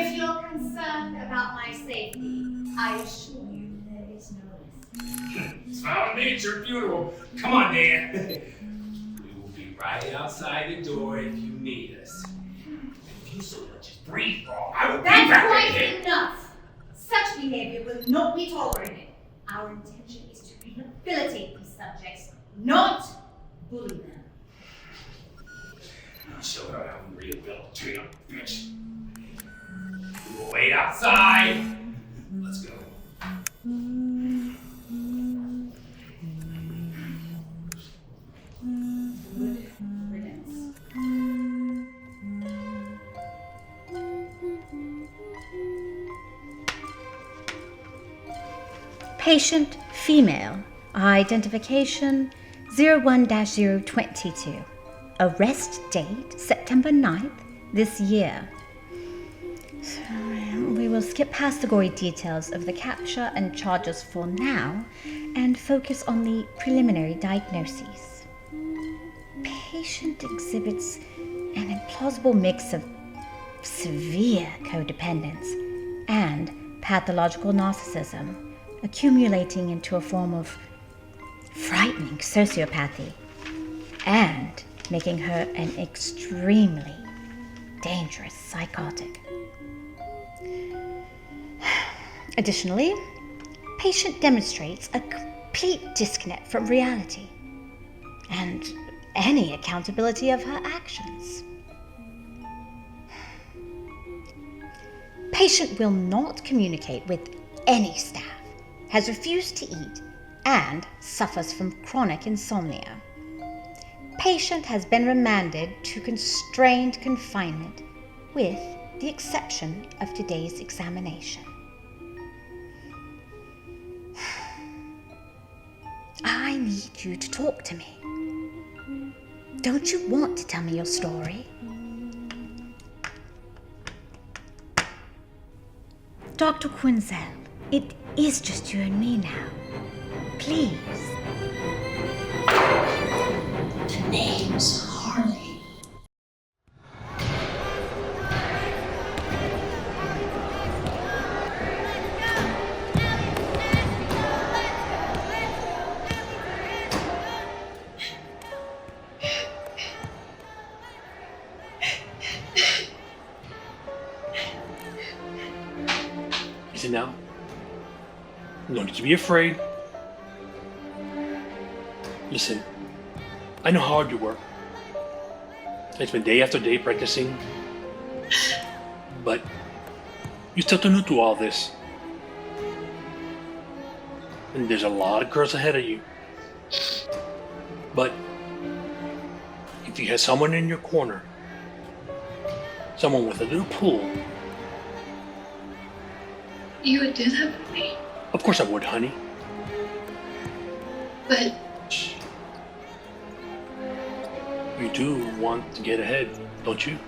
If you're concerned about my safety, I assure you there is no risk. Smile at me, it's your funeral. Come on, Dan. We will be right outside the door if you need us. If you so much as breathe wrong, I will be back That's again. quite enough. Such behavior will not be tolerated. Our intention is to rehabilitate these subjects, not bully them. I'll show her how we rehabilitate them, bitch. We will wait outside. Let's go. Good riddance. Patient female, identification 01-022. Arrest date September 9th this year. So, we will skip past the gory details of the capture and charges for now and focus on the preliminary diagnoses. Patient exhibits an implausible mix of severe codependence and pathological narcissism, accumulating into a form of frightening sociopathy and making her an extremely dangerous psychotic. Additionally, patient demonstrates a complete disconnect from reality and any accountability of her actions. Patient will not communicate with any staff, has refused to eat, and suffers from chronic insomnia. Patient has been remanded to constrained confinement with the exception of today's examination. I need you to talk to me. Don't you want to tell me your story? Dr. Quinzel, it is just you and me now. Please. The name's Harley. Listen now. No need to be afraid. Listen, I know how hard you work. It's been day after day practicing. But you're still too new to all this. And there's a lot of girls ahead of you. But if you had someone in your corner, someone with a little pull, You would do that for me? of course I would, honey. But Shh. You do want to get ahead, don't you?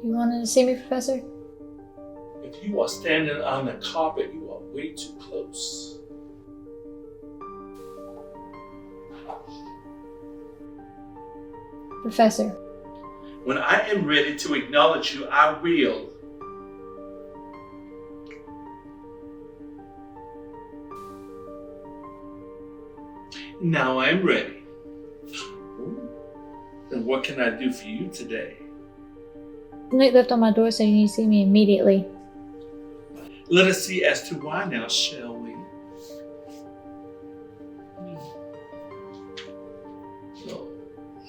You wanted to see me, Professor? If you are standing on the carpet, you are way too close. Professor. When I am ready to acknowledge you, I will. Now I'm ready. And what can I do for you today? The note left on my door saying you need to see me immediately. Let us see as to why now, shall we? Oh,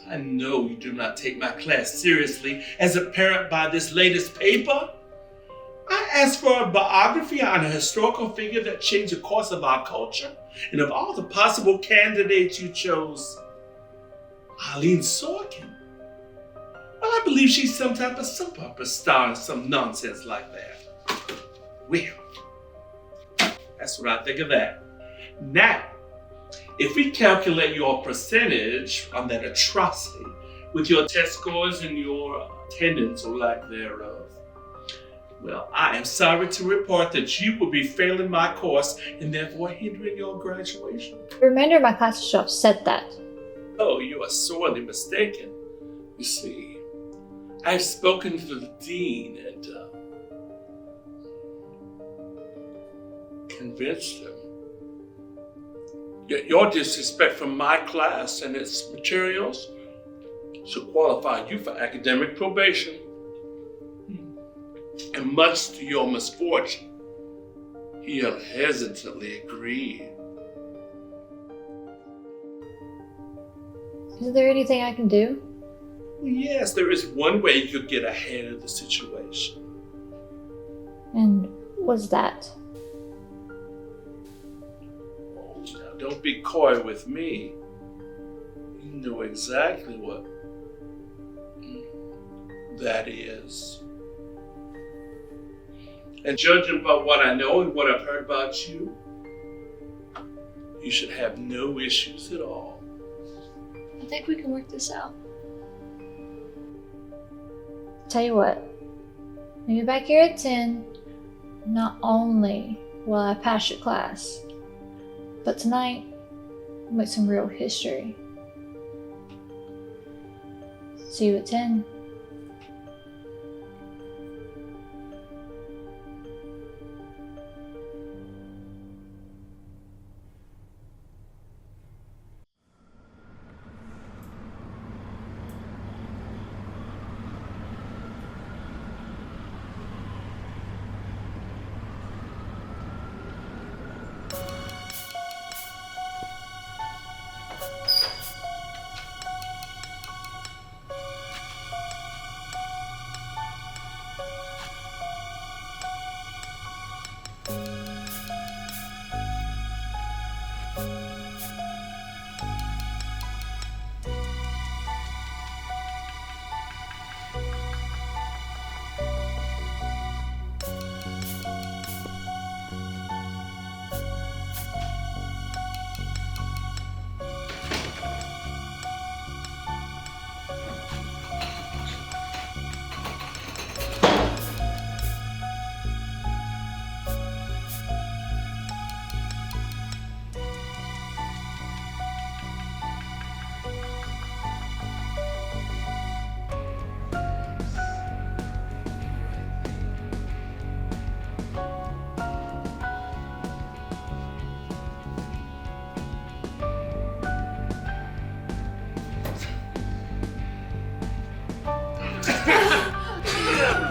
I know you do not take my class seriously, as apparent by this latest paper. I asked for a biography on a historical figure that changed the course of our culture, and of all the possible candidates you chose, Harleen Joaquin. Well, I believe she's some type of soap opera star or some nonsense like that. Well, that's what I think of that. Now, if we calculate your percentage on that atrocity with your test scores and your attendance or lack thereof, well, I am sorry to report that you will be failing my course and therefore hindering your graduation. The remainder of my class should have said that. Oh, you are sorely mistaken. You see, I've spoken to the dean and convinced him. Your disrespect for my class and its materials should qualify you for academic probation. And much to your misfortune, he hesitantly agreed. Is there anything I can do? Yes, there is one way you could get ahead of the situation. And what's that? Oh, now don't be coy with me. You know exactly what that is. And judging by what I know and what I've heard about you, you should have no issues at all. I think we can work this out. Tell you what, when you're back here at 10, not only will I pass your class, but tonight we'll make some real history. See you at 10.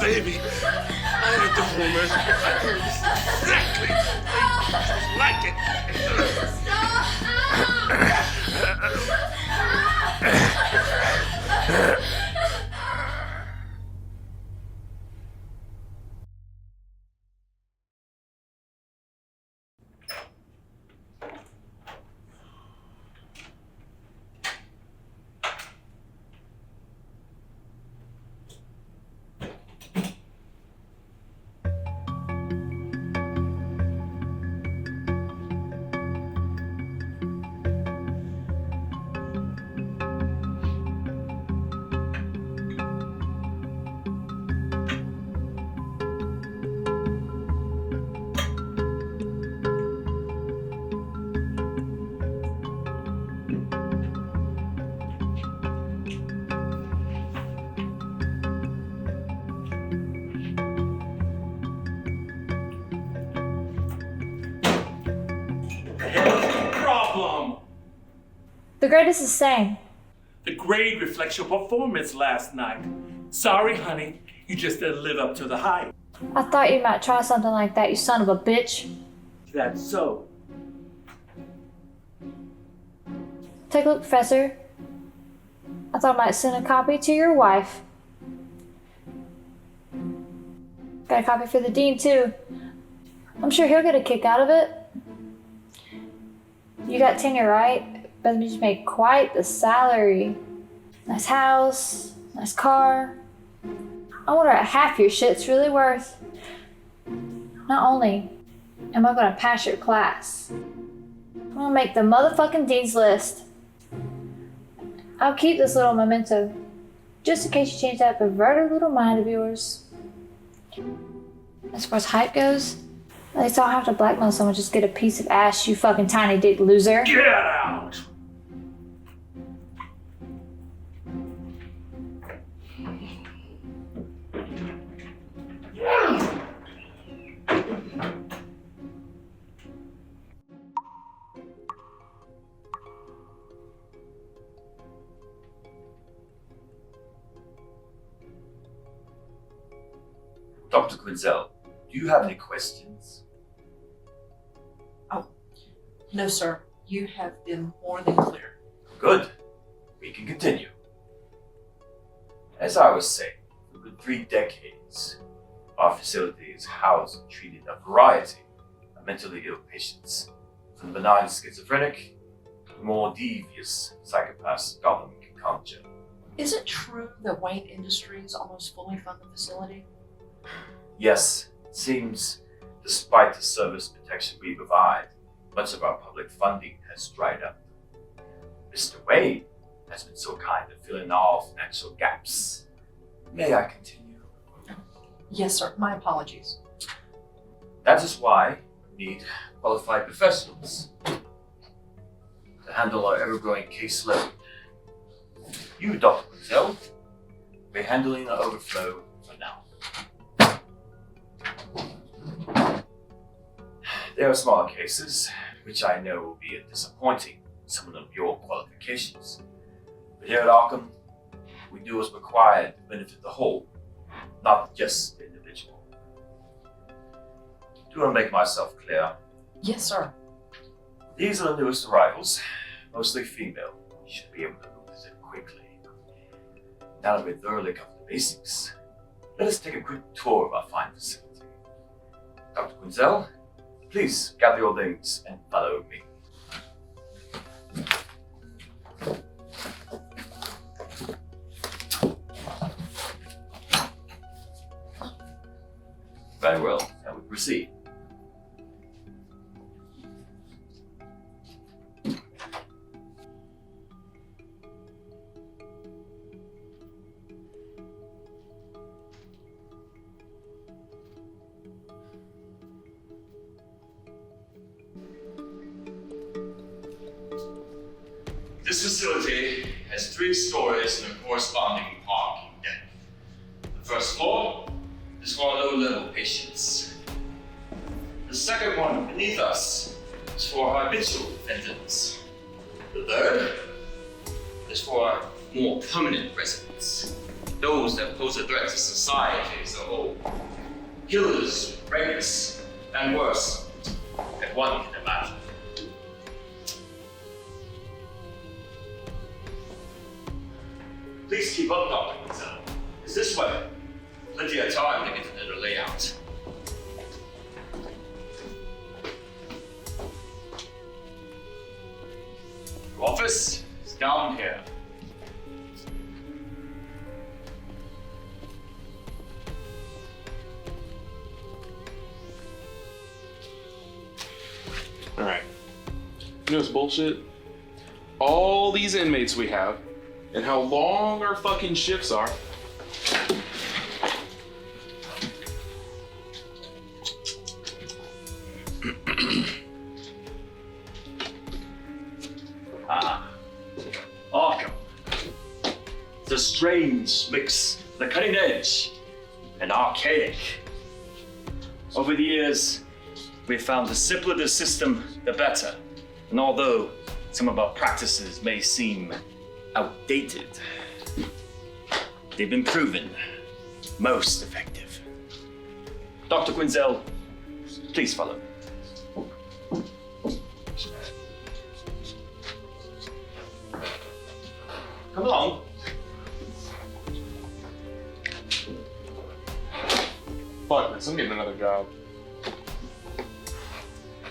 Baby, I had the rumors. I heard exactly like it. The grade is the same. The grade reflects your performance last night. Sorry, honey, you just didn't live up to the hype. I thought you might try something like that, you son of a bitch. That's so. Take a look, Professor. I thought I might send a copy to your wife. Got a copy for the dean, too. I'm sure he'll get a kick out of it. You got tenure, right? But you made quite the salary. Nice house, nice car. I wonder what half your shit's really worth. Not only am I gonna pass your class, I'm gonna make the motherfucking dean's list. I'll keep this little memento, just in case you change that perverted little mind of yours. As far as hype goes, at least I don't have to blackmail someone just to get a piece of ass, you fucking tiny dick loser. Get out! Dr. Quinzel, do you have any questions? No, sir. You have been more than clear. Good. We can continue. As I was saying, for good 3 decades, our facility has housed and treated a variety of mentally ill patients, from the benign schizophrenic to more devious psychopaths Gotham can conjure. Is it true that White Industries almost fully fund the facility? Yes, it seems, despite the service protection we provide, much of our public funding has dried up. Mr. Wade has been so kind to fill in all financial gaps. May I continue? Yes, sir. My apologies. That is why we need qualified professionals to handle our ever-growing caseload. You, Dr. Quinzel, will be handling the overflow for now. There are smaller cases, which I know will be disappointing to someone of your qualifications. But here at Arkham, we do what's required to benefit the whole, not just the individual. Do I make myself clear? Yes, sir. These are the newest arrivals, mostly female. You should be able to notice it quickly. Now that we've thoroughly covered the basics, let us take a quick tour of our fine facility. Dr. Quinzel, please gather your things and follow me. Very well, now we proceed. This facility has 3 stories and a corresponding parking deck. The first floor is for our low-level patients. The second one beneath us is for our habitual offenders. The third is for our more permanent residents, those that pose a threat to society as a whole. Killers, rapists, and worse, that one can imagine. Please keep up, Dr. Quinzel. It's this way. Plenty of time to get into the layout. Your office is down here. Alright. You know what's bullshit? All these inmates we have, and how long our fucking shifts are. Arkham. It's a strange mix, the cutting edge and archaic. Over the years, we've found the simpler the system, the better. And although Some of our practices may seem outdated. They've been proven most effective. Dr. Quinzel, please follow me. Come along. Fuck this, I'm getting another job.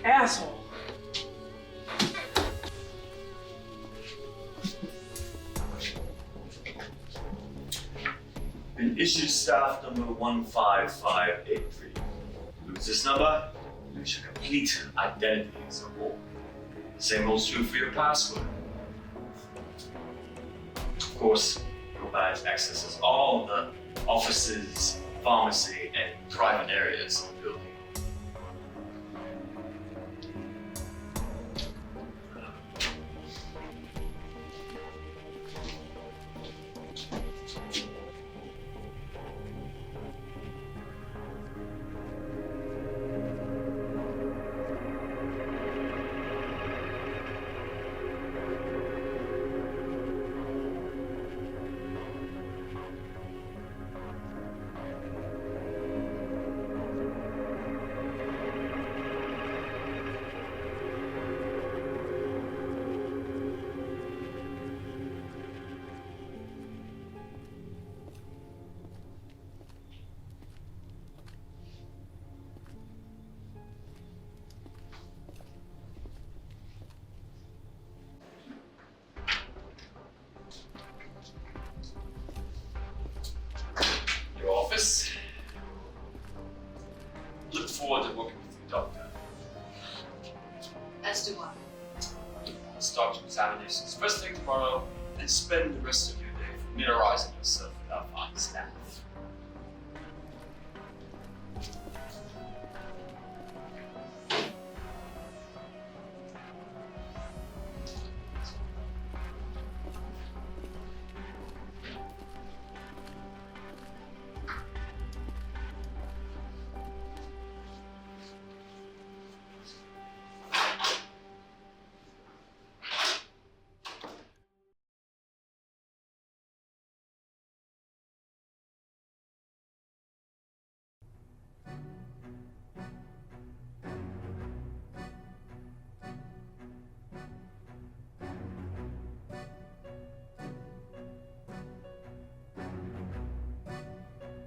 Asshole. Been issued staff number 15583. Lose this number, lose your complete identity as a whole. Same holds true for your password. Of course, your badge accesses all the offices, pharmacy, and private areas of the building. Office. Look forward to working with you, Doctor. As do I. Start your examinations first thing tomorrow, and spend the rest of your day familiarizing yourself with our fine staff.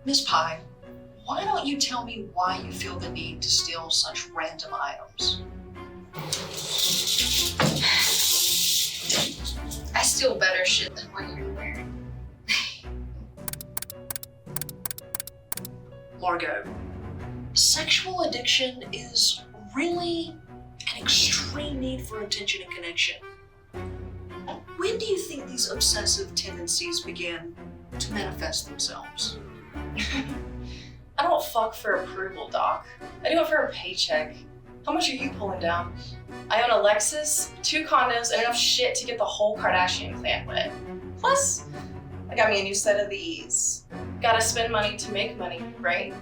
Miss Pye, why don't you tell me why you feel the need to steal such random items? I steal better shit than what you're wearing. Margot, sexual addiction is really an extreme need for attention and connection. When do you think these obsessive tendencies began to manifest themselves? I don't fuck for approval, Doc. I do it for a paycheck. How much are you pulling down? I own a Lexus, 2 condos, and enough shit to get the whole Kardashian clan wet. Plus, I got me a new set of these. Gotta spend money to make money, right?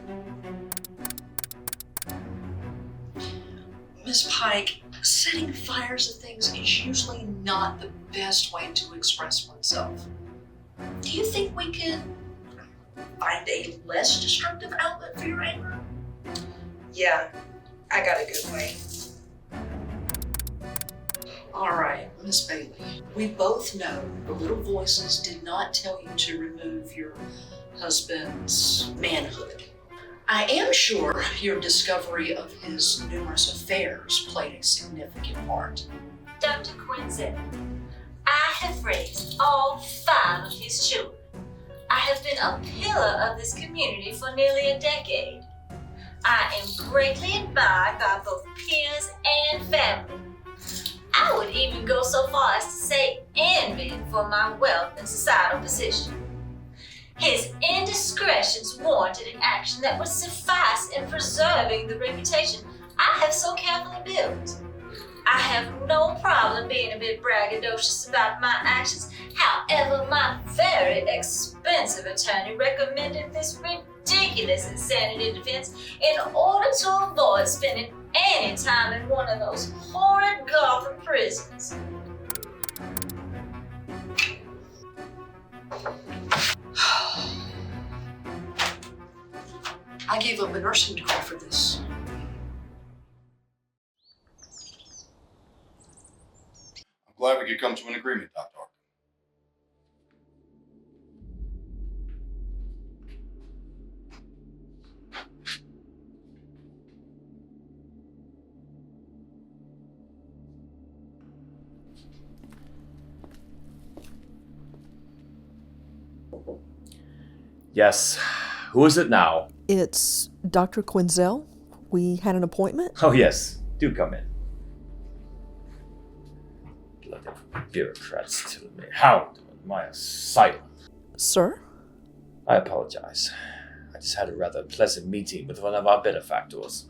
Miss Pike, setting fires to things is usually not the best way to express oneself. Do you think we could find a less destructive outlet for your anger? Yeah, I got a good way. All right, Miss Bailey, we both know the little voices did not tell you to remove your husband's manhood. I am sure your discovery of his numerous affairs played a significant part. Dr. Quinzel, I have raised all 5 of his children. I have been a pillar of this community for nearly a decade. I am greatly admired by both peers and family. I would even go so far as to say envied for my wealth and societal position. His indiscretions warranted an action that would suffice in preserving the reputation I have so carefully built. I have no problem being a bit braggadocious about my actions. However, my very expensive attorney recommended this ridiculous insanity defense in order to avoid spending any time in one of those horrid Gotham prisons. I gave up a nursing degree for this. I'm glad we could come to an agreement, Dr. Arkham. Yes. Who is it now? It's Dr. Quinzel. We had an appointment? Oh, yes. Do come in. Bloody bureaucrats telling me how to run my asylum. Sir? I apologize. I just had a rather pleasant meeting with one of our benefactors.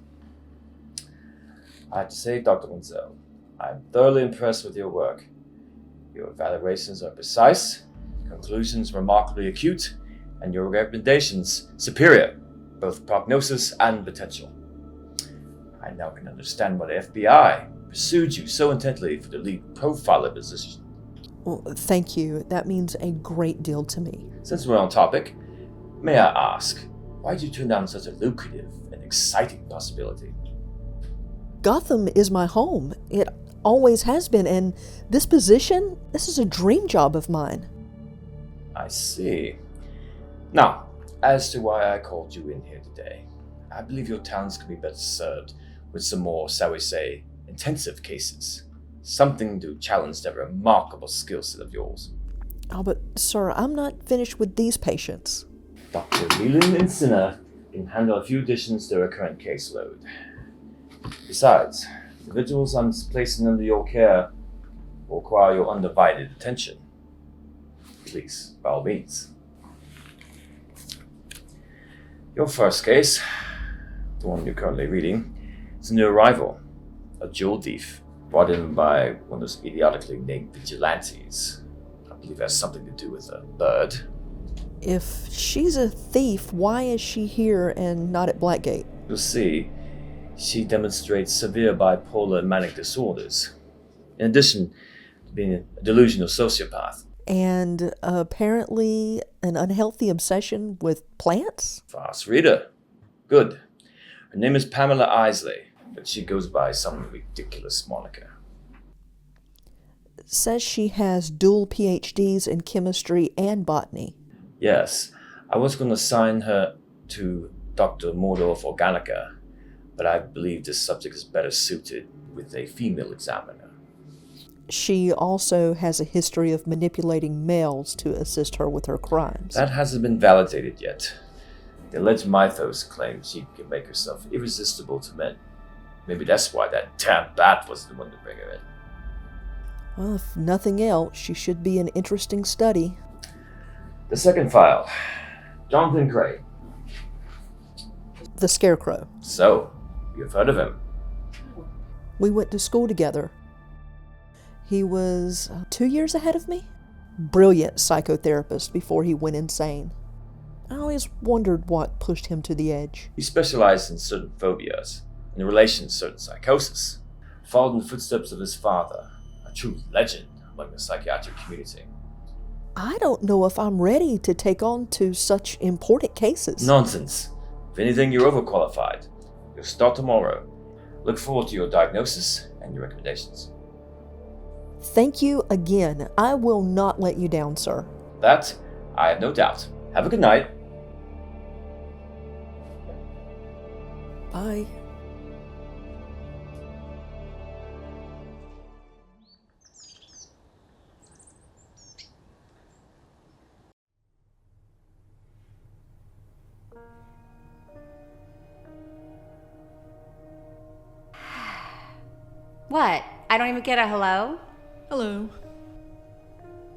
I have to say, Dr. Quinzel, I'm thoroughly impressed with your work. Your evaluations are precise, conclusions remarkably acute, and your recommendations superior, both prognosis and potential. I now can understand why the FBI pursued you so intently for the lead profiler position. Well, thank you. That means a great deal to me. Since we're on topic, may I ask, why did you turn down such a lucrative and exciting possibility? Gotham is my home. It always has been, and this position, this is a dream job of mine. I see. Now, as to why I called you in here today, I believe your talents could be better served with some more, shall we say, intensive cases. Something to challenge that remarkable skill set of yours. Oh, but sir, I'm not finished with these patients. Dr. Leland and Sinner can handle a few additions to her current caseload. Besides, the individuals I'm placing under your care will require your undivided attention. Please, by all means. Your first case, the one you're currently reading, is a new arrival, a jewel thief brought in by one of those idiotically named vigilantes. I believe it has something to do with a bird. If she's a thief, why is she here and not at Blackgate? You'll see, she demonstrates severe bipolar and manic disorders, in addition to being a delusional sociopath. And apparently an unhealthy obsession with plants? Fast reader. Good. Her name is Pamela Isley, but she goes by some ridiculous moniker. Says she has dual PhDs in chemistry and botany. Yes, I was going to assign her to Dr. Mordorf Organica, but I believe this subject is better suited with a female examiner. She also has a history of manipulating males to assist her with her crimes. That hasn't been validated yet. The alleged mythos claims she can make herself irresistible to men. Maybe that's why that damn bat was the one to bring her in. Well, if nothing else, she should be an interesting study. The second file, Jonathan Gray. The Scarecrow. So, you've heard of him? We went to school together. He was 2 years ahead of me. Brilliant psychotherapist before he went insane. I always wondered what pushed him to the edge. He specialized in certain phobias, in relation to certain psychosis. Followed in the footsteps of his father, a true legend among the psychiatric community. I don't know if I'm ready to take on to such important cases. Nonsense. If anything, you're overqualified. You'll start tomorrow. Look forward to your diagnosis and your recommendations. Thank you again. I will not let you down, sir. That, I have no doubt. Have a good night. Bye. What? I don't even get a hello? Hello.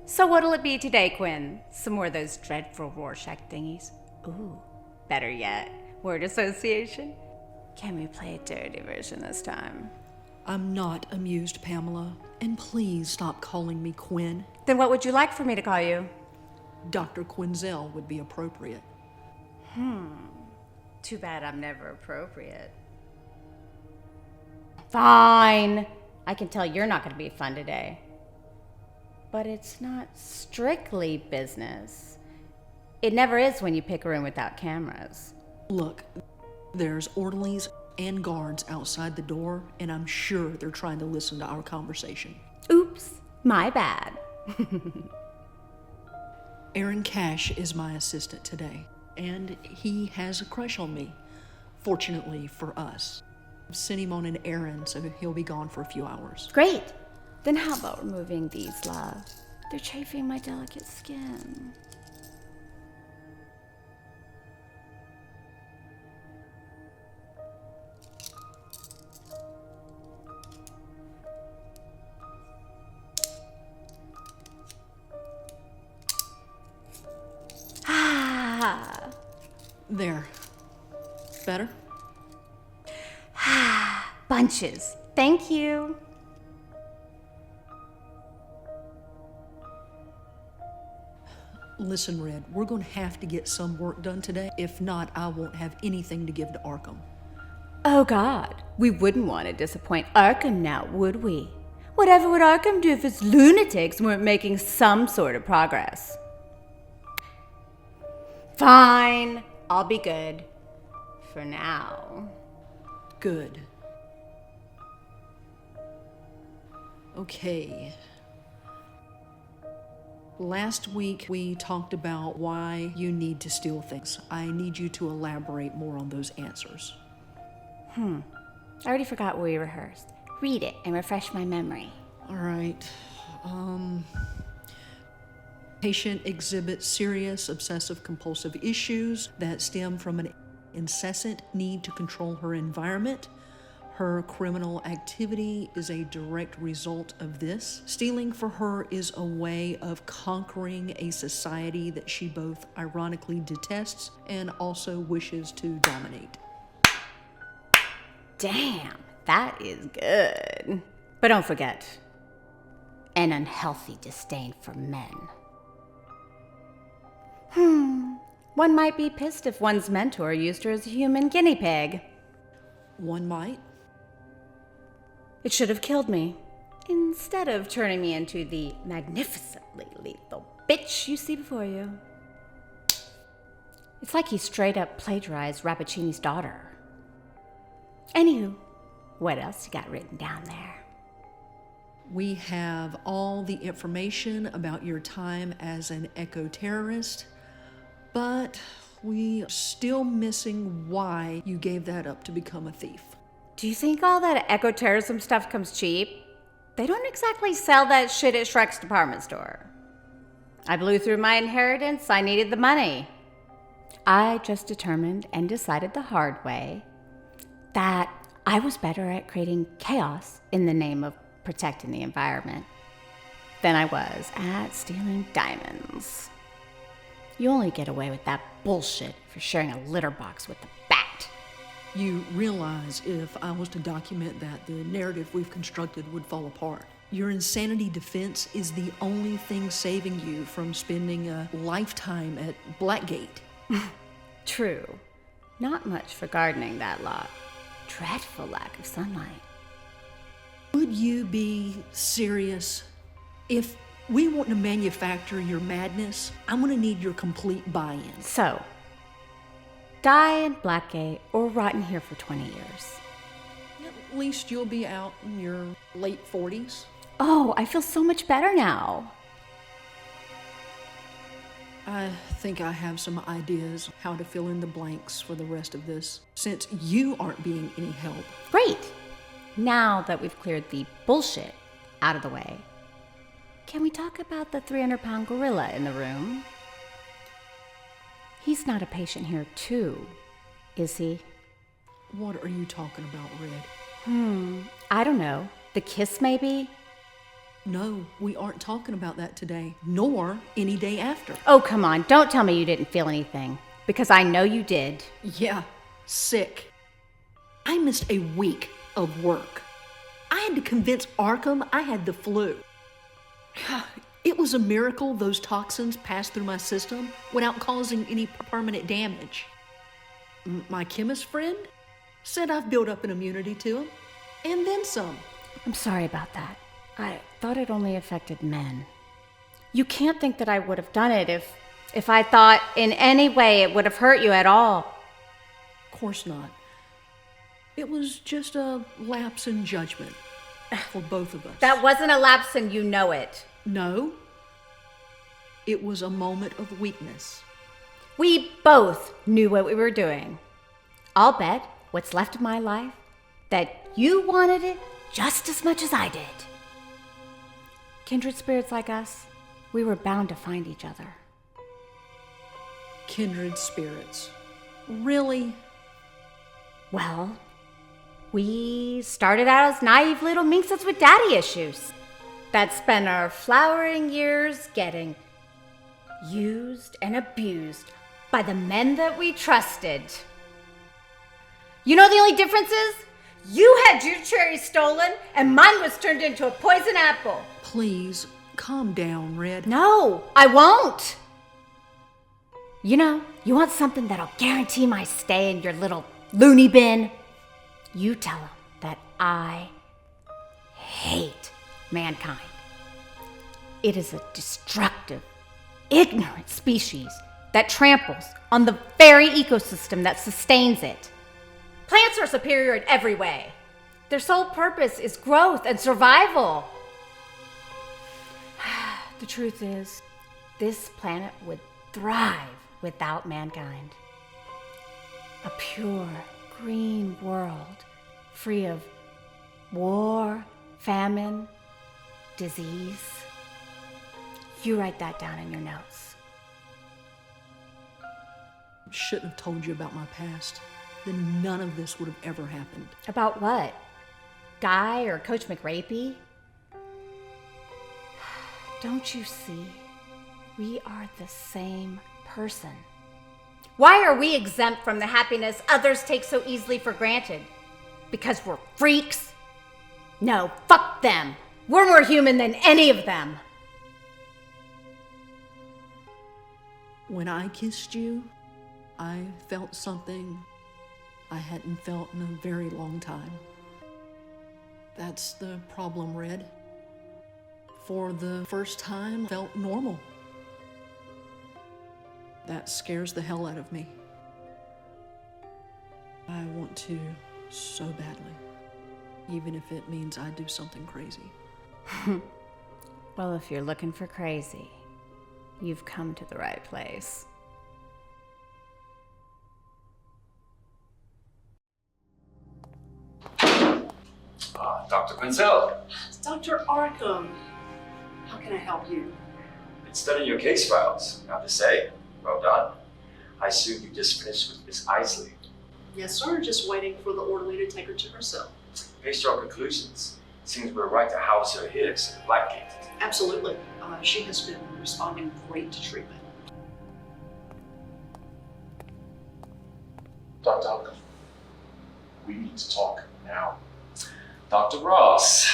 So what'll it be today, Quinn? Some more of those dreadful Rorschach thingies? Ooh, better yet, word association? Can we play a dirty version this time? I'm not amused, Pamela, and please stop calling me Quinn. Then what would you like for me to call you? Dr. Quinzel would be appropriate. Too bad I'm never appropriate. Fine. I can tell you're not going to be fun today. But it's not strictly business. It never is when you pick a room without cameras. Look, there's orderlies and guards outside the door, and I'm sure they're trying to listen to our conversation. Oops, my bad. Aaron Cash is my assistant today, and he has a crush on me. Fortunately for us. I've sent him on an errand, so he'll be gone for a few hours. Great. Then how about removing these, love? They're chafing my delicate skin. Ah. There. Better? Bunches. Thank you. Listen, Red, we're going to have to get some work done today. If not, I won't have anything to give to Arkham. Oh God, we wouldn't want to disappoint Arkham now, would we? Whatever would Arkham do if his lunatics weren't making some sort of progress? Fine, I'll be good. For now. Good. Okay. Last week, we talked about why you need to steal things. I need you to elaborate more on those answers. I already forgot what we rehearsed. Read it and refresh my memory. All right. Patient exhibits serious obsessive-compulsive issues that stem from an incessant need to control her environment. Her criminal activity is a direct result of this. Stealing for her is a way of conquering a society that she both ironically detests and also wishes to dominate. Damn, that is good. But don't forget, an unhealthy disdain for men. One might be pissed if one's mentor used her as a human guinea pig. One might. It should have killed me, instead of turning me into the magnificently lethal bitch you see before you. It's like he straight up plagiarized Rappaccini's daughter. Anywho, what else you got written down there? We have all the information about your time as an eco-terrorist, but we are still missing why you gave that up to become a thief. Do you think all that eco-terrorism stuff comes cheap? They don't exactly sell that shit at Shrek's department store. I blew through my inheritance. I needed the money. I just determined and decided the hard way that I was better at creating chaos in the name of protecting the environment than I was at stealing diamonds. You only get away with that bullshit for sharing a litter box with the bat. You realize if I was to document that, the narrative we've constructed would fall apart. Your insanity defense is the only thing saving you from spending a lifetime at Blackgate. True. Not much for gardening, that lot. Dreadful lack of sunlight. Would you be serious? If we want to manufacture your madness, I'm going to need your complete buy-in. So, die in Blackgate or rot in here for 20 years. At least you'll be out in your late 40s. Oh, I feel so much better now. I think I have some ideas how to fill in the blanks for the rest of this, since you aren't being any help. Great. Now that we've cleared the bullshit out of the way, can we talk about the 300-pound gorilla in the room? He's not a patient here, too, is he? What are you talking about, Red? I don't know. The kiss, maybe? No, we aren't talking about that today, nor any day after. Oh, come on. Don't tell me you didn't feel anything, because I know you did. Yeah, sick. I missed a week of work. I had to convince Arkham I had the flu. It was a miracle those toxins passed through my system without causing any permanent damage. My chemist friend said I've built up an immunity to them, and then some. I'm sorry about that. I thought it only affected men. You can't think that I would have done it if I thought in any way it would have hurt you at all. course not. It was just a lapse in judgment for both of us. That wasn't a lapse and you know it. No. It was a moment of weakness. We both knew what we were doing. I'll bet what's left of my life that you wanted it just as much as I did. Kindred spirits like us, we were bound to find each other. Kindred spirits. Really? Well, we started out as naive little minxes with daddy issues that spent our flowering years getting used and abused by the men that we trusted. You know the only difference is? You had your cherry stolen and mine was turned into a poison apple. Please, calm down, Red. No, I won't. You know, you want something that'll guarantee my stay in your little loony bin? You tell him that I hate mankind. It is a destructive, ignorant species that tramples on the very ecosystem that sustains it. Plants are superior in every way. Their sole purpose is growth and survival. The truth is, this planet would thrive without mankind. A pure, green world, free of war, famine, disease. You write that down in your notes. Shouldn't have told you about my past. Then none of this would have ever happened. About what? Guy or Coach McRapey? Don't you see? We are the same person. Why are we exempt from the happiness others take so easily for granted? Because we're freaks? No, fuck them. We're more human than any of them. When I kissed you, I felt something I hadn't felt in a very long time. That's the problem, Red. For the first time, I felt normal. That scares the hell out of me. I want to so badly, even if it means I do something crazy. Well, if you're looking for crazy, you've come to the right place. Dr. Quinzel, Dr. Arkham, how can I help you? been studying your case files. Not to say, well done. I assume you just finished with Miss Isley. Yes, sir. Just waiting for the orderly to take her to her cell. Based on conclusions, seems we're right to house her here instead of Blackgate. Absolutely. She has been responding great to treatment. Dr. Arkham, we need to talk now. Dr. Ross,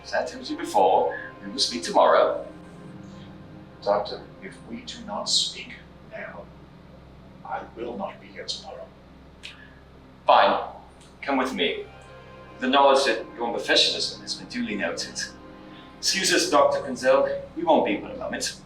as I told you before, we will speak tomorrow. Doctor, if we do not speak now, I will not be here tomorrow. Fine, come with me. The knowledge that your professionalism has been duly noted. Excuse us, Dr. Quinzel, we won't be but a moment.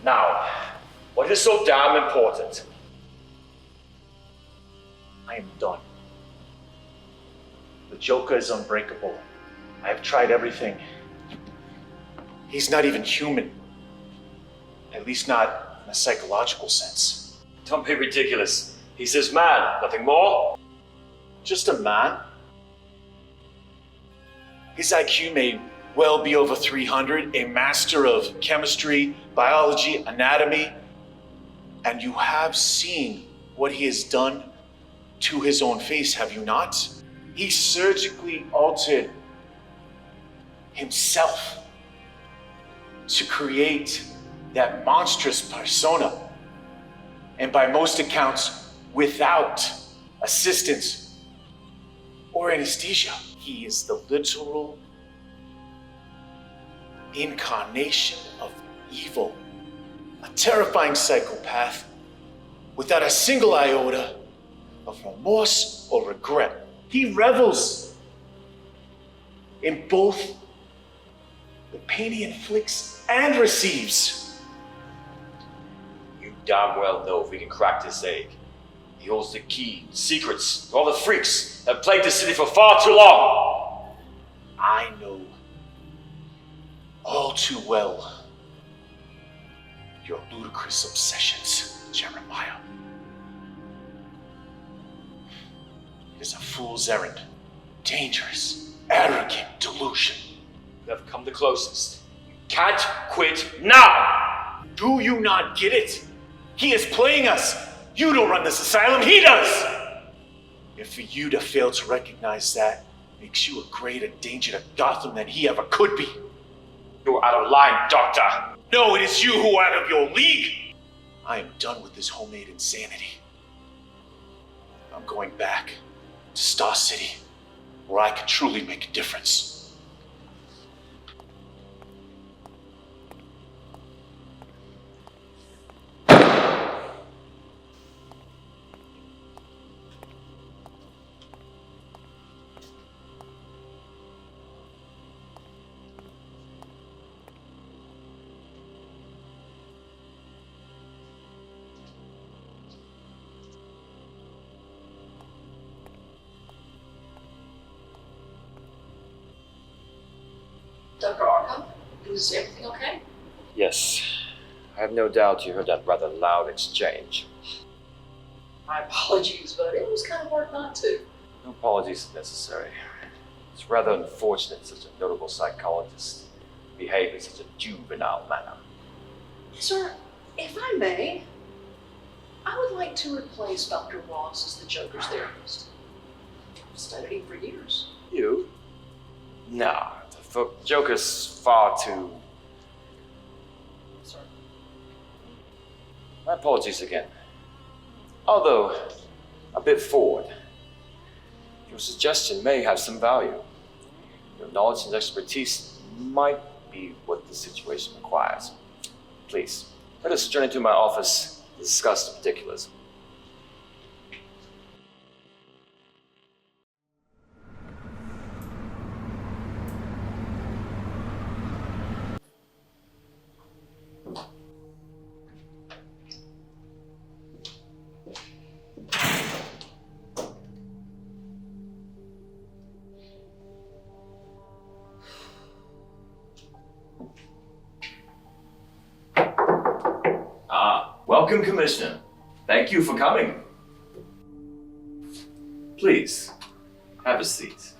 Now, what is so damn important? I am done. The Joker is unbreakable. I have tried everything. He's not even human. At least not in a psychological sense. Don't be ridiculous. He's his man, nothing more. Just a man? His IQ may well be over 300, a master of chemistry, biology, anatomy, and you have seen what he has done to his own face, have you not? He surgically altered himself to create that monstrous persona, and by most accounts, without assistance or anesthesia. He is the literal incarnation of evil. A terrifying psychopath without a single iota of remorse or regret. He revels in both the pain he inflicts and receives. You damn well know if we can crack this egg. He holds the key, secrets, all the freaks that plagued the city for far too long. I know all too well your ludicrous obsessions, Jeremiah. It is a fool's errand, dangerous, arrogant delusion. You have come the closest. You can't quit now! Do you not get it? He is playing us. You don't run this asylum, he does! And for you to fail to recognize that makes you a greater danger to Gotham than he ever could be. You're out of line, Doctor. No, it is you who are out of your league. I am done with this homemade insanity. I'm going back to Star City, where I can truly make a difference. Dr. Arkham, is everything okay? Yes. I have no doubt you heard that rather loud exchange. My apologies, but it was kind of hard not to. No apologies necessary. It's rather unfortunate such a notable psychologist behaved in such a juvenile manner. Sir, if I may, I would like to replace Dr. Ross as the Joker's therapist. I've studied him for years. You? Nah, the Joker's far too... Sorry. My apologies again. Although, a bit forward. Your suggestion may have some value. Your knowledge and expertise might be what the situation requires. Please, let us journey to my office to discuss the particulars. Welcome, Commissioner. Thank you for coming. Please, have a seat.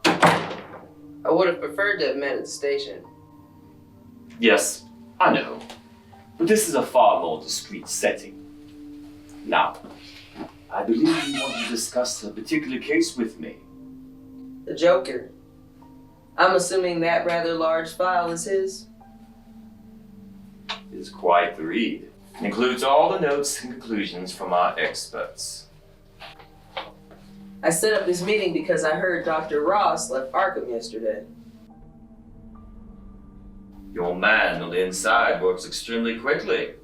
I would have preferred to have met at the station. Yes, I know. But this is a far more discreet setting. Now, I believe you want to discuss a particular case with me. The Joker. I'm assuming that rather large file is his? It is quite the read. It includes all the notes and conclusions from our experts. I set up this meeting because I heard Dr. Ross left Arkham yesterday. Your man on the inside works extremely quickly.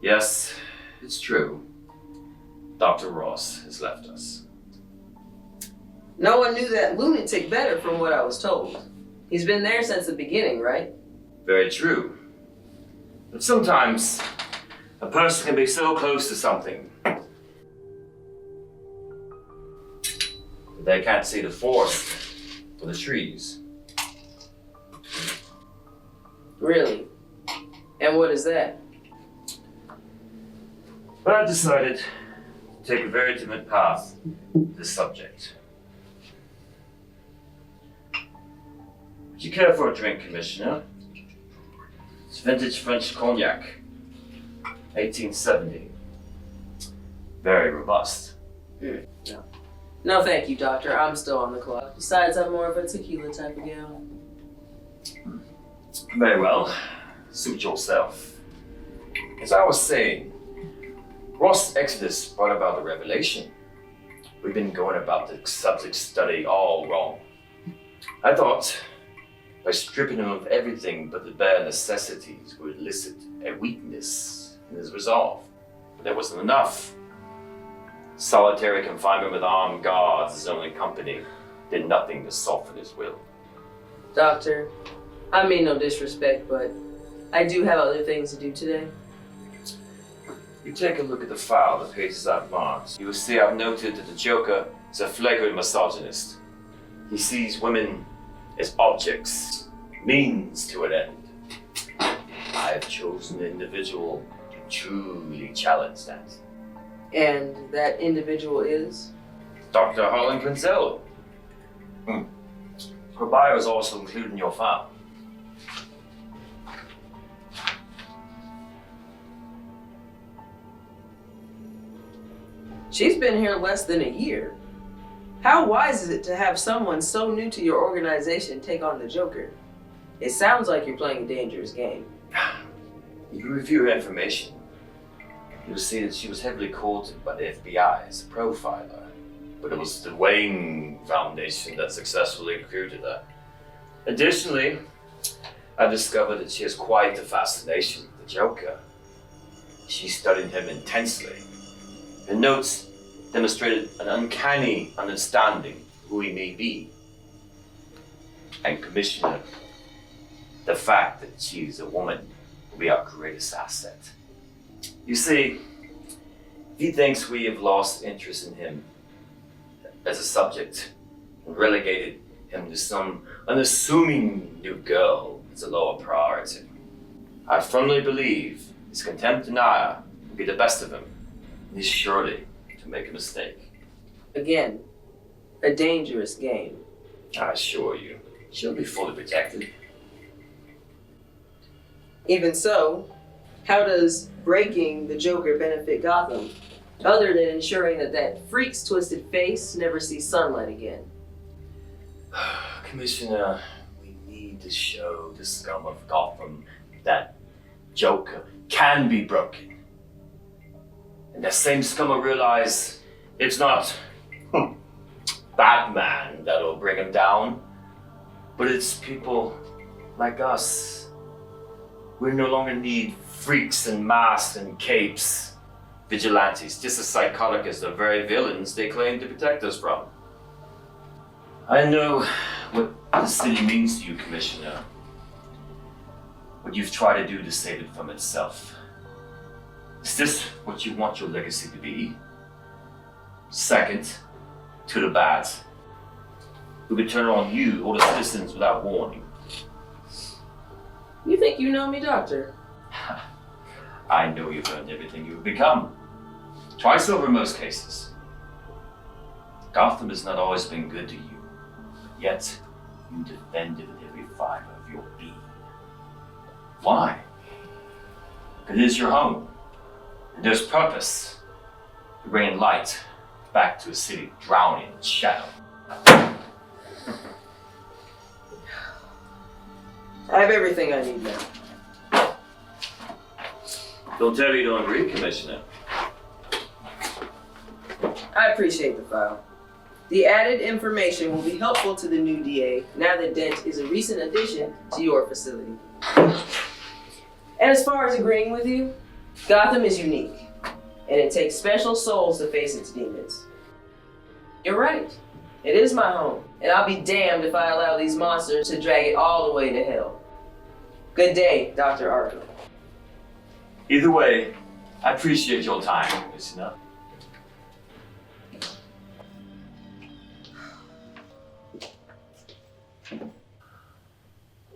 Yes, it's true. Dr. Ross has left us. No one knew that lunatic better from what I was told. He's been there since the beginning, right? Very true. But sometimes a person can be so close to something that they can't see the forest or the trees. Really? And what is that? But I decided to take a very timid path to this subject. Would you care for a drink, Commissioner? It's vintage French cognac, 1870. Very robust. No. No, thank you, Doctor. I'm still on the clock. Besides, I'm more of a tequila type of gal. Very well. Suit yourself. As I was saying, Ross' Exodus brought about a revelation. We've been going about the subject study all wrong. I thought by stripping him of everything but the bare necessities would elicit a weakness in his resolve. But that wasn't enough. Solitary confinement with armed guards, his only company, did nothing to soften his will. Doctor, I mean no disrespect, but I do have other things to do today. You take a look at the file, the pages I've marked. You will see I've noted that the Joker is a flagrant misogynist. He sees women as objects, means to an end. I have chosen an individual to truly challenge that. And that individual is? Dr. Harley Quinn Story. Her bio is also included in your file. She's been here less than a year. How wise is it to have someone so new to your organization take on the Joker? It sounds like you're playing a dangerous game. If you review her information, you'll see that she was heavily courted by the FBI as a profiler. But it was the Wayne Foundation that successfully recruited her. Additionally, I've discovered that she has quite a fascination with the Joker. She studied him intensely. Her notes demonstrated an uncanny understanding of who he may be. And Commissioner, the fact that she's a woman will be our greatest asset. You see, he thinks we have lost interest in him as a subject and relegated him to some unassuming new girl as a lower priority. I firmly believe his contempt and ire will be the best of him. He's surely to make a mistake. Again, a dangerous game. I assure you, she'll be fully protected. Even so, how does breaking the Joker benefit Gotham, other than ensuring that that freak's twisted face never sees sunlight again? Commissioner, we need to show the scum of Gotham that Joker can be broken. And that same scum will realize it's not Batman that'll bring him down, but it's people like us. We no longer need freaks and masks and capes, vigilantes, just as psychotic as the very villains they claim to protect us from. I know what the city means to you, Commissioner. What you've tried to do to save it from itself. Is this what you want your legacy to be? Second, to the bats, who could turn on you or the citizens without warning. You think you know me, Doctor? I know you've earned everything you've become. Twice over in most cases. Gotham has not always been good to you, but yet you defend it with every fiber of your being. Why? Because it is your home. And there's purpose to bringing light back to a city drowning in shadow. I have everything I need now. Don't tell me you don't agree, Commissioner. I appreciate the file. The added information will be helpful to the new DA now that Dent is a recent addition to your facility. And as far as agreeing with you, Gotham is unique, and it takes special souls to face its demons. You're right. It is my home, and I'll be damned if I allow these monsters to drag it all the way to hell. Good day, Dr. Arkham. Either way, I appreciate your time, Commissioner.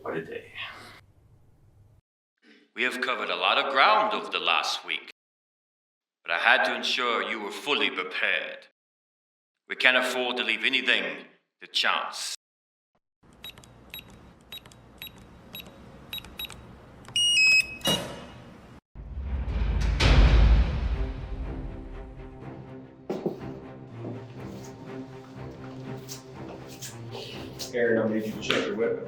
What a day. We have covered a lot of ground over the last week, but I had to ensure you were fully prepared. We can't afford to leave anything to chance. Gary, I need you to check your weapon.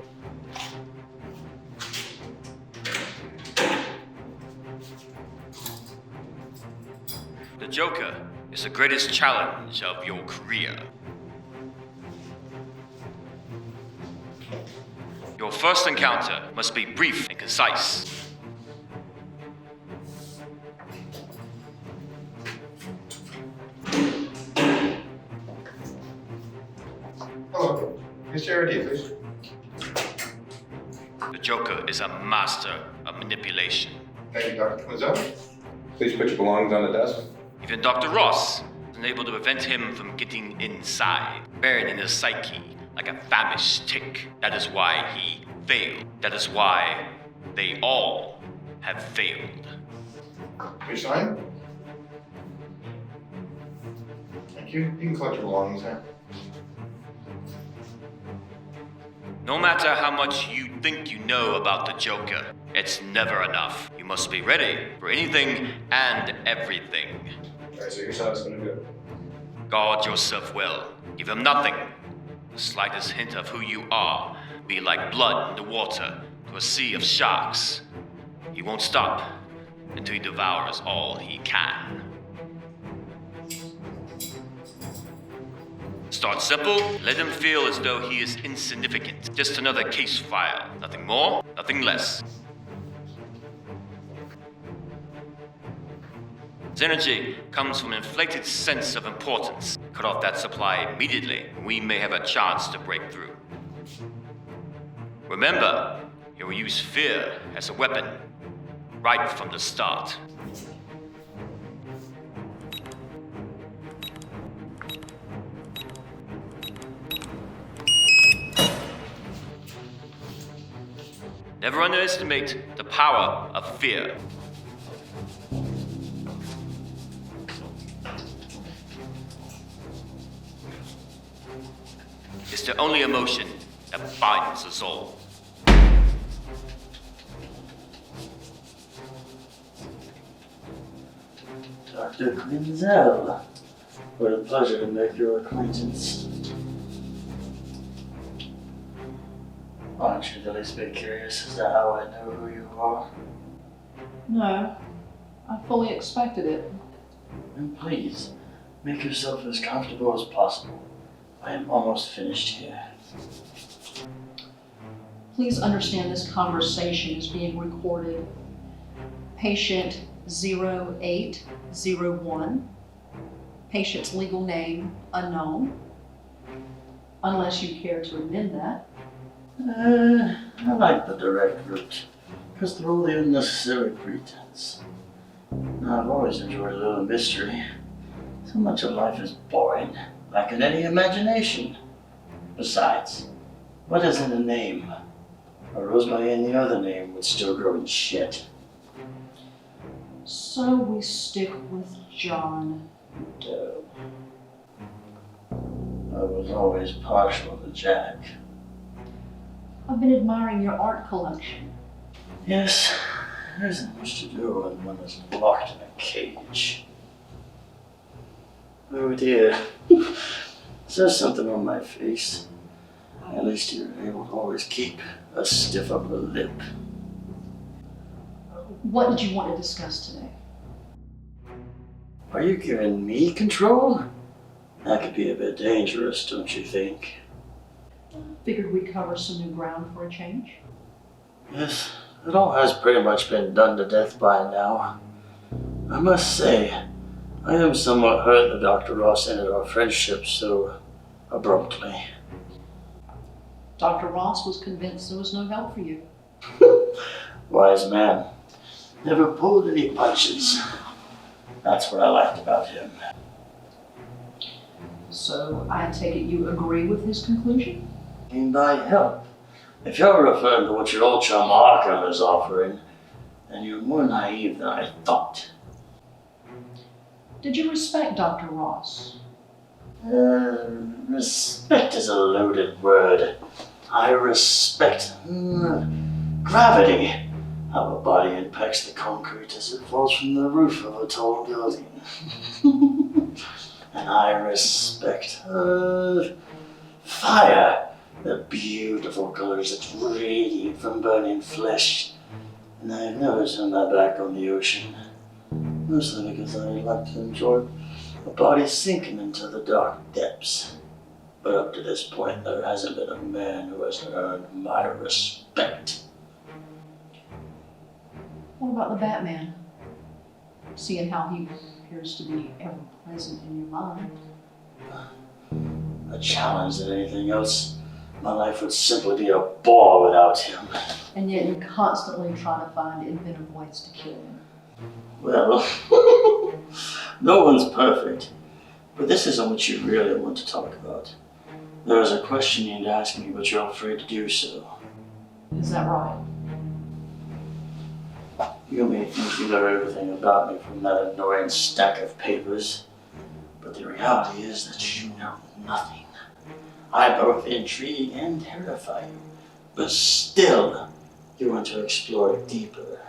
The Joker is the greatest challenge of your career. Your first encounter must be brief and concise. Hello. Miss Charity, please. The Joker is a master of manipulation. Thank you, Dr. Quinzel. Please put your belongings on the desk. Even Dr. Ross is unable to prevent him from getting inside, buried in his psyche like a famished tick. That is why he failed. That is why they all have failed. Your sign? Thank you. You can collect your belongings now. No matter how much you think you know about the Joker, it's never enough. You must be ready for anything and everything. Alright, so here's how it's gonna go. Guard yourself well. Give him nothing. The slightest hint of who you are will be like blood in the water to a sea of sharks. He won't stop until he devours all he can. Start simple, let him feel as though he is insignificant. Just another case file. Nothing more, nothing less. His energy comes from an inflated sense of importance. Cut off that supply immediately, and we may have a chance to break through. Remember, he will use fear as a weapon, right from the start. Never underestimate the power of fear. It's the only emotion that binds us all. Dr. Quinzel, what a pleasure to make your acquaintance. Aren't you the least bit curious as to how I know who you are? No, I fully expected it. And please, make yourself as comfortable as possible. I am almost finished here. Please understand this conversation is being recorded. Patient 0801. Patient's legal name unknown. Unless you care to amend that. I like the direct route, because they're all the unnecessary pretense. I've always enjoyed a little mystery. So much of life is boring, lacking any imagination. Besides, what isn't a name? A rose by any other name would still grow in shit. So we stick with John Doe. I was always partial to Jack. I've been admiring your art collection. Yes, there isn't much to do when one is locked in a cage. Oh dear. Says something on my face. At least you're able to always keep a stiff upper lip. What did you want to discuss today? Are you giving me control? That could be a bit dangerous, don't you think? Figured we'd cover some new ground for a change. Yes, it all has pretty much been done to death by now. I must say, I am somewhat hurt that Dr. Ross ended our friendship so abruptly. Dr. Ross was convinced there was no help for you. Wise man. Never pulled any punches. That's what I liked about him. So I take it you agree with his conclusion? And by help, if you're referring to what your old chum Arkham is offering, then you're more naive than I thought. Did you respect Dr. Ross? Respect is a loaded word. I respect gravity. How a body impacts the concrete as it falls from the roof of a tall building. And I respect fire. The beautiful colors that radiate from burning flesh. And I've never turned my back on the ocean. Mostly because I like to enjoy a body sinking into the dark depths. But up to this point, there hasn't been a man who has earned my respect. respect. What about the Batman? Seeing how he appears to be ever present in your mind. A challenge than anything else. My life would simply be a bore without him. And yet you constantly try to find inventive ways to kill him. Well, no one's perfect. But this isn't what you really want to talk about. There is a question you'd ask me, but you're afraid to do so. Is that right? You may think you know everything about me from that annoying stack of papers, but the reality is that you know nothing. I both intrigue and terrify you, but still, you want to explore deeper.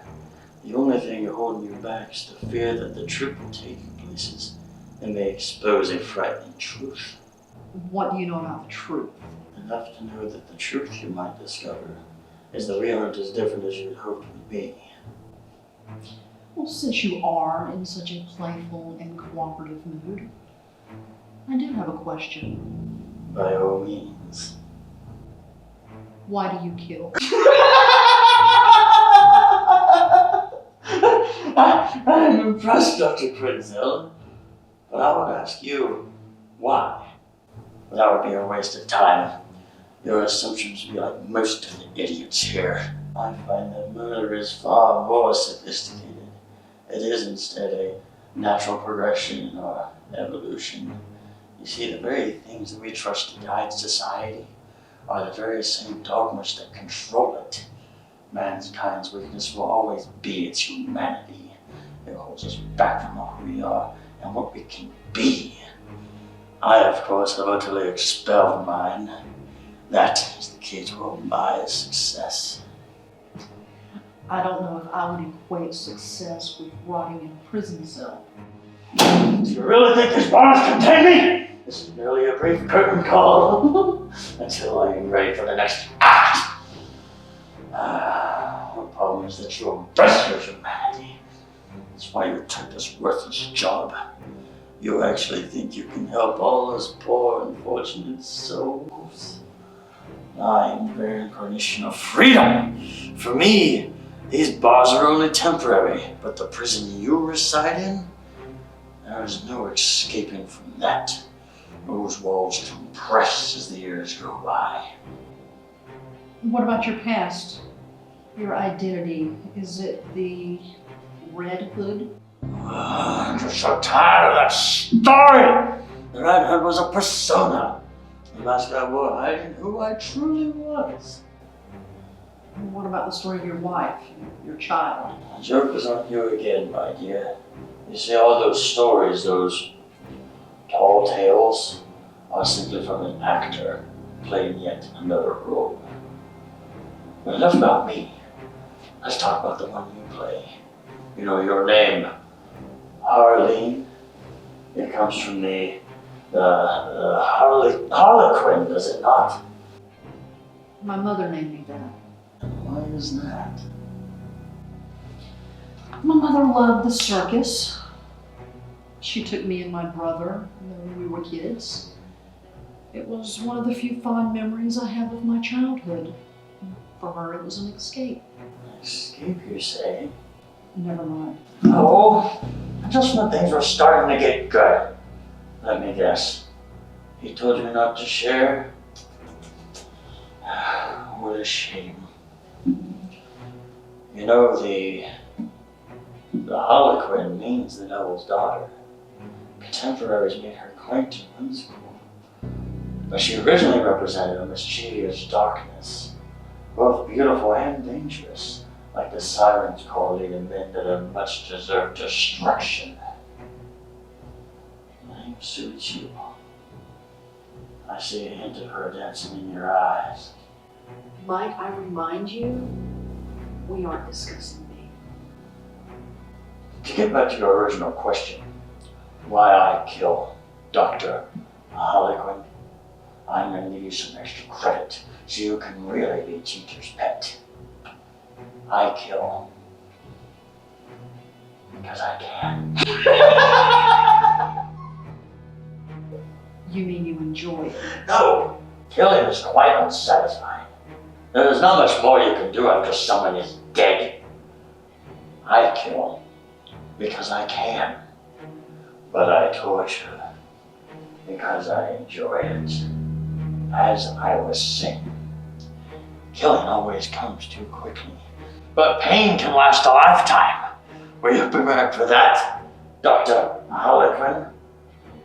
The only thing holding you back is the fear that the truth will take you places and may expose a frightening truth. What do you know about the truth? Enough to know that the truth you might discover is that we aren't as different as you'd hoped we'd be. Well, since you are in such a playful and cooperative mood, I do have a question. By all means. Why do you kill? I'm impressed, Dr. Quinzel, but I would ask you, why? Well, that would be a waste of time. Your assumptions would be like most of the idiots here. I find that murder is far more sophisticated. It is instead a natural progression or evolution. You see, the very things that we trust to guide society are the very same dogmas that control it. Mankind's weakness will always be its humanity. It holds us back from who we are and what we can be. I, of course, have utterly expelled mine. That is the key to all my success. I don't know if I would equate success with rotting in a prison cell. Do you really think these bars contain me? This is merely a brief curtain call until I am ready for the next act. The problem is that you embrace your humanity. That's why you took this worthless job. You actually think you can help all those poor, unfortunate souls. I am the very incarnation of freedom. For me, these bars are only temporary, but the prison you reside in, there is no escaping from that. Those walls compress as the years go by. What about your past? Your identity? Is it the Red Hood? I'm just so tired of that story! The Red Hood was a persona. The mask I wore hiding who I truly was. What about the story of your wife, your child? The joke is on you again, my dear. You see, all those stories, those tall tales, are simply from an actor playing yet another role. But enough about me. Let's talk about the one you play. You know your name, Harleen. It comes from the Harley Quinn, does it not? My mother named me that. Why is that? My mother loved the circus. She took me and my brother when we were kids. It was one of the few fond memories I have of my childhood. For her, it was an escape. Escape, you say? Never mind. Oh, just when things were starting to get good. Let me guess. He told you not to share? What a shame. You know, the Harley Quinn means the devil's daughter. Contemporaries made her quaint and whimsical. But she originally represented a mischievous darkness, both beautiful and dangerous, like the sirens call leading men to their much deserved destruction. Her name suits you. I see a hint of her dancing in your eyes. Might I remind you, we aren't discussing me. To get back to your original question, why I kill Dr. Harley Quinn, I'm going to give you some extra credit so you can really be teacher's pet. I kill because I can. You mean you enjoy it? No, killing is quite unsatisfying. There's not much more you can do after someone is dead. I kill because I can, but I torture because I enjoy it. As I was saying, killing always comes too quickly, but pain can last a lifetime. Were you prepared for that, Dr. Harley Quinn?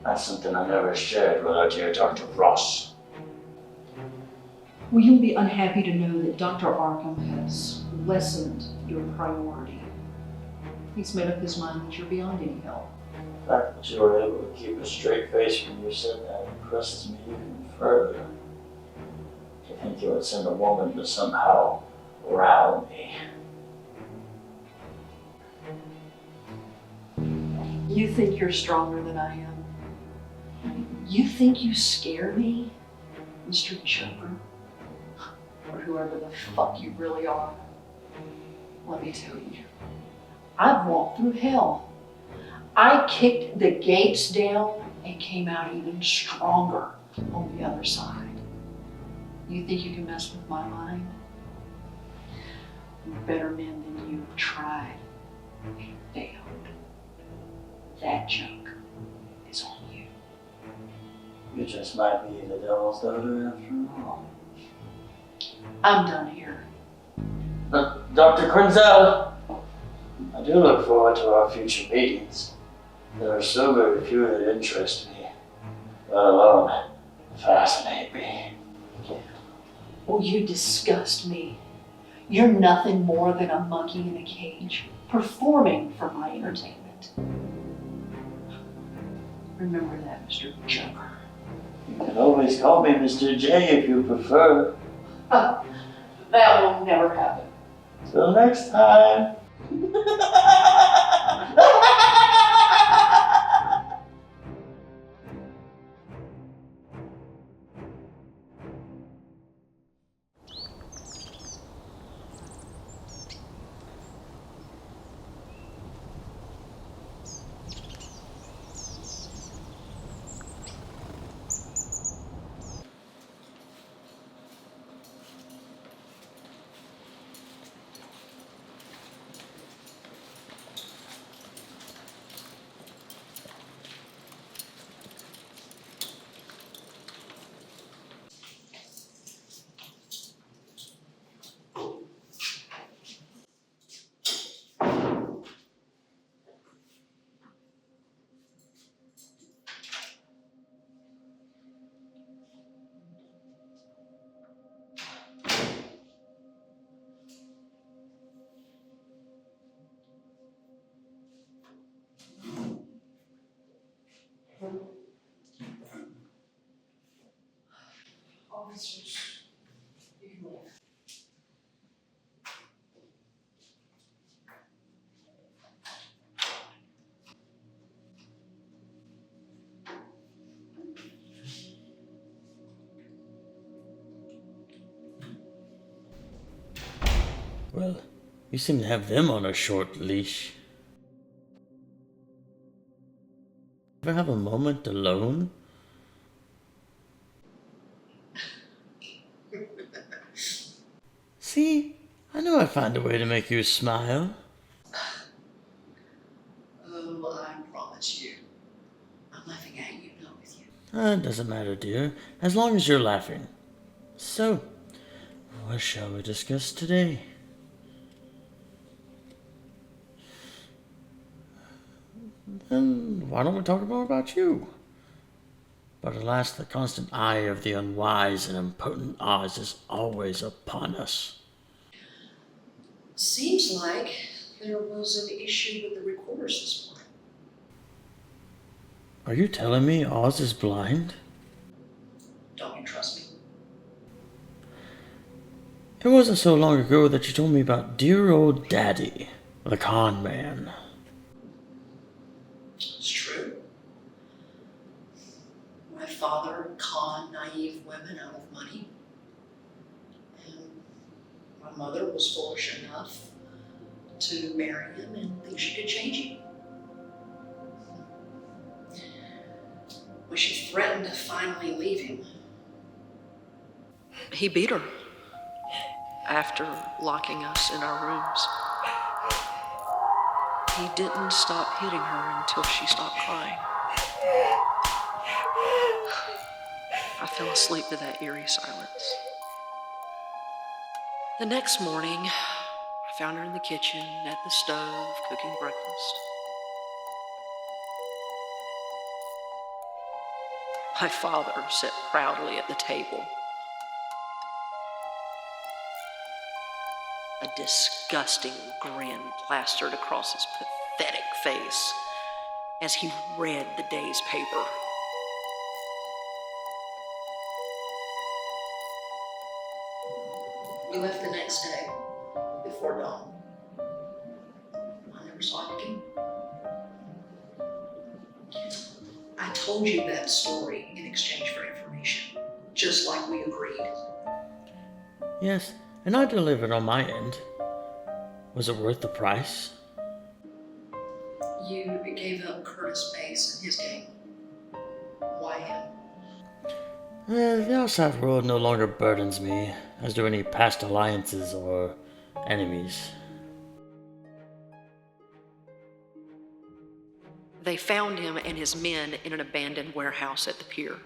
That's something I never shared with our dear Dr. Ross. Well, you'll be unhappy to know that Dr. Arkham has lessened your priority. He's made up his mind that you're beyond any help. The fact that you were able to keep a straight face when you said that impresses me even further. To think you would send a woman to somehow rile me. You think you're stronger than I am. You think you scare me, Mr. Joker? Or whoever the fuck you really are. Let me tell you, I've walked through hell. I kicked the gates down and came out even stronger on the other side. You think you can mess with my mind? Better men than you have tried and failed. That joke is on you. You just might be the devil's daughter after all. I'm done here. Dr. Quinzel, I do look forward to our future meetings. There are so very few that interest me, let alone fascinate me. Oh, you disgust me. You're nothing more than a monkey in a cage, performing for my entertainment. Remember that, Mr. Joker. You can always call me Mr. J if you prefer. That will never happen. Till next time. Officers, you can leave. Well, you seem to have them on a short leash. Ever have a moment alone? See, I knew I'd find a way to make you smile. Oh, I promise you. I'm laughing at you, not with you. It doesn't matter, dear, as long as you're laughing. So, what shall we discuss today? Then why don't we talk more about you? But alas, the constant eye of the unwise and impotent Oz is always upon us. Seems like there was an issue with the recorders this morning. Are you telling me Oz is blind? Don't you trust me? It wasn't so long ago that you told me about dear old Daddy, the con man. It's true. My father conned naive women out of money. And my mother was foolish enough to marry him and think she could change him. When she threatened to finally leave him, He beat her. after locking us in our rooms. He didn't stop hitting her until she stopped crying. I fell asleep to that eerie silence. The next morning, I found her in the kitchen at the stove cooking breakfast. My father sat proudly at the table. A disgusting grin plastered across his pathetic face as he read the day's paper. We left the next day, before dawn. I never saw him again. I told you that story in exchange for information, just like we agreed. Yes, and I delivered on my end. Was it worth the price? You gave up Curtis Mace and his gang. Why him? The outside world no longer burdens me, as do any past alliances or enemies. They found him and his men in an abandoned warehouse at the pier.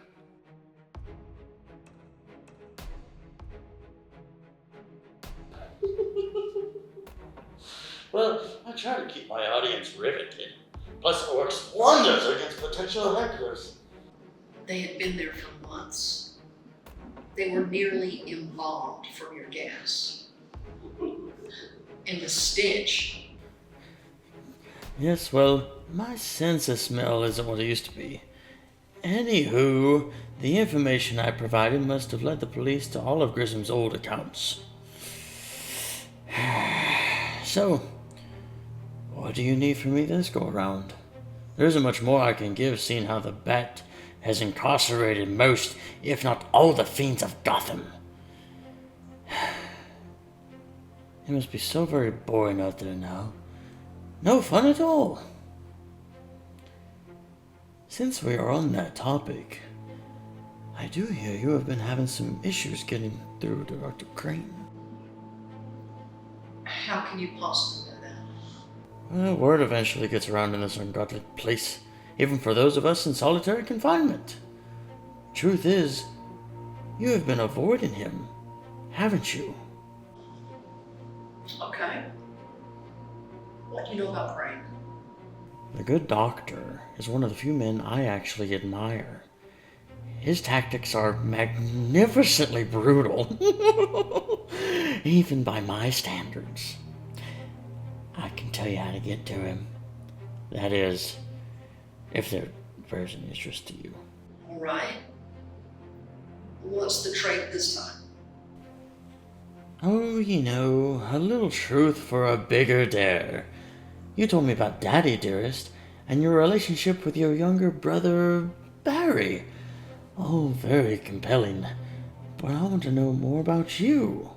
Well, I try to keep my audience riveted. Plus, it works wonders against potential hecklers. They had been there for months. They were nearly embalmed from your gas. And the stench. Yes, well, my sense of smell isn't what it used to be. Anywho, the information I provided must have led the police to all of Grisham's old accounts. So, what do you need from me this go around? There isn't much more I can give, seeing how the Bat has incarcerated most, if not all, the fiends of Gotham. It must be so very boring out there now. No fun at all. Since we are on that topic, I do hear you have been having some issues getting through to Dr. Crane. How can you possibly know that? Well, word eventually gets around in this ungodly place, even for those of us in solitary confinement. Truth is, you have been avoiding him, haven't you? Okay. What do you know about Crane? The good doctor is one of the few men I actually admire. His tactics are magnificently brutal, even by my standards. I can tell you how to get to him. That is, if there bears any interest to you. All right. What's the trade this time? Oh, you know, a little truth for a bigger dare. You told me about Daddy, dearest, and your relationship with your younger brother, Barry. Oh, very compelling. But I want to know more about you.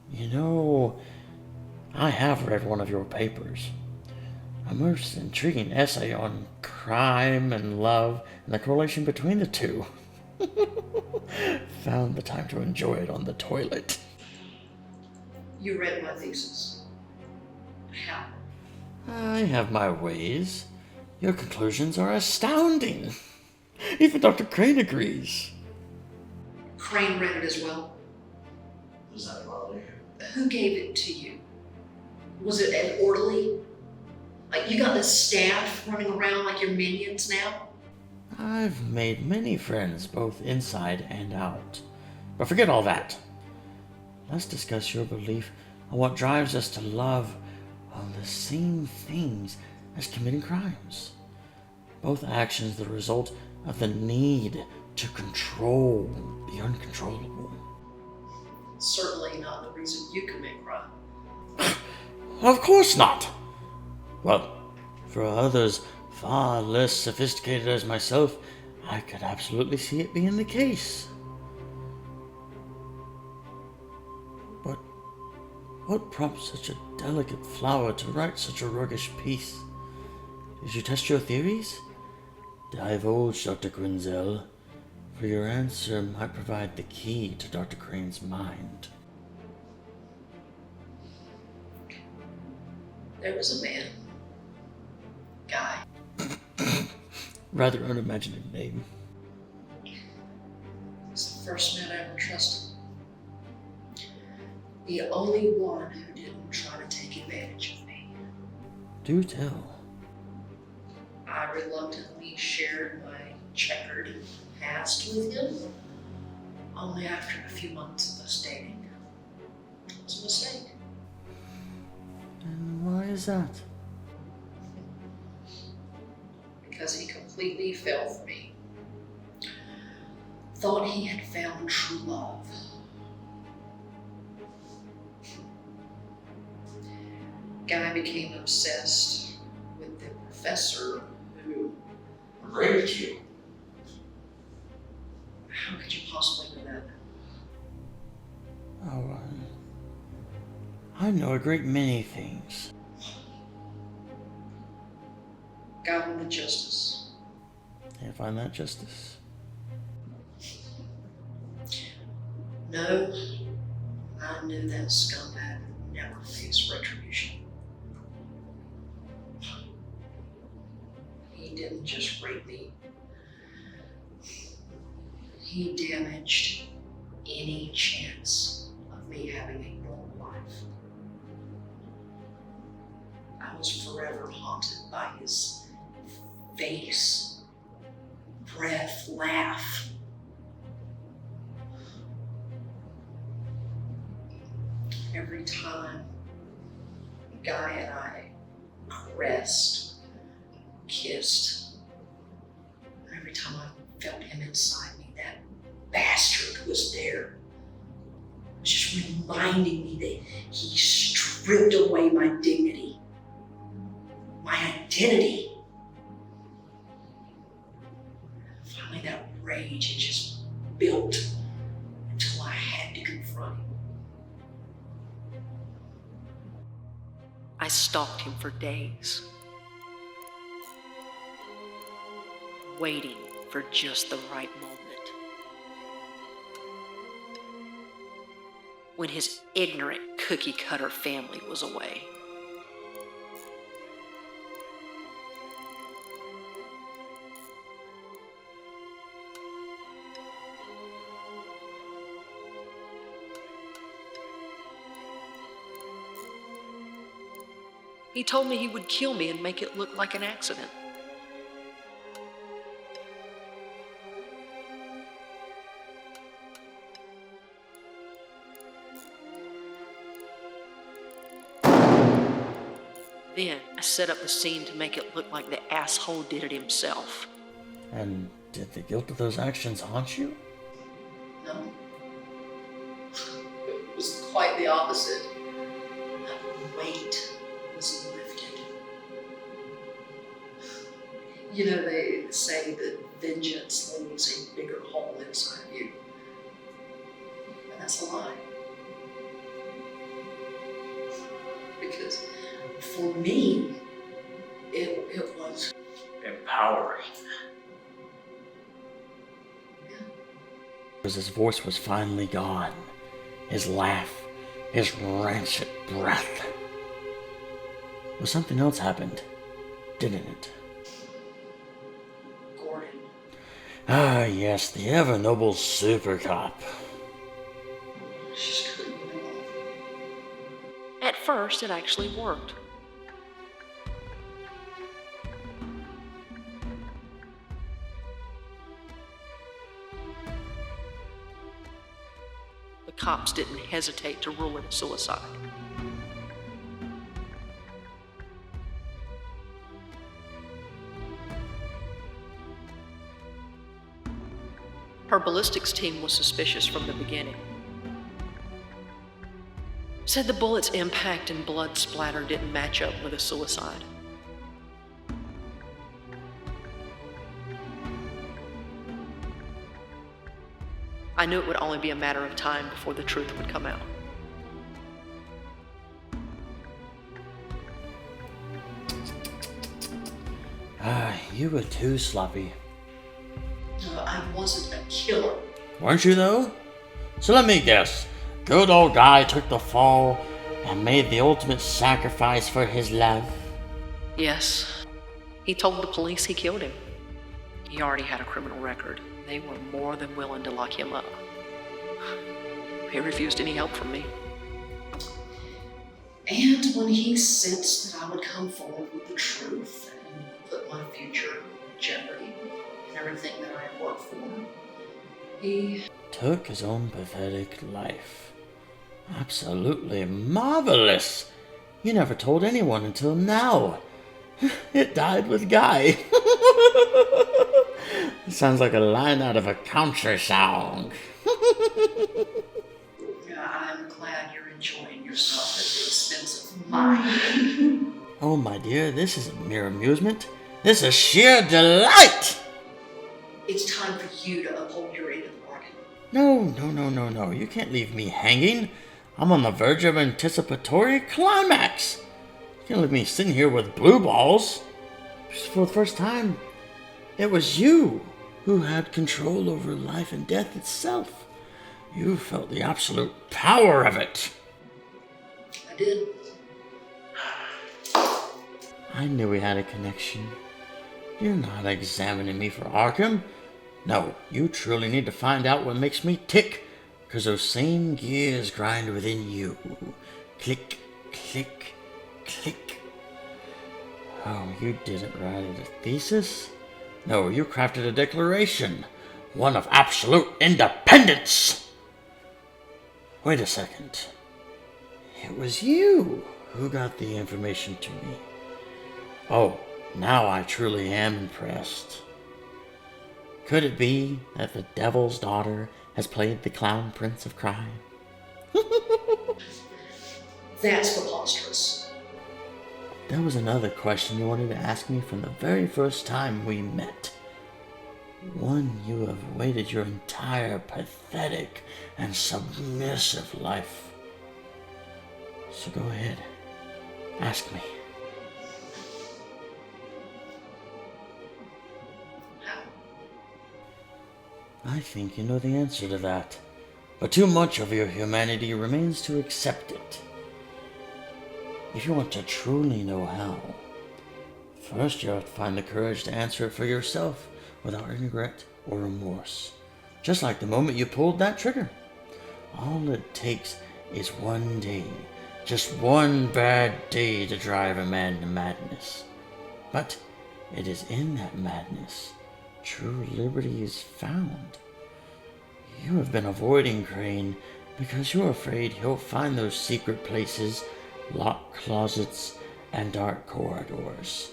You know, I have read one of your papers. A most intriguing essay on crime and love and the correlation between the two. Found the time to enjoy it on the toilet. You read my thesis. How? I have my ways. Your conclusions are astounding. Even Dr. Crane agrees. Crane read it as well. Does that bother you? Who gave it to you? Was it an orderly? Like you got the staff running around like your minions now? I've made many friends, both inside and out. But forget all that. Let's discuss your belief on what drives us to love all the same things as committing crimes. Both actions the result of the need to control the uncontrollable. Certainly not the reason you commit crime. Of course not! Well, for others far less sophisticated as myself, I could absolutely see it being the case. But what prompts such a delicate flower to write such a roguish piece? Did you test your theories? Divulge, Dr. Quinzel, for your answer might provide the key to Dr. Crane's mind. There was a man. Guy. Rather unimaginative name. He's the first man I ever trusted. The only one who didn't try to take advantage of me. Do tell. I reluctantly shared my checkered past with him, only after a few months of us dating. It was a mistake. And why is that? Because he completely fell for me. Thought he had found true love. Guy became obsessed with the professor who raped you. How could you possibly do that? Oh, I know a great many things. Guy wanted justice. Can't find that justice. No, I knew that scumbag would never face retribution. He didn't just rape me. He damaged any chance of me having a normal life. I was forever haunted by his face, breath, laugh. Every time Guy and I caressed, kissed, every time I felt him inside me, that bastard was there. It was just reminding me that he stripped away my dignity, my identity. Finally, that rage had just built until I had to confront him. I stalked him for days, waiting for just the right moment. When his ignorant cookie-cutter family was away. He told me he would kill me and make it look like an accident. Then I set up the scene to make it look like the asshole did it himself. And did the guilt of those actions haunt you? No. It was quite the opposite. That weight was lifted. You know, they say that vengeance leaves a bigger hole inside you. And that's a lie. Because for me, it was empowering. Because his voice was finally gone. His laugh, his rancid breath. But something else happened, didn't it? Gordon. Ah, yes, the ever noble super cop. Just couldn't get off. At first, it actually worked. The cops didn't hesitate to rule it a suicide. Her ballistics team was suspicious from the beginning. Said the bullet's impact and blood splatter didn't match up with a suicide. I knew it would only be a matter of time before the truth would come out. Ah, you were too sloppy. No, I wasn't a killer. Weren't you though? So let me guess. Good old guy took the fall and made the ultimate sacrifice for his love. Yes. He told the police he killed him. He already had a criminal record. They were more than willing to lock him up. He refused any help from me. And when he sensed that I would come forward with the truth and put my future in jeopardy and everything that I had worked for, he took his own pathetic life. Absolutely marvelous. You never told anyone until now. It died with Guy. It sounds like a line out of a country song. I'm glad you're enjoying yourself at the expense of mine. Oh, my dear, this isn't mere amusement. This is sheer delight. It's time for you to uphold your end of the bargain. No. You can't leave me hanging. I'm on the verge of anticipatory climax. You can't leave me sitting here with blue balls. For the first time, it was you who had control over life and death itself. You felt the absolute power of it. I did. I knew we had a connection. You're not examining me for Arkham. No, you truly need to find out what makes me tick, because those same gears grind within you. Click, click, click. Oh, you didn't write a thesis? No, you crafted a declaration. One of absolute independence. Wait a second. It was you who got the information to me. Oh, now I truly am impressed. Could it be that the devil's daughter has played the clown prince of crime? That's preposterous. There was another question you wanted to ask me from the very first time we met. One you have waited your entire pathetic and submissive life. So go ahead. Ask me. I think you know the answer to that, but too much of your humanity remains to accept it. If you want to truly know how, first you have to find the courage to answer it for yourself without regret or remorse. Just like the moment you pulled that trigger. All it takes is one day, just one bad day to drive a man to madness. But it is in that madness true liberty is found. You have been avoiding Crane because you're afraid he'll find those secret places, locked closets, and dark corridors.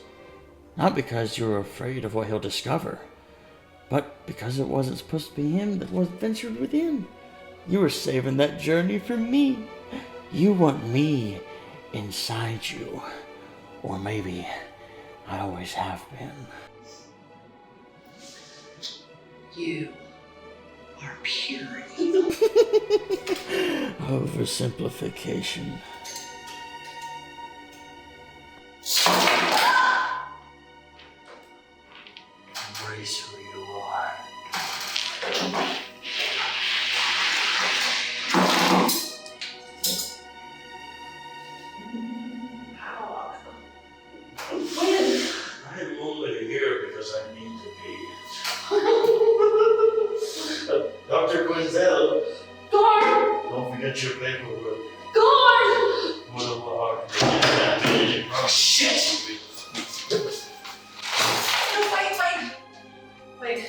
Not because you're afraid of what he'll discover, but because it wasn't supposed to be him that was ventured within. You were saving that journey for me. You want me inside you. Or maybe I always have been. You are purity. Oversimplification. Embrace who you are. I'm only here because I need to be. Dr. Quinzel. Guard! Don't forget your paperwork. Guard! Oh, shit! No, wait.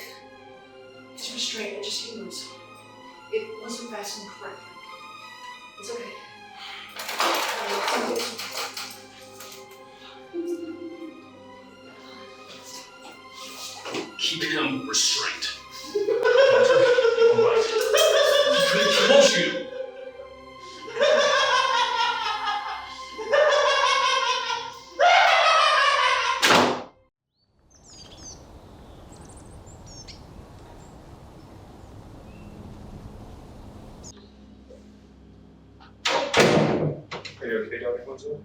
It's restrained, it just moves. It wasn't fastened correctly. It's okay. Keep him restrained. All right. He couldn't kill you. Are you okay, Dr. Quinzel?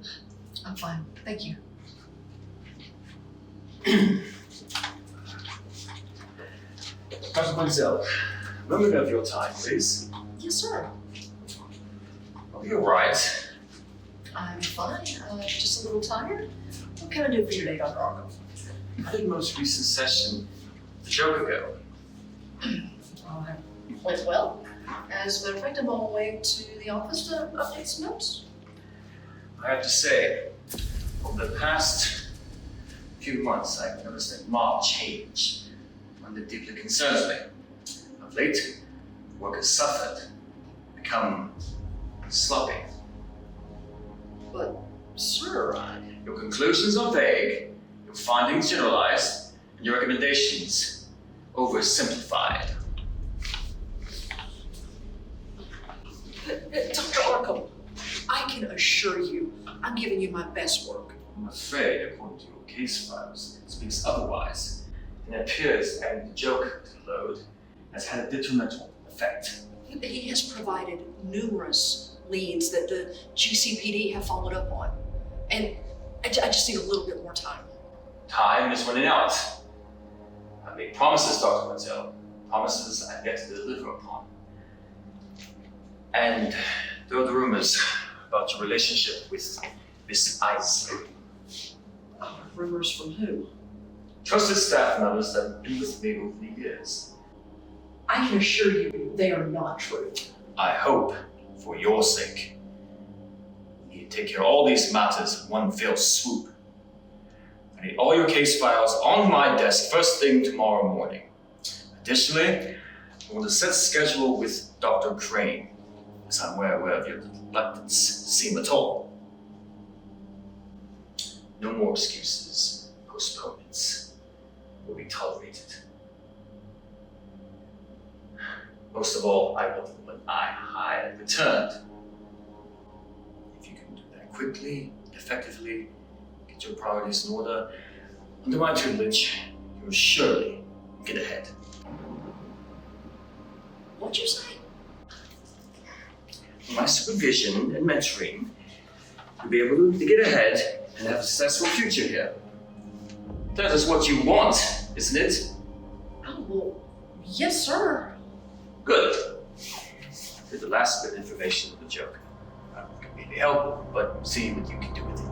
I'm fine, thank you. Dr. Quinzel, moment of your time, please. Yes, sir. Oh, you're right. I'm fine. Just a little tired. What can I do for you today, Dr. Arkham? How did most recent session with the Joker go? Went well. As a matter of fact, I'm on my way to the office to update some notes. I have to say, over the past few months, I've noticed a marked change, one that deeply concerns me. Of late, work has suffered, become sloppy. But, sir, Your conclusions are vague, your findings generalized, and your recommendations oversimplified. Dr. Arkham, I can assure you, I'm giving you my best work. I'm afraid, according to your case files, it speaks otherwise. And it appears adding the Joker to the load has had a detrimental effect. He has provided numerous leads that the GCPD have followed up on. And I just need a little bit more time. Time is running out. I made promises, Dr. Mattel. Promises I've yet to deliver upon. And there are the rumors about your relationship with Miss Isley. Rumors from who? Trusted staff members that have been with me over the years. I can assure you they are not true. I hope, for your sake, we need to take care of all these matters in one fell swoop. I need all your case files on my desk first thing tomorrow morning. Additionally, I want to set a schedule with Dr. Crane, as I'm well aware of your reluctance to see him at all. No more excuses, postponements will be tolerated. Most of all, I want the woman I hired returned. If you can do that quickly, effectively, get your priorities in order, under my tutelage, you will surely get ahead. What'd you say? With my supervision and mentoring, you'll be able to get ahead and have a successful future here. That is what you want, isn't it? Oh, well, yes, sir. Good. With the last bit of information of the Joker. I don't completely help, but see what you can do with it.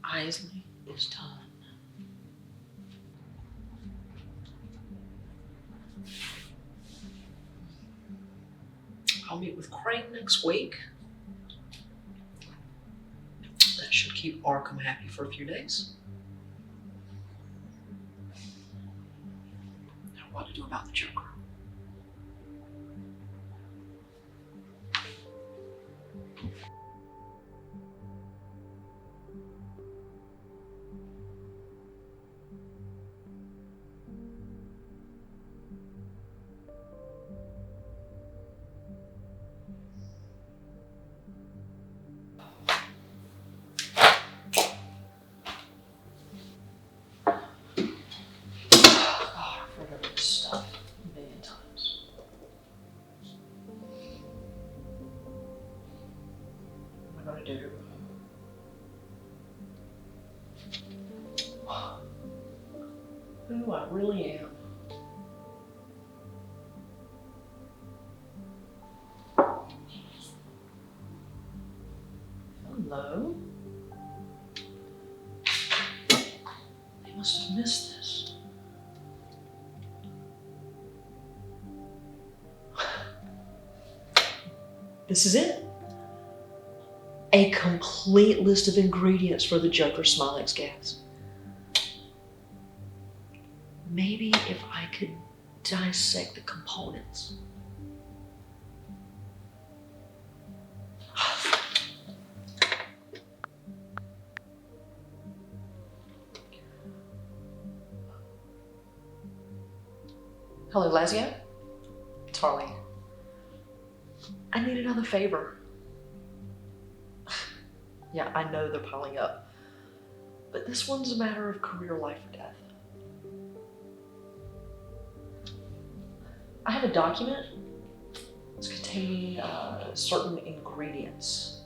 Isley is done. I'll meet with Crane next week. That should keep Arkham happy for a few days. Now, what to do about the Joker? Who I really am. Hello? They must have missed this. This is it. A complete list of ingredients for the Joker Smilex gas. Maybe if I could dissect the components. Hello, Lazio? It's Harley. I need another favor. Yeah, I know they're piling up. But this one's a matter of career, life, or death. I have a document. It's containing certain ingredients.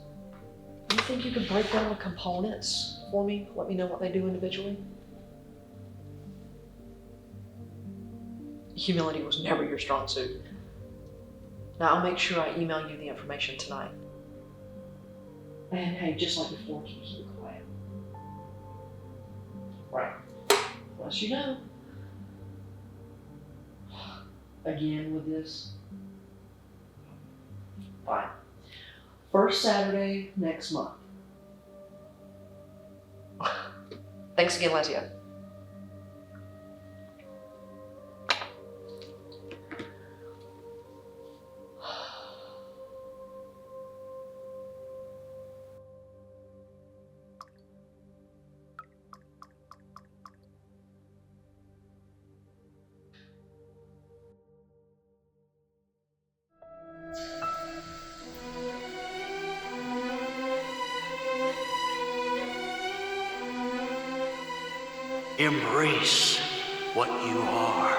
Do you think you could break down the components for me? Let me know what they do individually? Humility was never your strong suit. Now I'll make sure I email you the information tonight. And hey, just like before, can you keep it quiet? Right. Unless you know. Again with this. Fine. First Saturday next month. Thanks again, Lazio. Embrace what you are.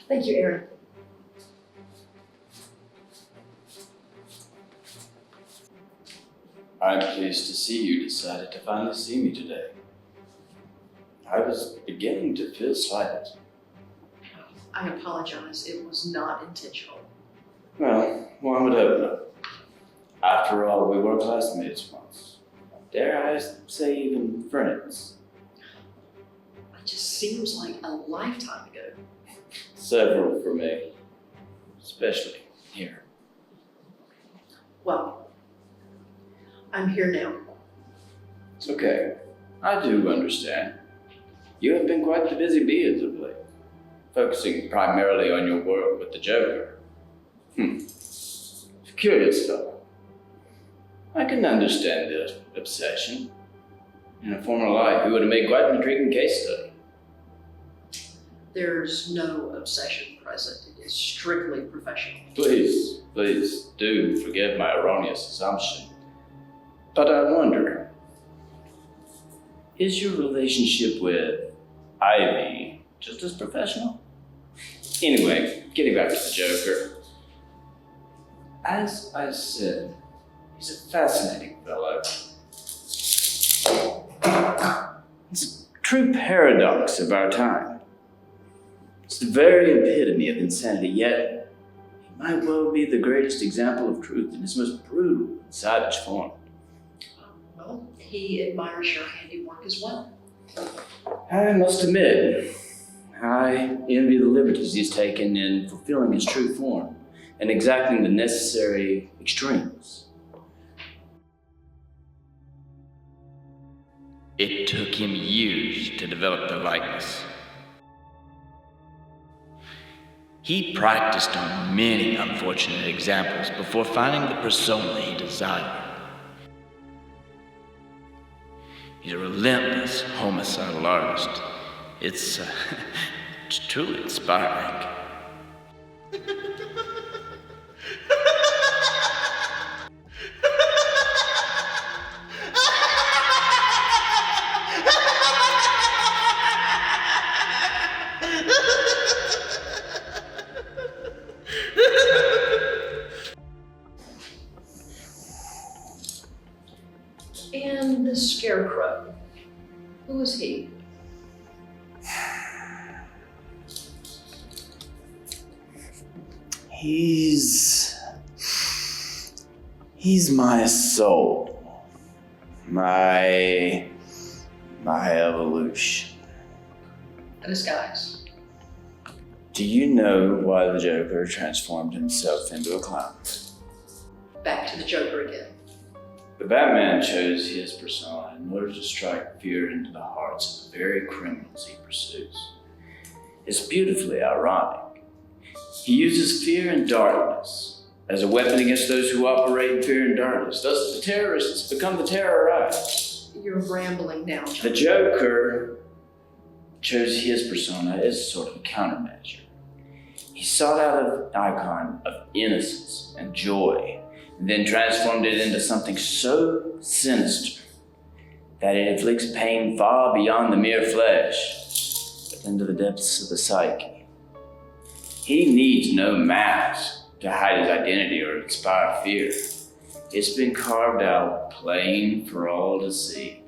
Thank you, Aaron. I'm pleased to see you decided to finally see me today. I was beginning to feel slighted. I apologize. It was not intentional. Well, one would hope not. After all, we were classmates once. Dare I say even friends. It just seems like a lifetime ago. Several for me. Especially here. Well, I'm here now. It's okay. I do understand. You have been quite the busy bee as of late, focusing primarily on your work with the Joker. Curious fellow. I can understand the obsession. In a former life, you would have made quite an intriguing case study. There's no obsession present. It is strictly professional. Please do forgive my erroneous assumption. But I wonder, is your relationship with Ivy just as professional? Anyway, getting back to the Joker. As I said, he's a fascinating fellow. It's a true paradox of our time. It's the very epitome of insanity, yet he might well be the greatest example of truth in its most brutal and savage form. Well, he admires your handiwork as well. I must admit, I envy the liberties he's taken in fulfilling his true form and exacting the necessary extremes. It took him years to develop the likeness. He practiced on many unfortunate examples before finding the persona he desired. He's a relentless homicidal artist. It's truly inspiring. He's my soul. My evolution. A disguise. Do you know why the Joker transformed himself into a clown? Back to the Joker again. The Batman chose his persona in order to strike fear into the hearts of the very criminals he pursues. It's beautifully ironic. He uses fear and darkness as a weapon against those who operate in fear and darkness. Thus, the terrorists become the terrorized. You're rambling now, John. The Joker chose his persona as sort of a countermeasure. He sought out an icon of innocence and joy, and then transformed it into something so sinister that it inflicts pain far beyond the mere flesh, but into the depths of the psyche. He needs no mask to hide his identity or inspire fear. It's been carved out plain for all to see,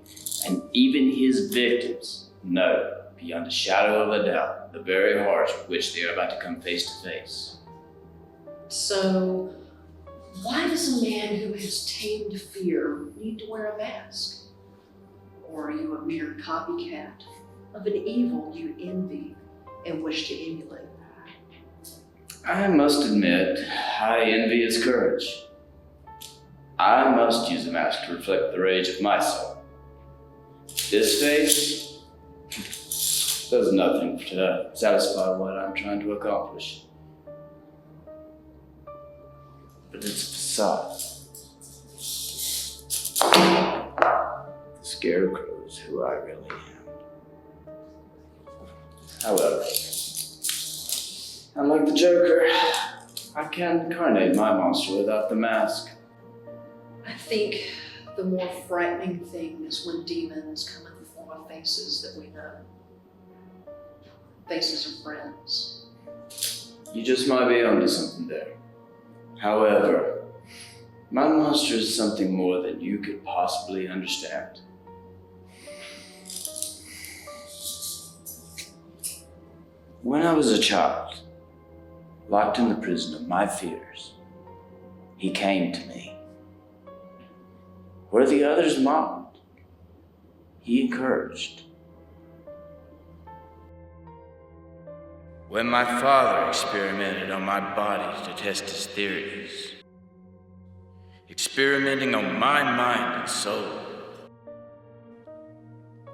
and even his victims know beyond a shadow of a doubt the very horrors with which they are about to come face to face. So, why does a man who has tamed fear need to wear a mask? Or are you a mere copycat of an evil you envy and wish to emulate? I must admit, I envy his courage. I must use a mask to reflect the rage of my soul. This face does nothing to satisfy what I'm trying to accomplish. But it's a facade. The Scarecrow is who I really am. However, unlike the Joker, I can't incarnate my monster without the mask. I think the more frightening thing is when demons come in the form of faces that we know. Faces of friends. You just might be onto something there. However, my monster is something more than you could possibly understand. When I was a child, locked in the prison of my fears, he came to me. Where the others mocked, he encouraged. When my father experimented on my body to test his theories, experimenting on my mind and soul,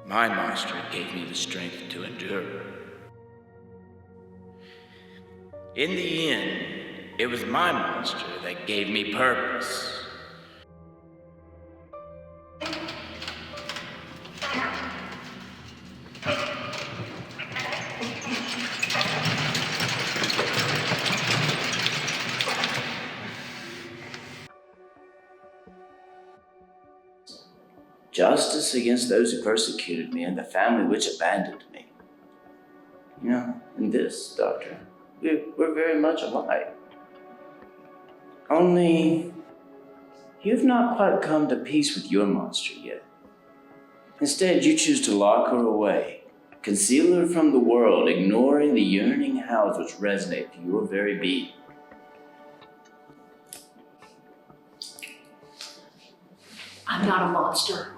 my monster gave me the strength to endure. In the end, it was my monster that gave me purpose. Justice against those who persecuted me and the family which abandoned me. You know, in this, Doctor, we're very much alike. Only, you've not quite come to peace with your monster yet. Instead, you choose to lock her away, conceal her from the world, ignoring the yearning howls which resonate through your very being. I'm not a monster,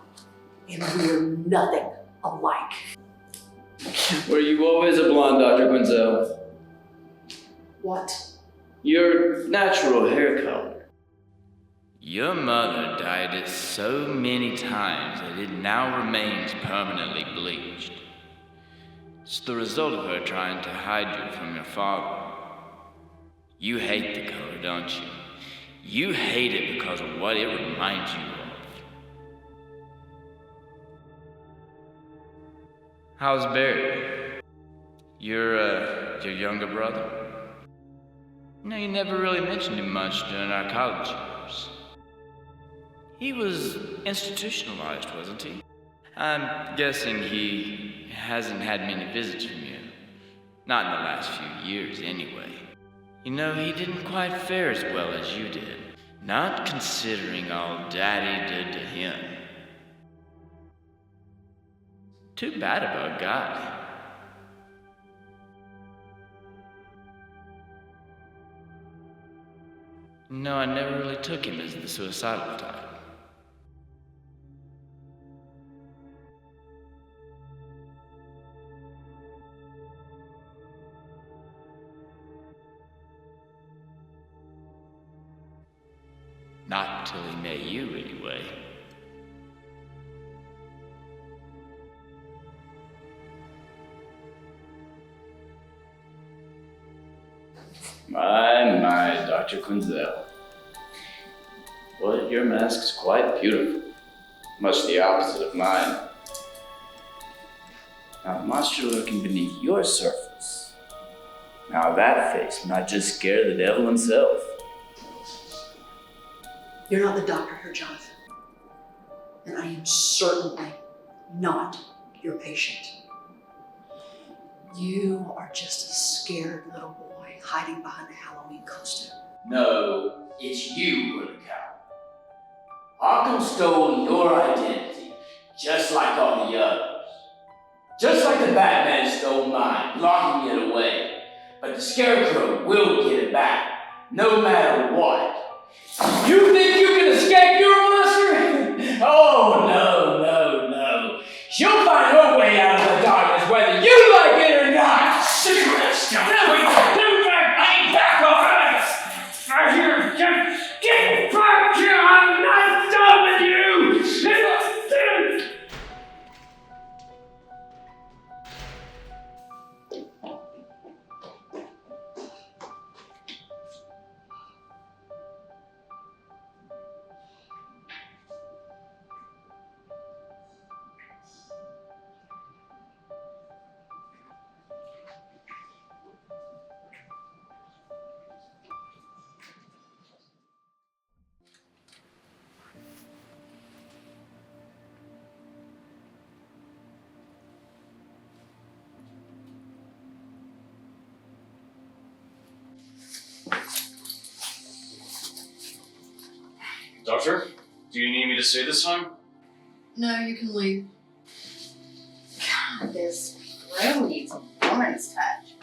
and we're nothing alike. Were you always a blonde, Dr. Quinzel? What? Your natural hair color. Your mother dyed it so many times that it now remains permanently bleached. It's the result of her trying to hide you from your father. You hate the color, don't you? You hate it because of what it reminds you of. How's Barry? Your younger brother? No, you never really mentioned him much during our college years. He was institutionalized, wasn't he? I'm guessing he hasn't had many visits from you. Not in the last few years, anyway. You know, he didn't quite fare as well as you did. Not considering all Daddy did to him. Too bad about a guy. No, I never really took him as the suicidal type. Not until he met you, anyway. My, Dr. Quinzel. Well, your mask's quite beautiful. Much the opposite of mine. Now, the monster lurking beneath your surface. Now, that face might just scare the devil himself. You're not the doctor here, Jonathan. And I am certainly not your patient. You are just a scared little boy hiding behind a Halloween costume. No, it's you who are the coward. Arkham stole your identity, just like all the others. Just like the Batman stole mine, locking it away. But the Scarecrow will get it back, no matter what. You think you can escape your monster? Oh, no, no, no. She'll find her way out of the darkness, whether you like it or not. Cigarettes, don't back off! Right here, get back here! I'm not done with you! Doctor, do you need me to stay this time? No, you can leave. God, this room needs a woman's touch.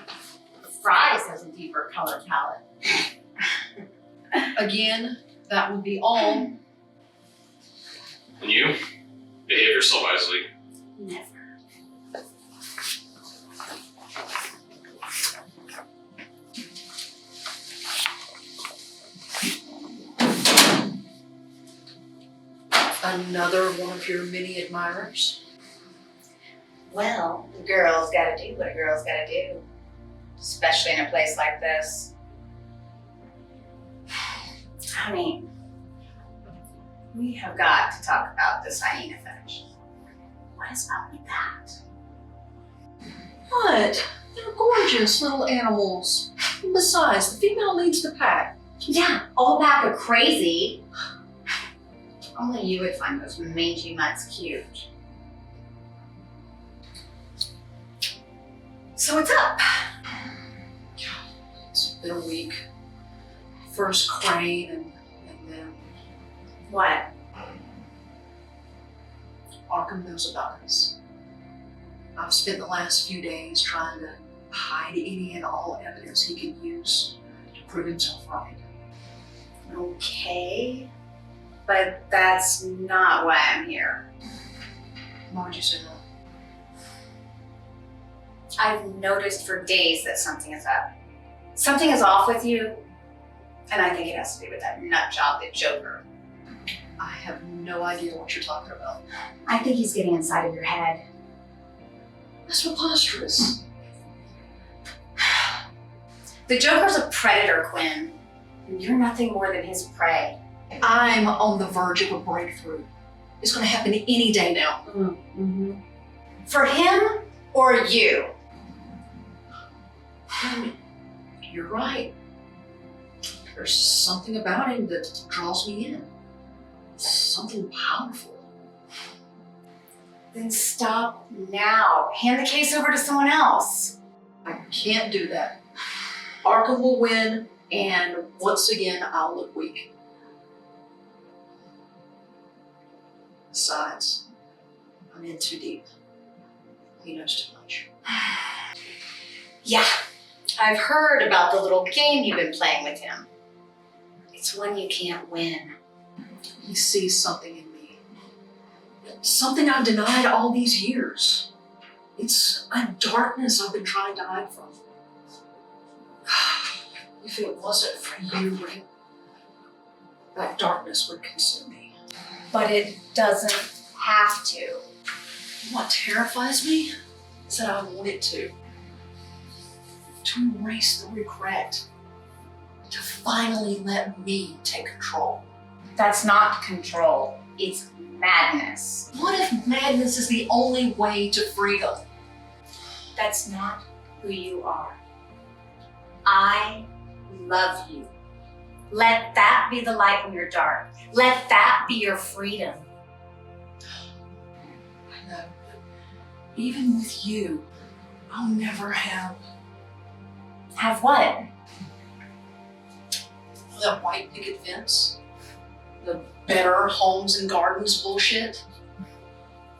Fries has a deeper color palette. Again, that would be all. And you? Behave yourself wisely. Never. Another one of your many admirers? Well, a girl's gotta do what a girl's gotta do. Especially in a place like this. I mean, we have got to talk about this hyena fetish. What is up with that? What? They're gorgeous little animals. Besides, the female leads the pack. Yeah, all pack are crazy. Only you would find those mangy mutts cute. So what's up? It's been a week. First Crane and then... What? Arkham knows about this. I've spent the last few days trying to hide any and all evidence he can use to prove himself right. Okay. But that's not why I'm here. Why would you say that? I've noticed for days that something is up. Something is off with you, and I think it has to do with that nut job, the Joker. I have no idea what you're talking about. I think he's getting inside of your head. That's preposterous. The Joker's a predator, Quinn. And you're nothing more than his prey. I'm on the verge of a breakthrough. It's going to happen any day now. Mm-hmm. For him or you? You're right. There's something about him that draws me in. Something powerful. Then stop now. Hand the case over to someone else. I can't do that. Arkham will win, and once again, I'll look weak. Besides, I'm in too deep. He knows too much. Yeah, I've heard about the little game you've been playing with him. It It's when you can't win. He sees something in me. Something I've denied all these years. It's a darkness I've been trying to hide from. If it wasn't for you, Rick, that darkness would consume me. But it doesn't have to. What terrifies me is that I want it to. To erase the regret. To finally let me take control. That's not control. It's madness. What if madness is the only way to freedom? That's not who you are. I love you. Let that be the light when you're dark. Let that be your freedom. I know, but even with you, I'll never have... Have what? That white picket fence. The better homes and gardens bullshit.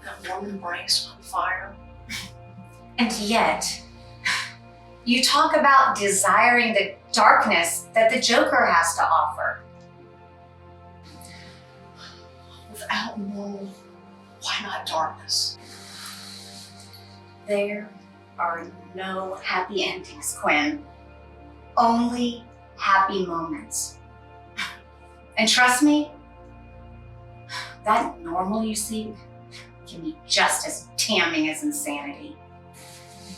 That warm embrace by the fire. And yet, you talk about desiring the darkness that the Joker has to offer. Without normal, why not darkness? There are no happy endings, Quinn. Only happy moments. And trust me, that normal you seek can be just as damning as insanity.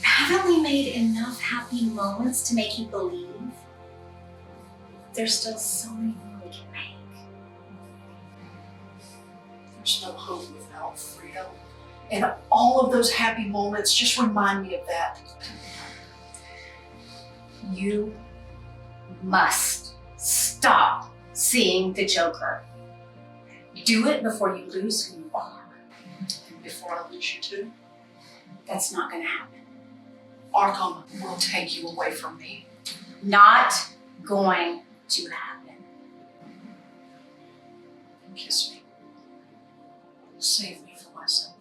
Haven't we made enough happy moments to make you believe? There's still so many more we can make. There's no hope without freedom. And all of those happy moments just remind me of that. You must stop seeing the Joker. Do it before you lose who you are. And before I lose you too, That's not gonna happen. Arkham will take you away from me. Not going to happen. Kiss me. Save me from myself.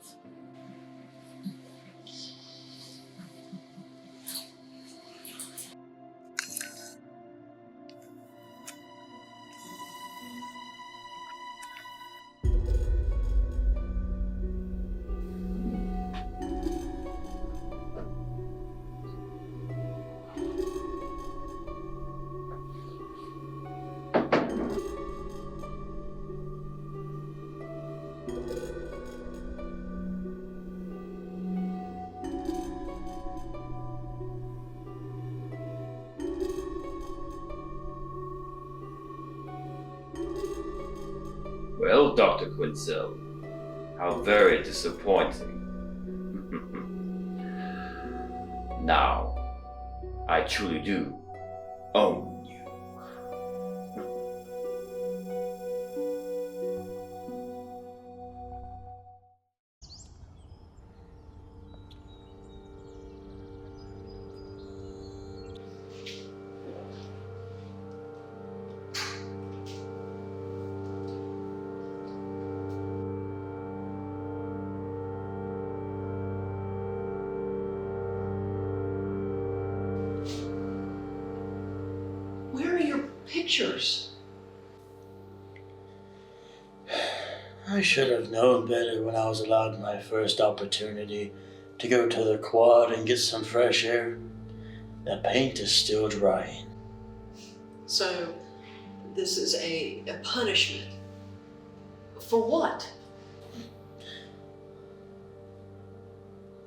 Well, Dr. Quinzel, how very disappointing. Now, I truly do own you. Where are your pictures? I should have known better when I was allowed my first opportunity to go to the quad and get some fresh air. The paint is still drying. So, this is a punishment. For what?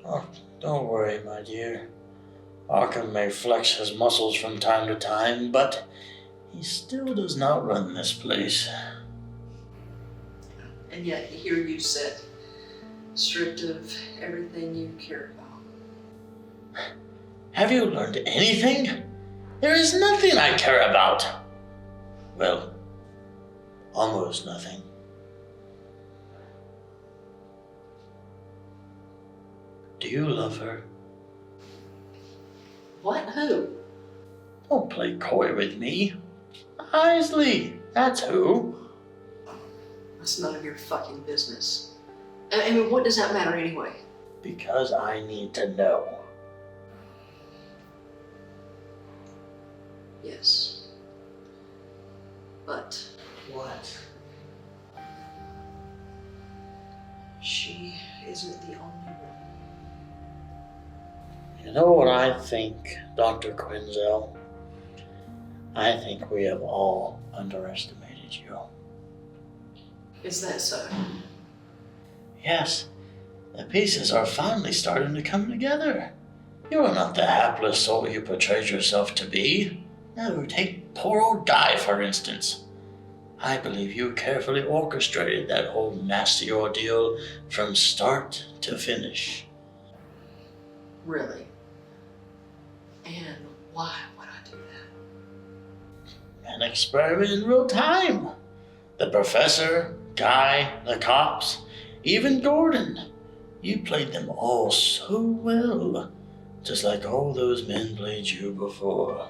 Oh, don't worry, my dear. Arkham may flex his muscles from time to time, but he still does not run this place. And yet here you sit, stripped of everything you care about. Have you learned anything? There is nothing I care about. Well, almost nothing. Do you love her? What? Who? Don't play coy with me. Isley, that's who. That's none of your fucking business. I mean, what does that matter anyway? Because I need to know. Yes. But What? she isn't the only one. You know what I think, Dr. Quinzel? I think we have all underestimated you. Is that so? Yes, the pieces are finally starting to come together. You are not the hapless soul you portrayed yourself to be. No, take poor old Guy, for instance. I believe you carefully orchestrated that whole nasty ordeal from start to finish. Really? And why would I do that? An experiment in real time. The professor, Guy, the cops, even Gordon. You played them all so well, just like all those men played you before.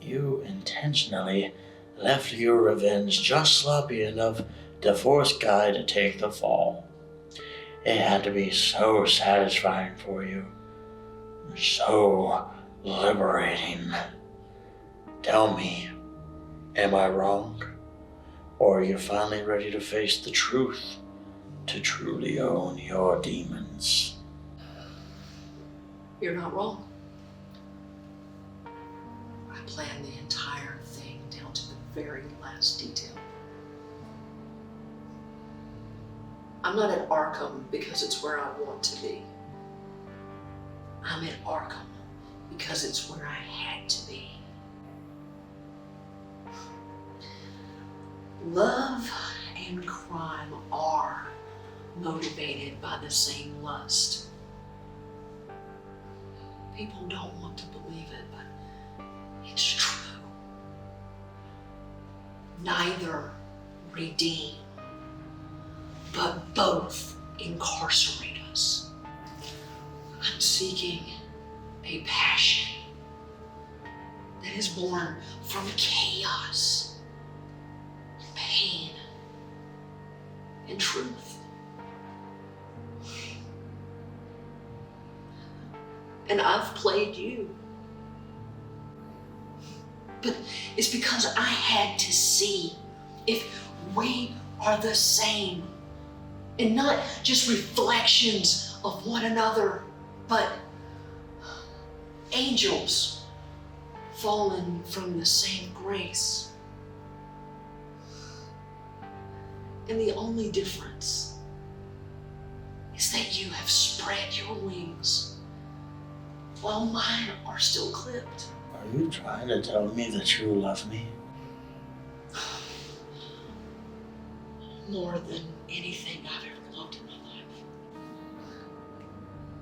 You intentionally left your revenge just sloppy enough to force Guy to take the fall. It had to be so satisfying for you. So liberating. Tell me, am I wrong? Or are you finally ready to face the truth, to truly own your demons? You're not wrong. I planned the entire thing down to the very last detail. I'm not at Arkham because it's where I want to be. I'm at Arkham because it's where I had to be. Love and crime are motivated by the same lust. People don't want to believe it, but it's true. Neither redeem, but both incarcerate us. I'm seeking a passion that is born from chaos, pain, and truth. And I've played you. But it's because I had to see if we are the same, and not just reflections of one another, but angels fallen from the same grace. And the only difference is that you have spread your wings while mine are still clipped. Are you trying to tell me that you love me? More than anything I've ever loved in my life.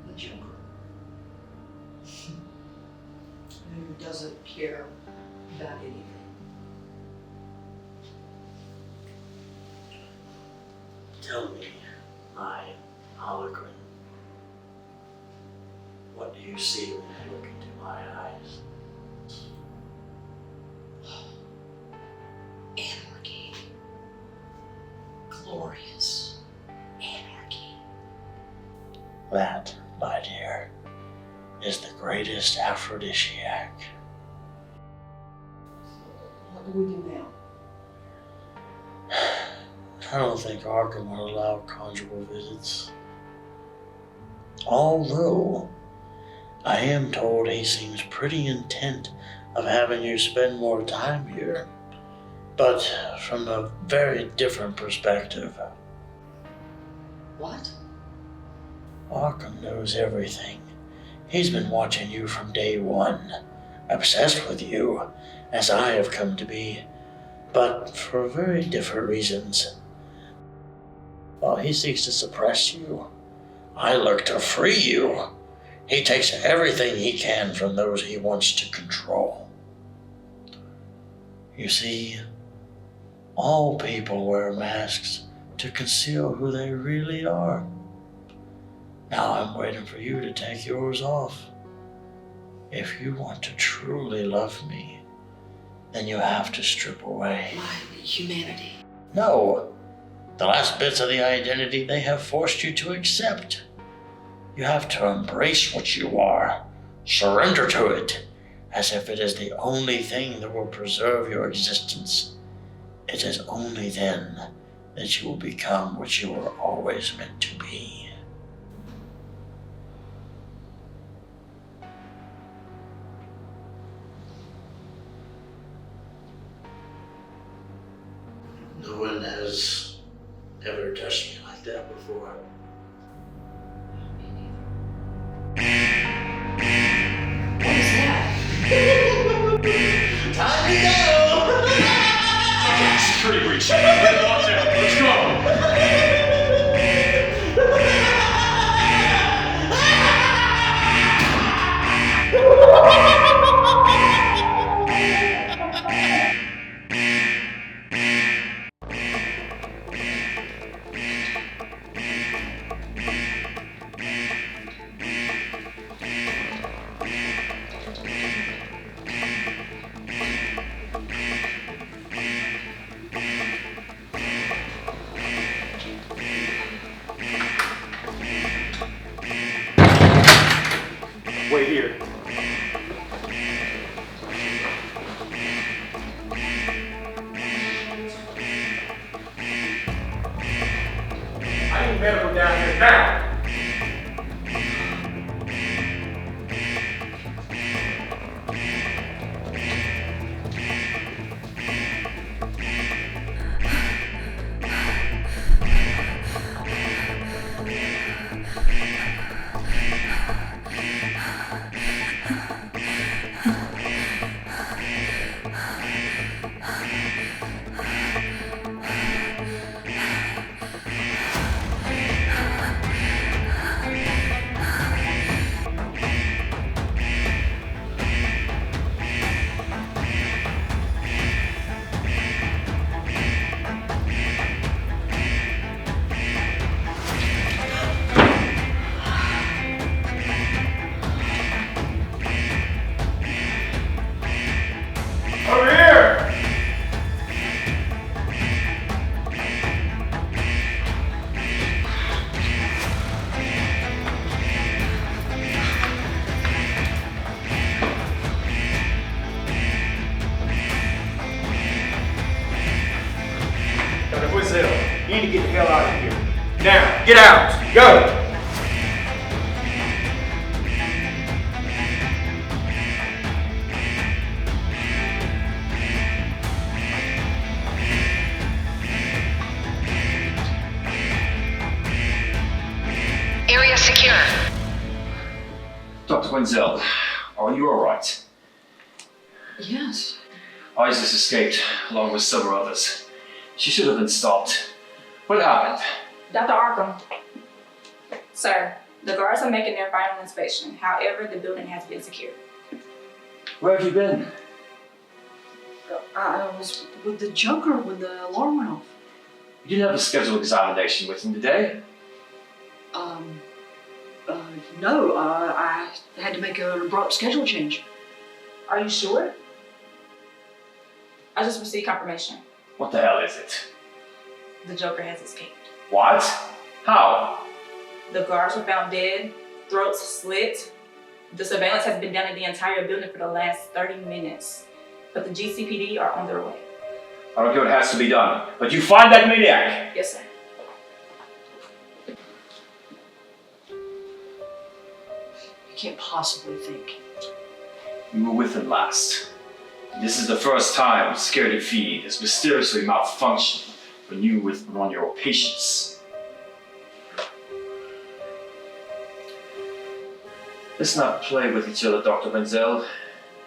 The Joker. Who doesn't care about anything. Tell me, my Harley Quinn, what do you see when you look into my eyes? Anarchy. Glorious anarchy. That, my dear, is the greatest aphrodisiac. What do we do now? I don't think Arkham will allow conjugal visits. Although, I am told he seems pretty intent of having you spend more time here, but from a very different perspective. What? Arkham knows everything. He's been watching you from day one, obsessed with you, as I have come to be, but for very different reasons. While he seeks to suppress you, I look to free you. He takes everything he can from those he wants to control. You see, all people wear masks to conceal who they really are. Now I'm waiting for you to take yours off. If you want to truly love me, then you have to strip away My humanity. No, the last bits of the identity they have forced you to accept. You have to embrace what you are, surrender to it, as if it is the only thing that will preserve your existence. It is only then that you will become what you were always meant to be. No one has ever touched me like that before. What is that? Time to go! Okay, security breach. We're locked down. Let's go! Wait here. I need medical down here now. Over here! Dr. Wizell, you need to get the hell out of here. Now, get out! Go! Area secure. Dr. Wenzel, are you alright? Yes. Isis escaped, along with several others. She should have been stopped. What happened? Dr. Arkham. Sir, the guards are making their final inspection. However, the building has been secured. Where have you been? I was with the Joker when the alarm went off. You didn't have a scheduled examination with him today? No, I had to make an abrupt schedule change. Are you sure? I just received confirmation. What the hell is it? The Joker has escaped. What? How? The guards were found dead, throats slit. The surveillance has been done in the entire building for the last 30 minutes. But the GCPD are on their way. I don't care what has to be done, but you find that maniac! Yes, sir. You can't possibly think. You were with him last. This is the first time Scared Feed has mysteriously malfunctioned when you with one of your patients. Let's not play with each other, Dr. Wenzel.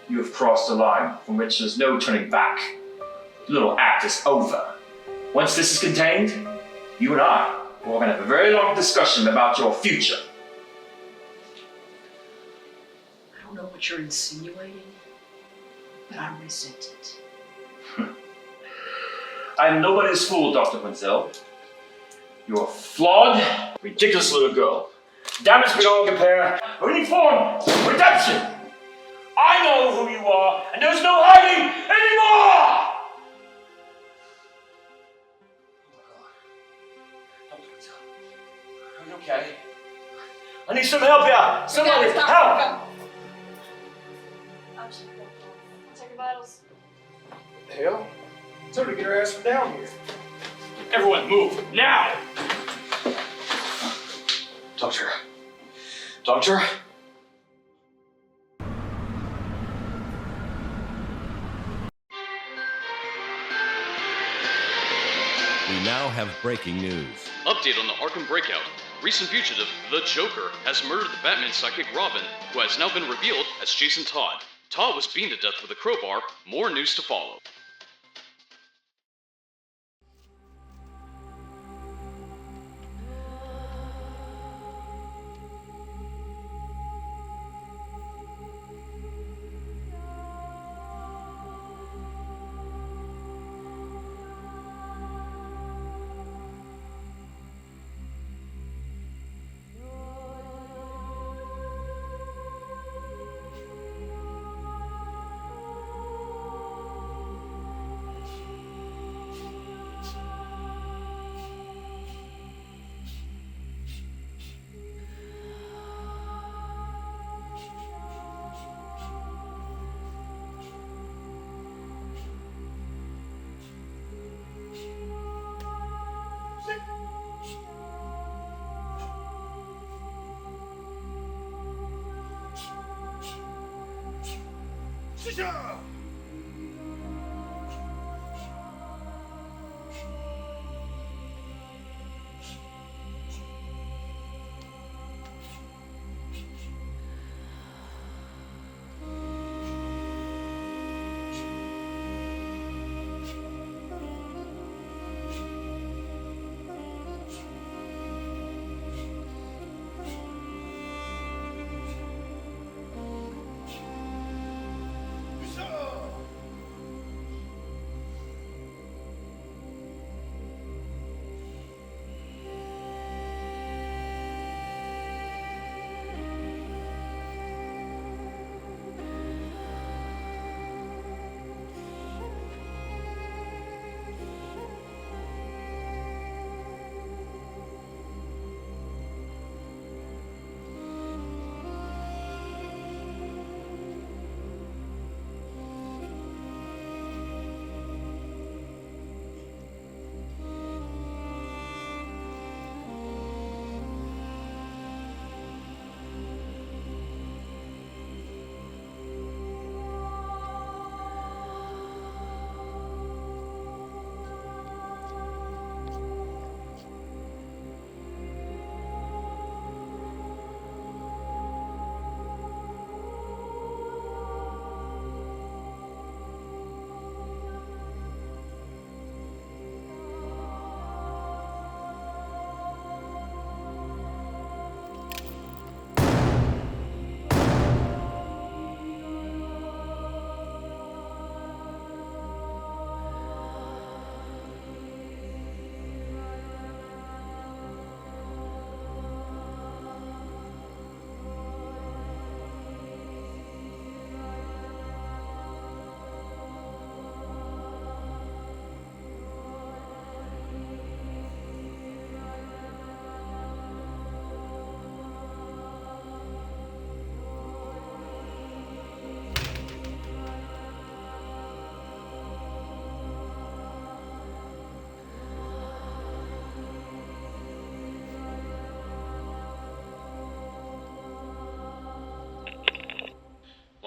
You have crossed a line from which there's no turning back. The little act is over. Once this is contained, you and I are going to have a very long discussion about your future. I don't know what you're insinuating, but I resent it. I am nobody's fool, Dr. Wenzel. You're a flawed, ridiculous little girl. Damaged beyond compare, of any form of redemption. I know who you are, and there's no hiding anymore! Are you okay? I need some help here! Somebody, help! I'm times. Check your vitals. The hell? Told her to get her ass from down here. Everyone move, now! Doctor. Doctor? We now have breaking news. Update on the Arkham Breakout. Recent fugitive, the Joker, has murdered the Batman sidekick Robin, who has now been revealed as Jason Todd. Todd was beaten to death with a crowbar. More news to follow.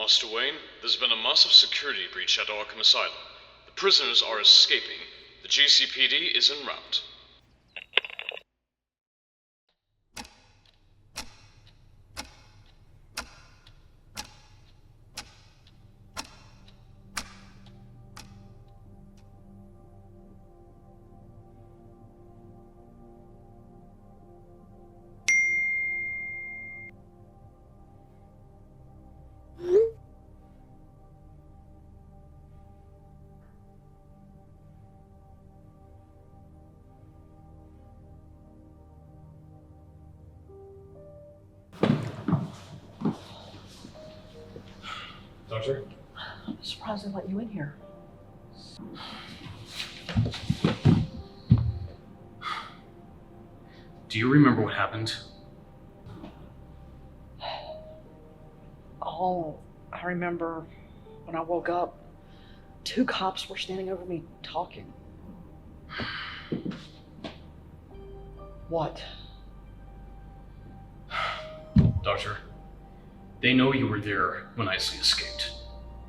Master Wayne, there's been a massive security breach at Arkham Asylum. The prisoners are escaping. The GCPD is en route. Doctor? I'm surprised they let you in here. Do you remember what happened? All I remember When I woke up, 2 cops were standing over me talking. What? Doctor, they know you were there when Isley escaped.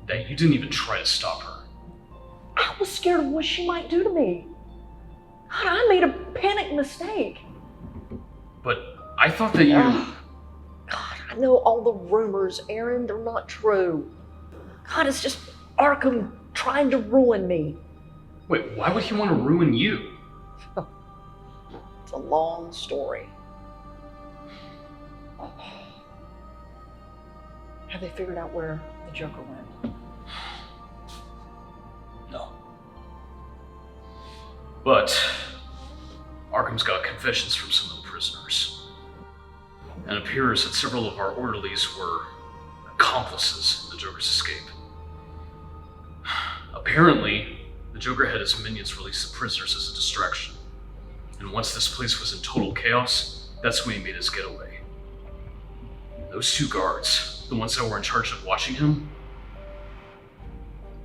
That you didn't even try to stop her. I was scared of what she might do to me. God, I made a panic mistake. But I thought that you... God, I know all the rumors, Aaron, they're not true. God, it's just Arkham trying to ruin me. Wait, why would he want to ruin you? It's a long story. Have they figured out where the Joker went? No. But Arkham's got confessions from some of the prisoners. And it appears that several of our orderlies were accomplices in the Joker's escape. Apparently, the Joker had his minions release the prisoners as a distraction. And once this place was in total chaos, that's when he made his getaway. Those 2 guards, the ones that were in charge of watching him,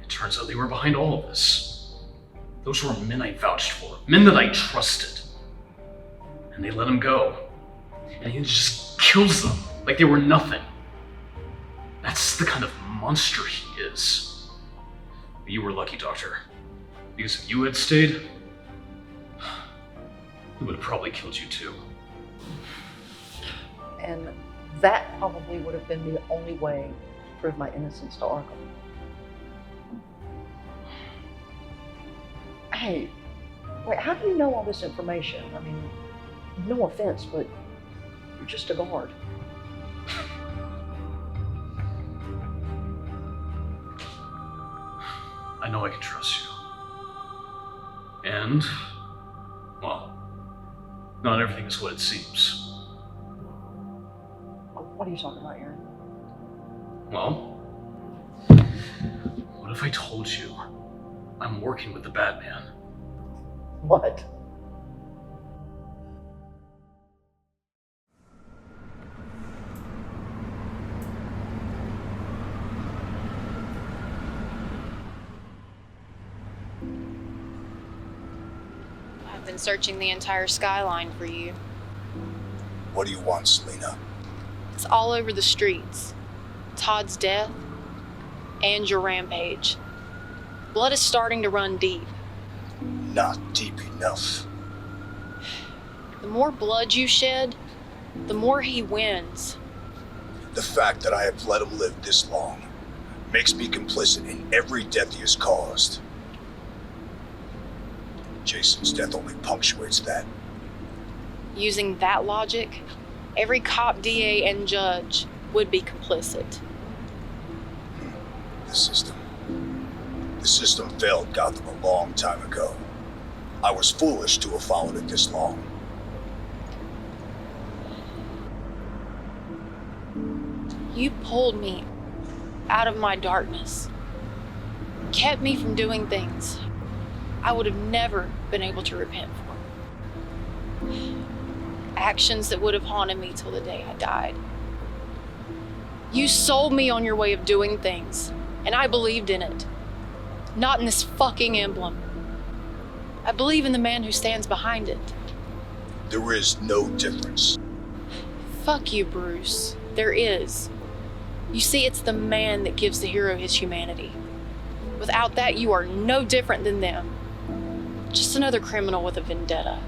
it turns out they were behind all of this. Those were men I vouched for, men that I trusted. And they let him go. And he just kills them like they were nothing. That's the kind of monster he is. But you were lucky, Doctor. Because if you had stayed, he would have probably killed you too. And that probably would have been the only way to prove my innocence to Arkham. Hey, wait, how do you know all this information? I mean, no offense, but you're just a guard. I know I can trust you. And, well, not everything is what it seems. What are you talking about, Aaron? Well, what if I told you I'm working with the Batman? What? I've been searching the entire skyline for you. What do you want, Selena? It's all over the streets. Todd's death and your rampage. Blood is starting to run deep. Not deep enough. The more blood you shed, the more he wins. The fact that I have let him live this long makes me complicit in every death he has caused. Jason's death only punctuates that. Using that logic, every cop, DA, and judge would be complicit. The system failed Gotham a long time ago. I was foolish to have followed it this long. You pulled me out of my darkness, kept me from doing things I would have never been able to repent for. Actions that would have haunted me till the day I died. You sold me on your way of doing things, and I believed in it. Not in this fucking emblem. I believe in the man who stands behind it. There is no difference. Fuck you, Bruce. There is. You see, it's the man that gives the hero his humanity. Without that, you are no different than them. Just another criminal with a vendetta.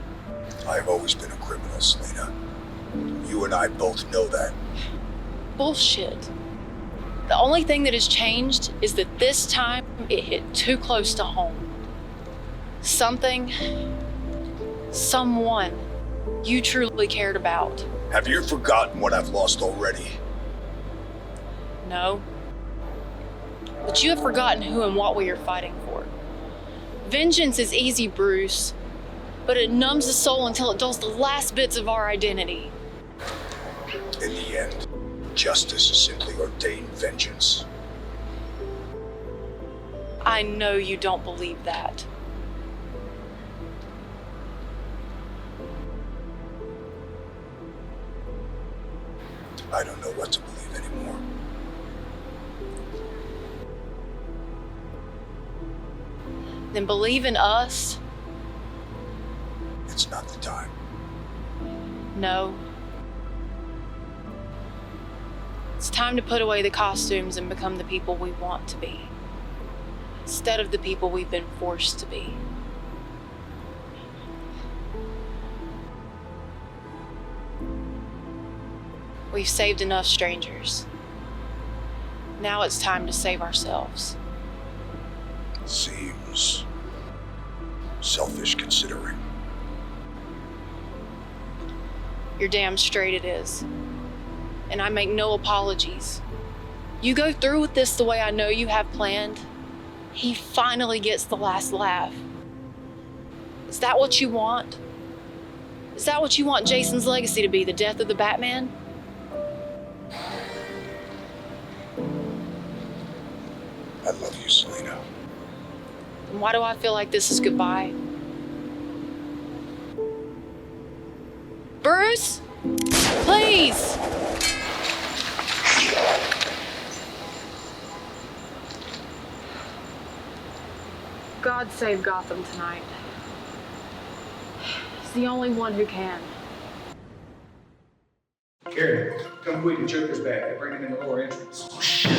I have always been a criminal, Selena. You and I both know that. Bullshit. The only thing that has changed is that this time it hit too close to home. Something, someone you truly cared about. Have you forgotten what I've lost already? No. But you have forgotten who and what we are fighting for. Vengeance is easy, Bruce, but it numbs the soul until it dulls the last bits of our identity. In the end, justice is simply ordained vengeance. I know you don't believe that. I don't know what to believe anymore. then believe in us? It's not the time. No. It's time to put away the costumes and become the people we want to be, instead of the people we've been forced to be. We've saved enough strangers. Now it's time to save ourselves. Seems selfish considering. You're damn straight it is. And I make no apologies. You go through with this the way I know you have planned, he finally gets the last laugh. Is that what you want? Is that what you want Jason's legacy to be, the death of the Batman? I love you, Selena. Then why do I feel like this is goodbye? Bruce? Please! God save Gotham tonight. He's the only one who can. Here, come quick, the Joker's back. They're bringing him in the lower entrance. Oh, shit.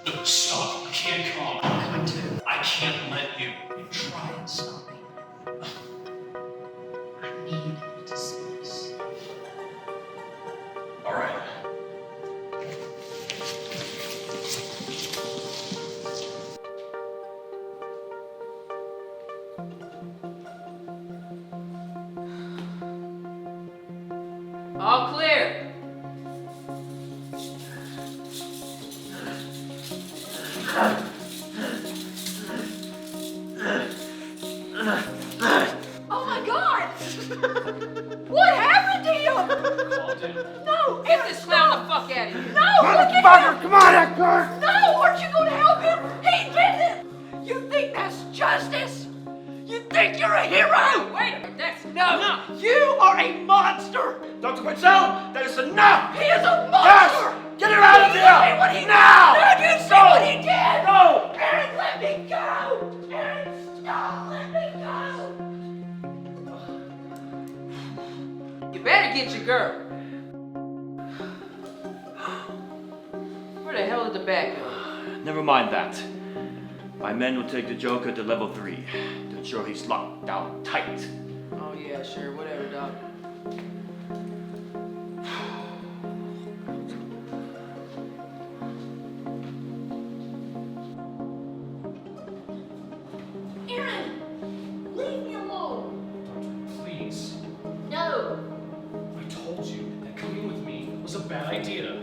No, stop. I can't come. I'm going to. I can't let you. Try and stop me. I need to see this. All right. All clear. Oh my God! What happened to you? No, Get this clown the fuck out of here. no, look at him! Come on, Hector! No, aren't you going to help him? He did it! You think that's justice? You think you're a hero? No, wait a minute. That's No, you are a monster! Dr. Quinzel, that is enough! He is a monster! Yes! Get her out of Did you there! see what he Now! did? Did you see what he did? No! Aaron, let me go! Aaron, stop! Let me go! You better get your girl. Where the hell did the bat go? Never mind that. My men will take the Joker to level 3 to ensure he's locked down tight. Oh yeah, sure, whatever, Doc. Aaron, leave me alone! Please. No! I told you that coming with me was a bad idea.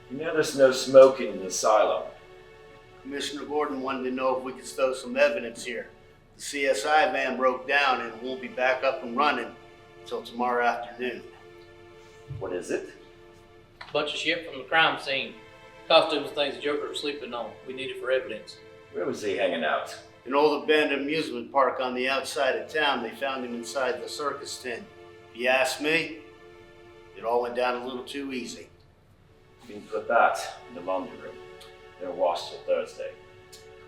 You know there's no smoking in the asylum. Commissioner Gordon wanted to know if we could stow some evidence here. The CSI van broke down and won't be back up and running until tomorrow afternoon. What is it? Bunch of shit from the crime scene. Costumes and things the Joker was sleeping on. We need it for evidence. Where was he hanging out? An old abandoned amusement park on the outside of town. They found him inside the circus tent. If you ask me, it all went down a little too easy. You can put that in the laundry room. They're washed till Thursday.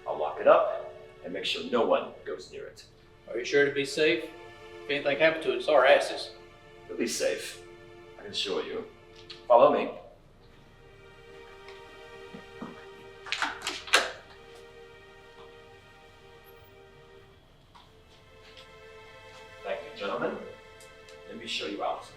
I'll lock it up and make sure no one goes near it. Are you sure to be safe? If anything happened to it, it's our asses. You'll be safe. I can assure you. Follow me. Thank you, gentlemen. Let me show you out.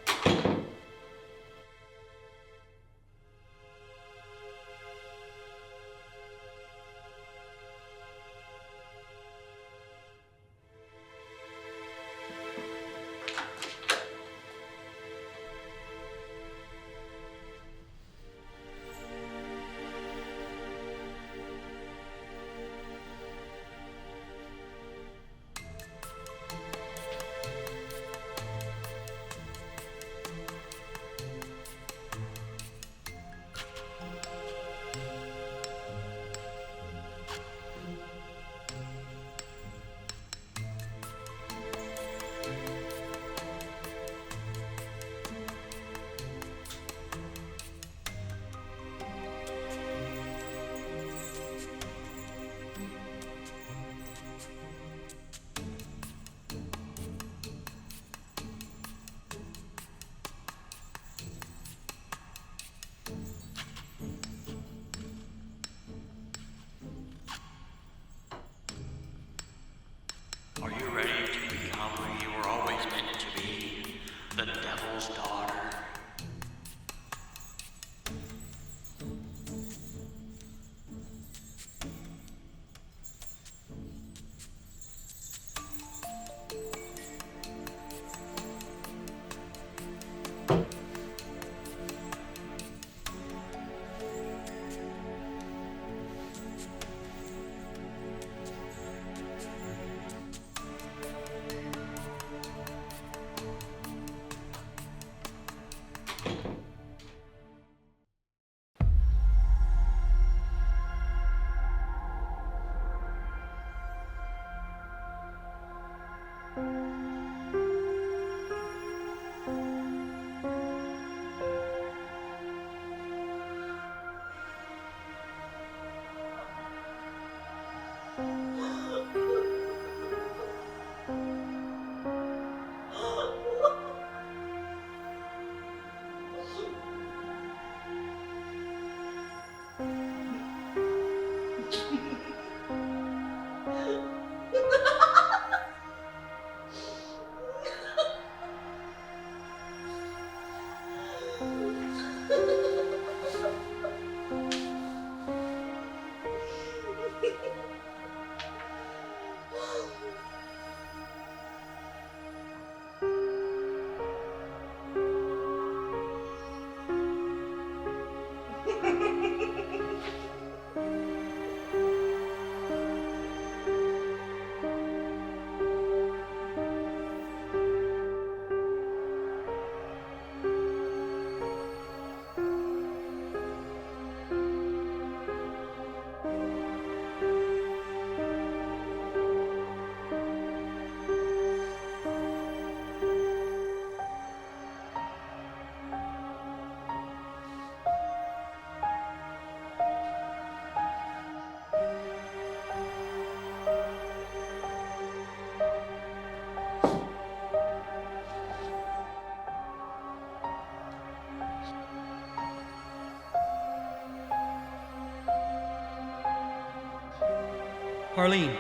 Harleen,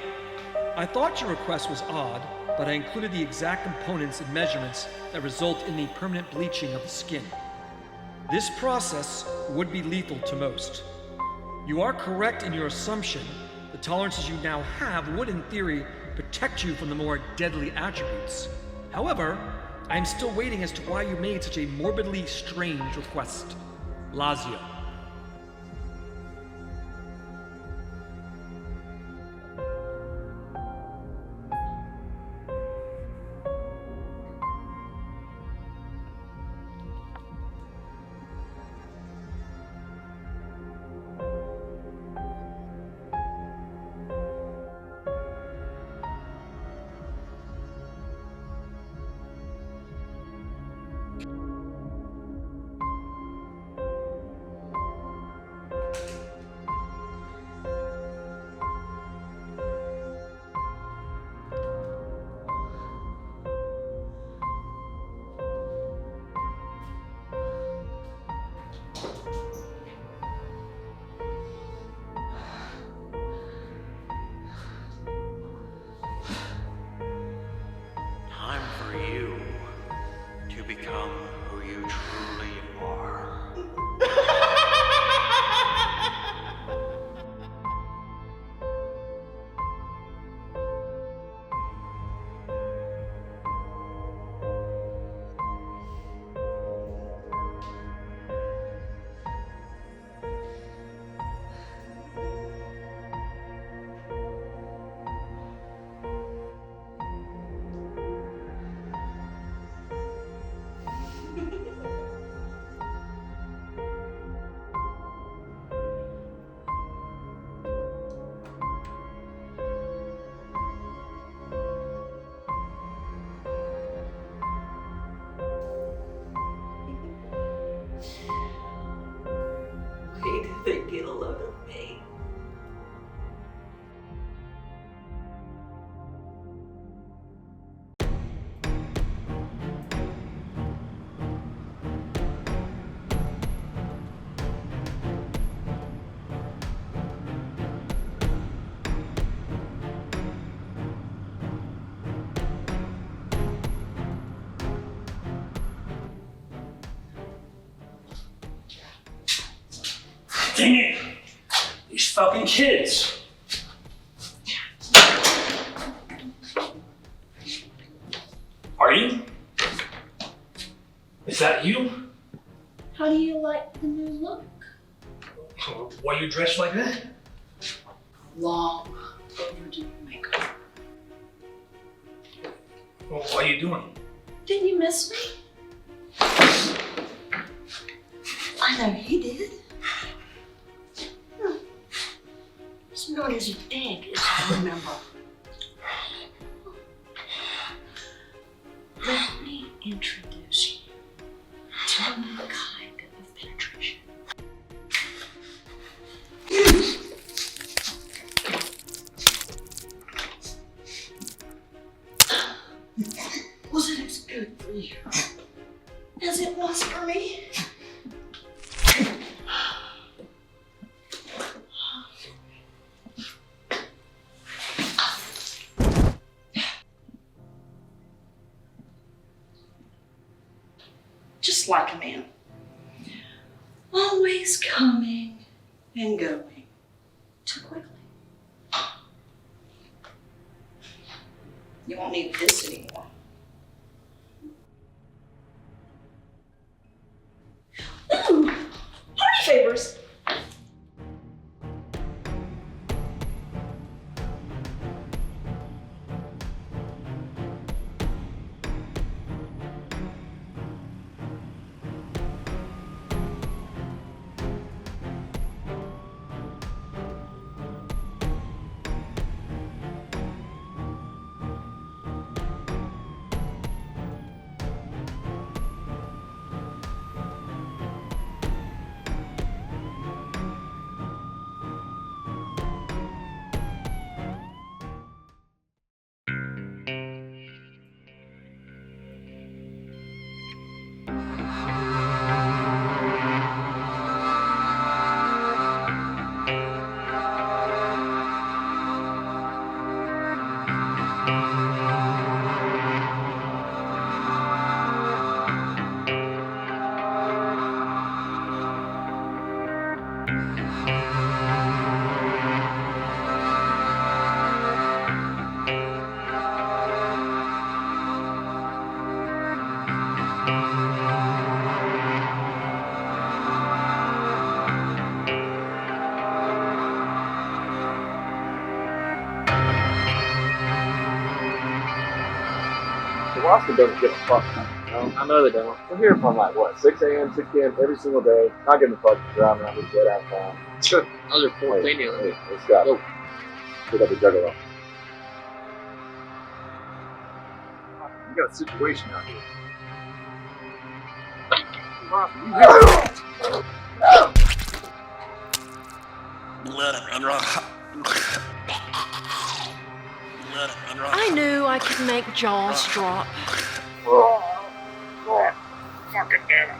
I thought your request was odd, but I included the exact components and measurements that result in the permanent bleaching of the skin. This process would be lethal to most. You are correct in your assumption. The tolerances you now have would, in theory, protect you from the more deadly attributes. However, I am still waiting as to why you made such a morbidly strange request. Lazio. Time for you to become who you truly are. Wait till they get a load of me. Dang it! These fucking kids! Are you? Is that you? How do you like the new look? Why are you dressed like that? Long overdue makeup. Well, what are you doing? Didn't you miss me? I know he did. As not as dead as I remember. Let me introduce you to a new kind of penetration. Was it as good for you as it was for me? Just like a man. Always coming and going too quickly. You won't need this anymore. Ooh, party favors. Boston doesn't give a fuck. You know? I know they don't. We're here from like what, 6 a.m., 6 p.m. every single day. Not giving a fuck to drive around this dead out of town. Sure. Those are 14 years. Hey, let's go. Pick up the juggalo. You got a situation out here. I knew I could make jaws drop. Fucking damn it.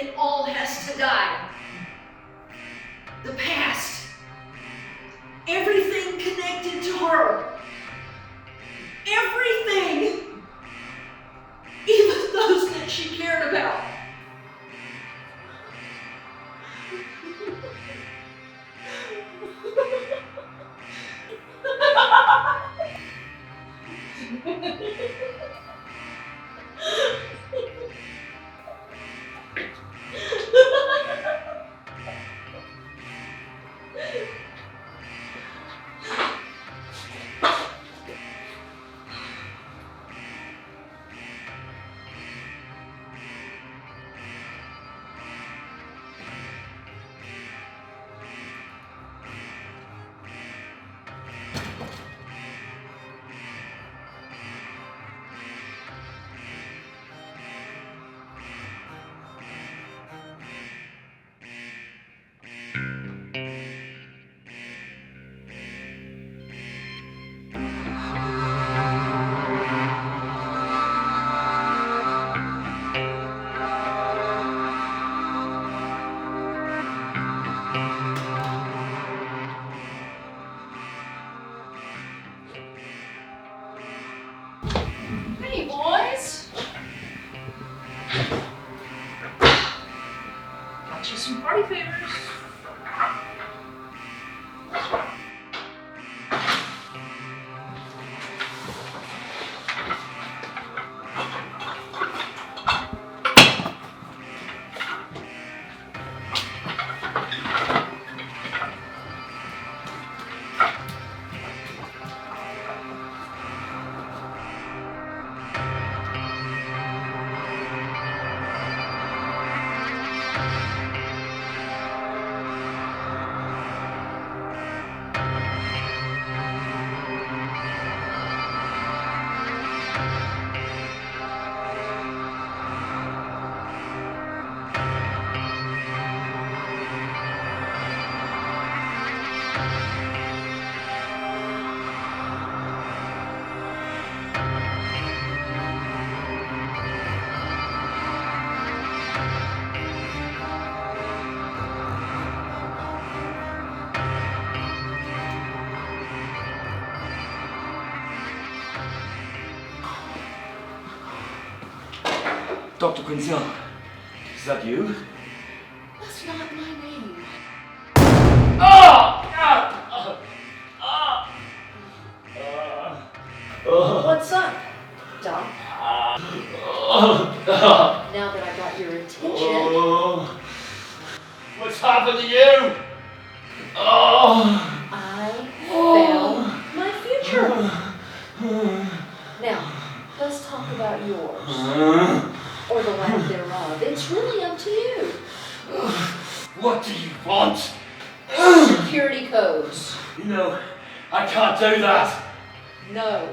It all has to die. The past. Everything connected to her. Everything. Even those that she cared about. Hey, boys. Got you some party favors. Dr. Quinzel, is that you? That's not my name. What's up, Doc? Now that I got your attention, What's happened to you? I found my future. Now, let's talk about yours. Or the lack thereof. It's really up to you. What do you want? Security codes. You know, I can't do that. No.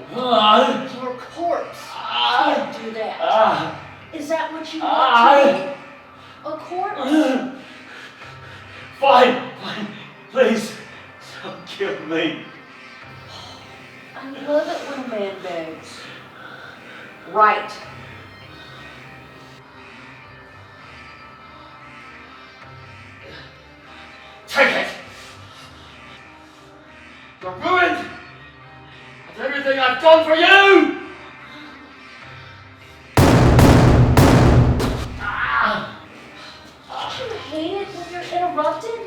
Your corpse can't do that. Is that what you want to be? A corpse? Fine. Please, don't kill me. I love it when a man begs. Right. Take it! You're ruined! That's everything I've done for you! Don't you hate it when you're interrupted?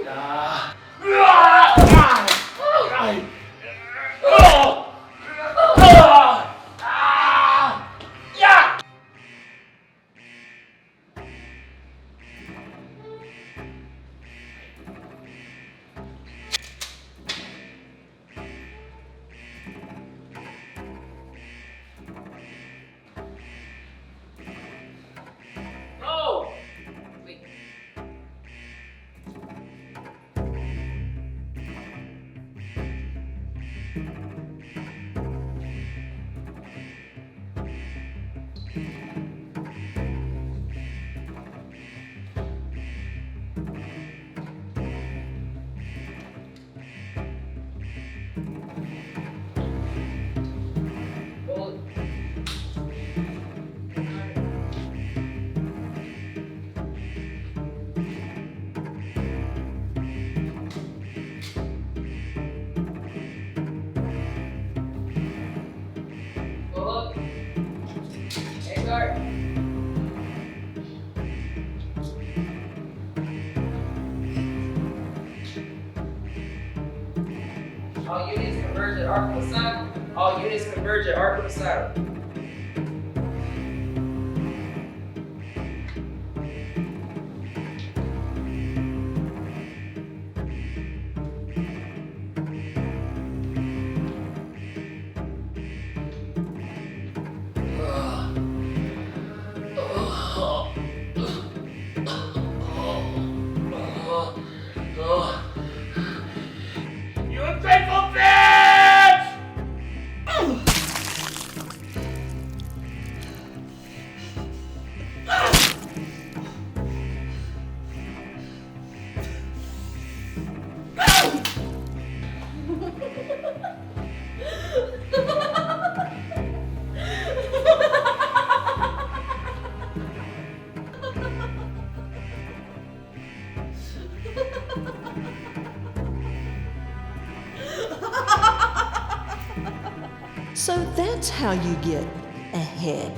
All units converge at Arkham Asylum. All units converge at Arkham Asylum. You ungrateful bitch! So that's how you get ahead.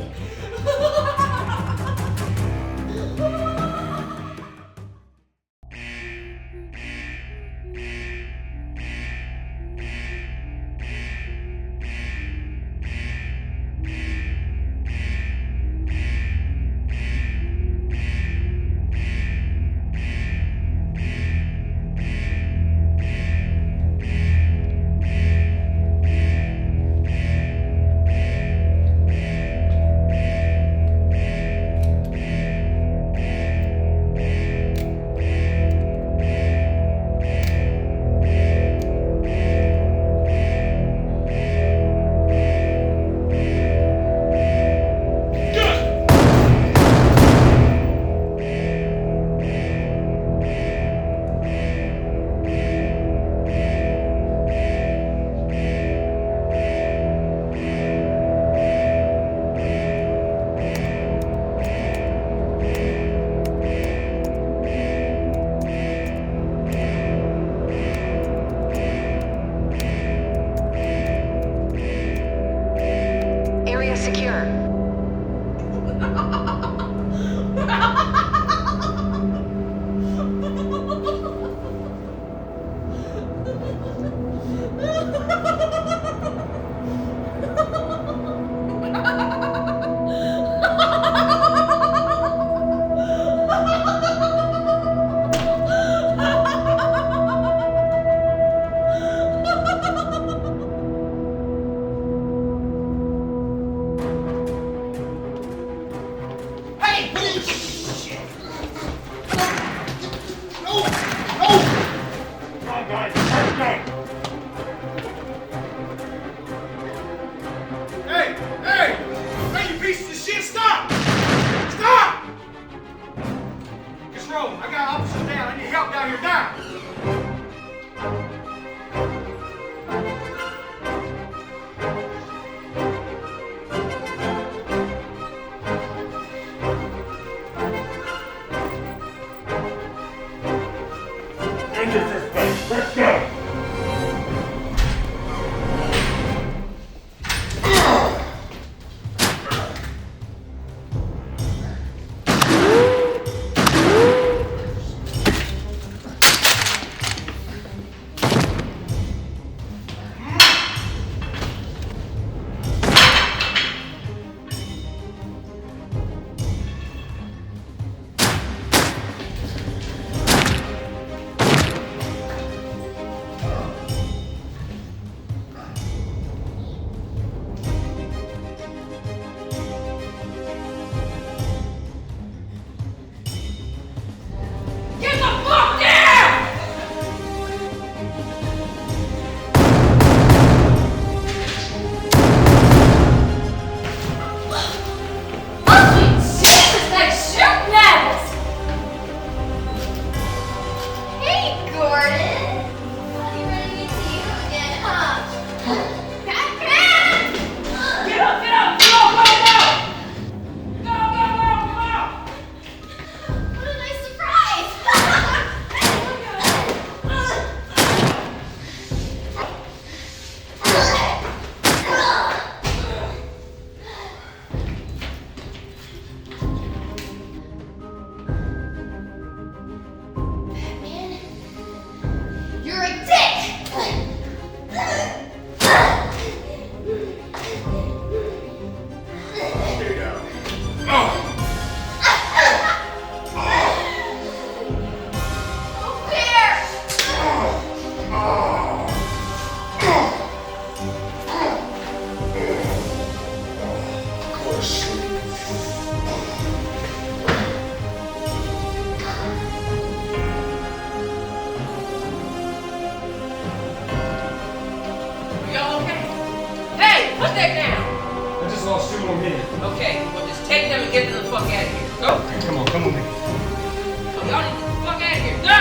Okay, well just take them and get them the fuck out of here. Go. Come on, come with me. Oh, y'all need to get the fuck out of here. Go!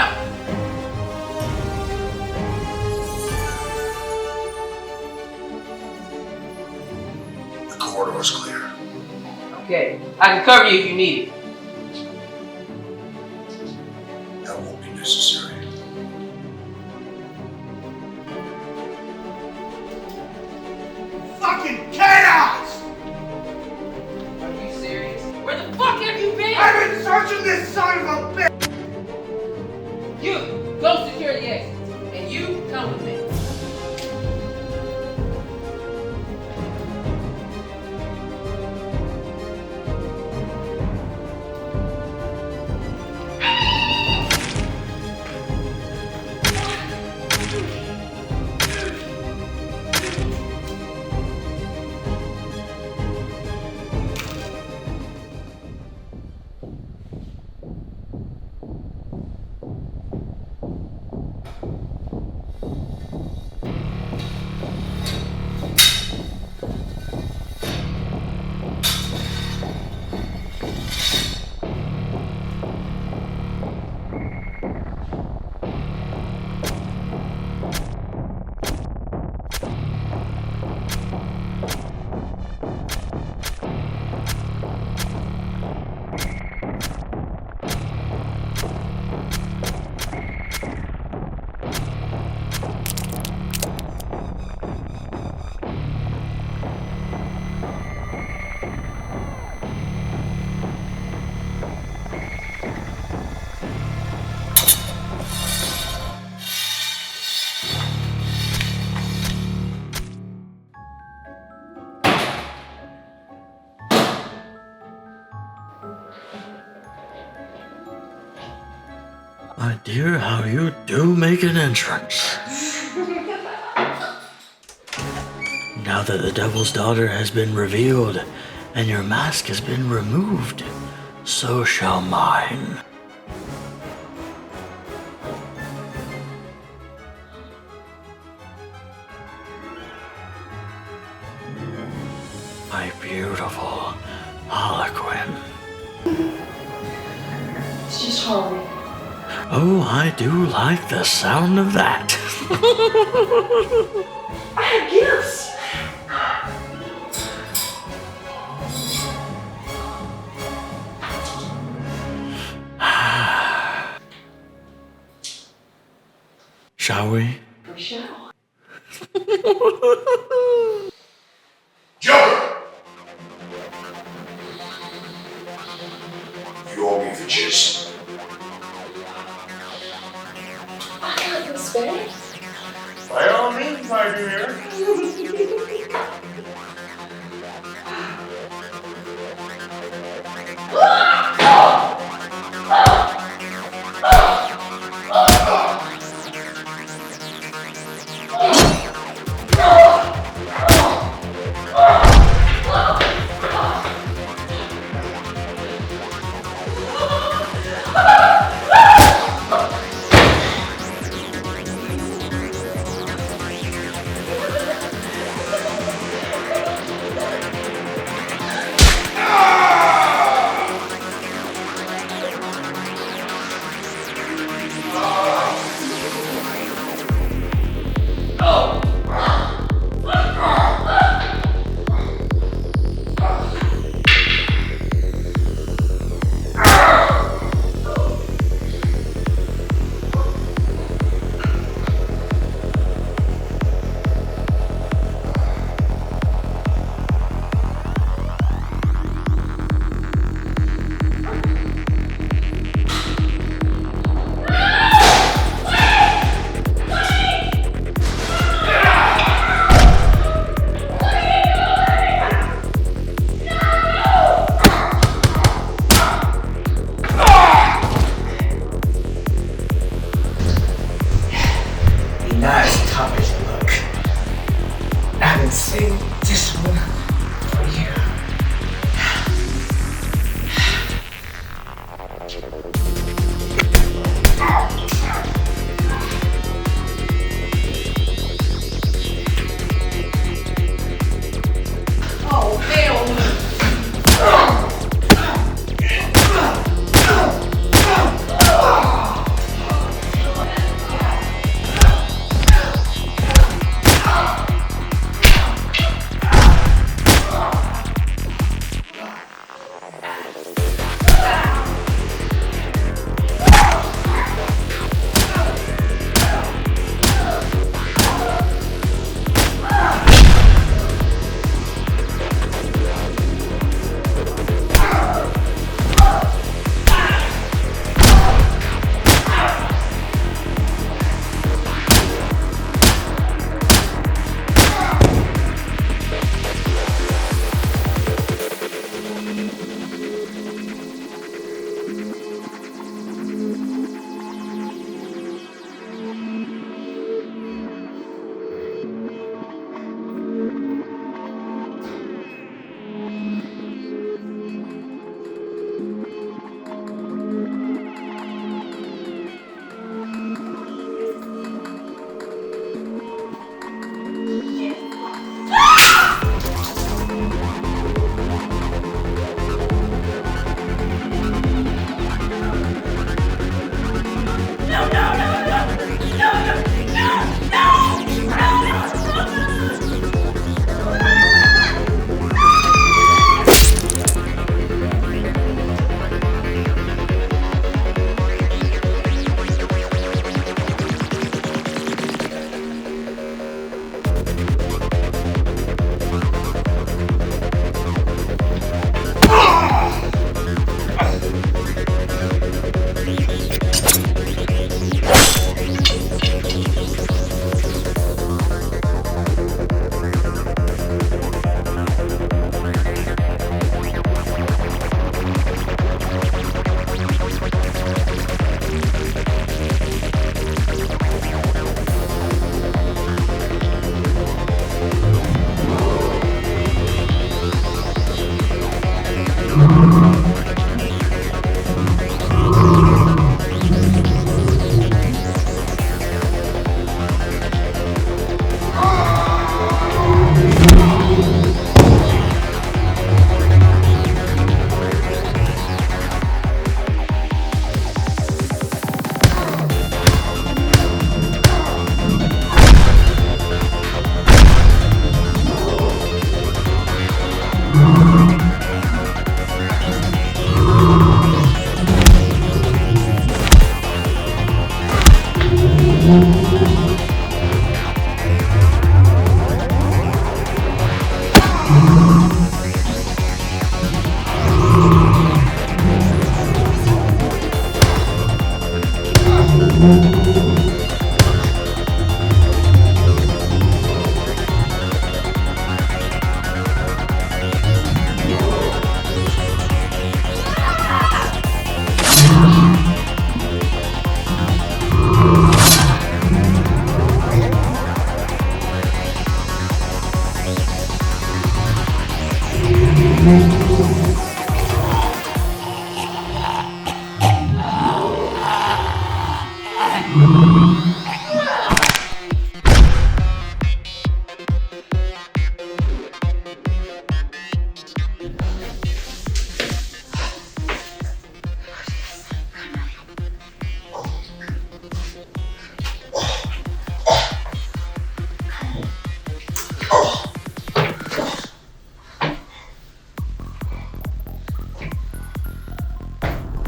The corridor's clear. Okay, I can cover you if you need it. That won't be necessary. Fucking chaos! Are you serious? Where the fuck have you been? I've been searching this son of a bitch! You, go secure the exit. And you, come with me. My dear, how you do make an entrance. Now that the Devil's Daughter has been revealed and your mask has been removed, so shall mine. My beautiful Harley Quinn. It's just Harley. Oh, I do like the sound of that. I have gifts. Shall we? We shall. Joker! You owe me for Jason. I got this, babe. By all means, my dear. Oh, hell no.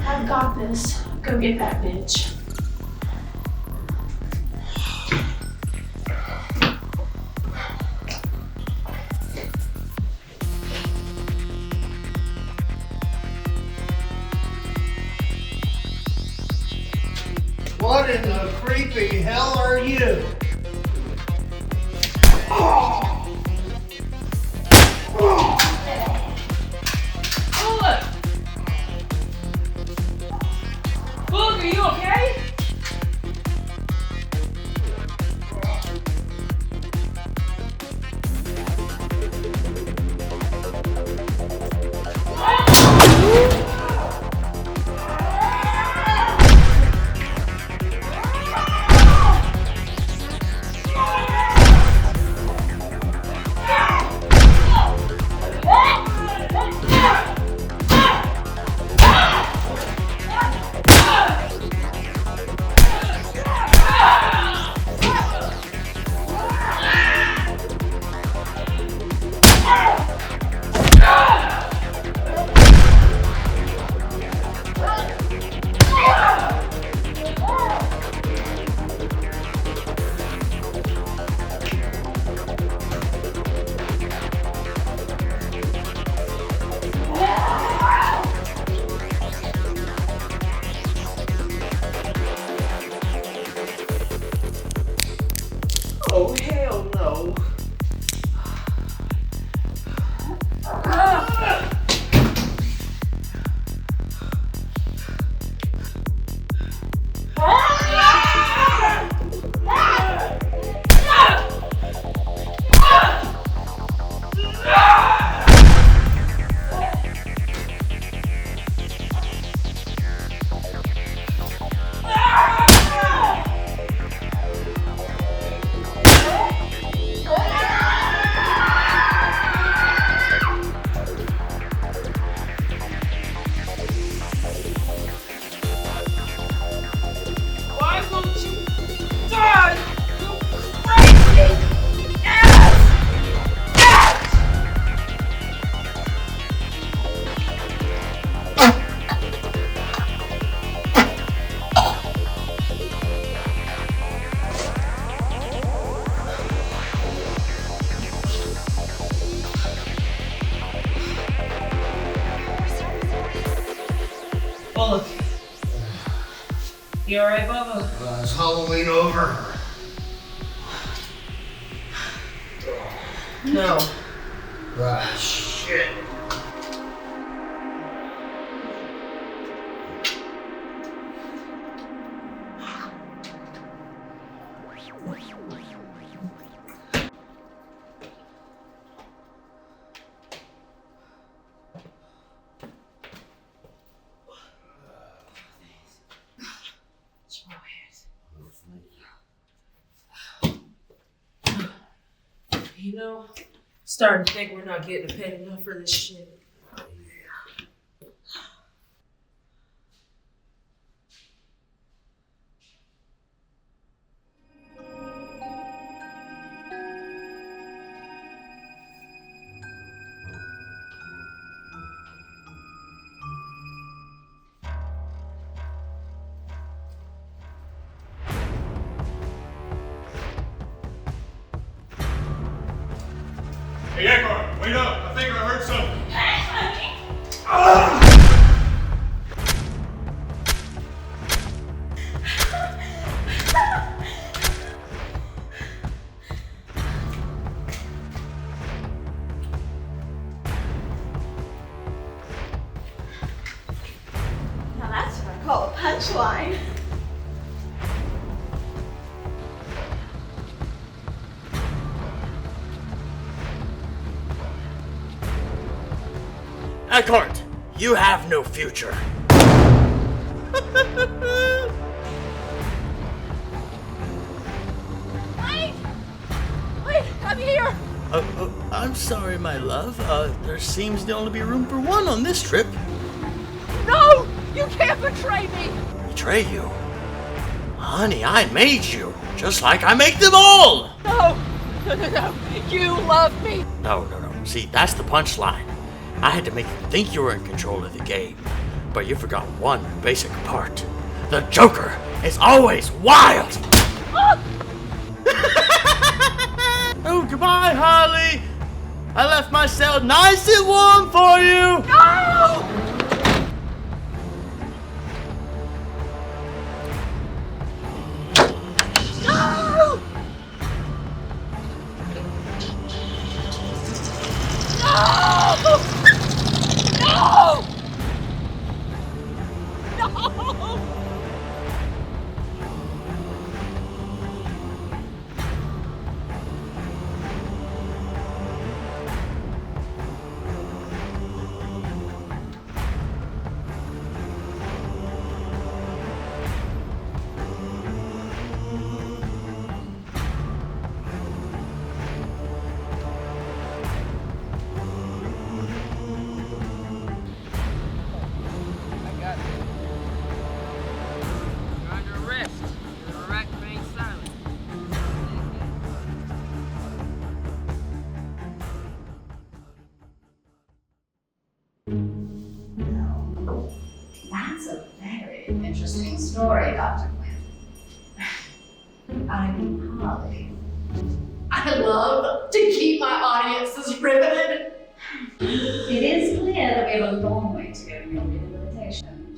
I've got this. Go get that bitch. What in the creepy hell are you? Boog, are you okay? Oh, hell no. Ah! You alright, Bubba? Is Halloween over? No. Ah, shit. You know, starting to think we're not getting paid enough for this shit. Hey, Eckhart, wait up. I think I heard something. Now that's what I call a punchline. Eckhart, you have no future. Wait, come here. I'm sorry, my love. There seems to only be room for one on this trip. No, you can't betray me. Betray you? Honey, I made you, just like I make them all! No, you love me. No. See, that's the punchline. I had to make you think you were in control of the game, but you forgot one basic part. The Joker is always wild! Oh, goodbye, Harley! I left my cell nice and warm for you! No! That's a very interesting story, Dr. Quinn. I'm Harley. I love to keep my audiences riveted. It is clear that we have a long way to go in rehabilitation.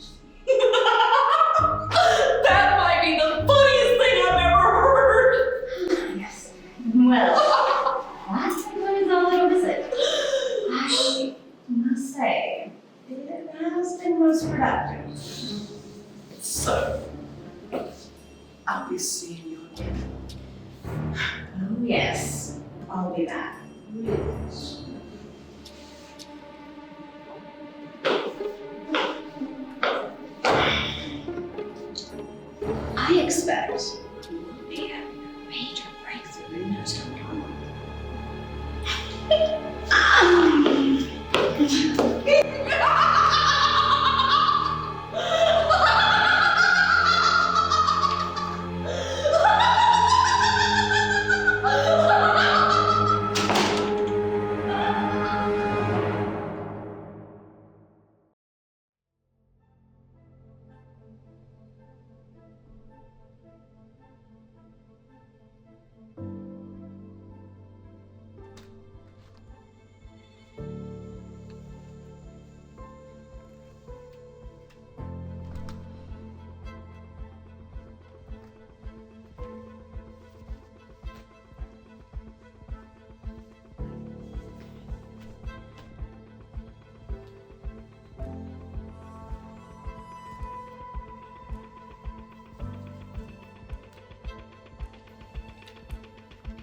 That might be the funniest thing I've ever heard. Yes. Well, that concludes our little visit. I must say, it has been most productive. So, I'll be seeing you again. Oh, yes. I'll be back. Really soon. I expect we'll be having a major breakthrough in just a moment.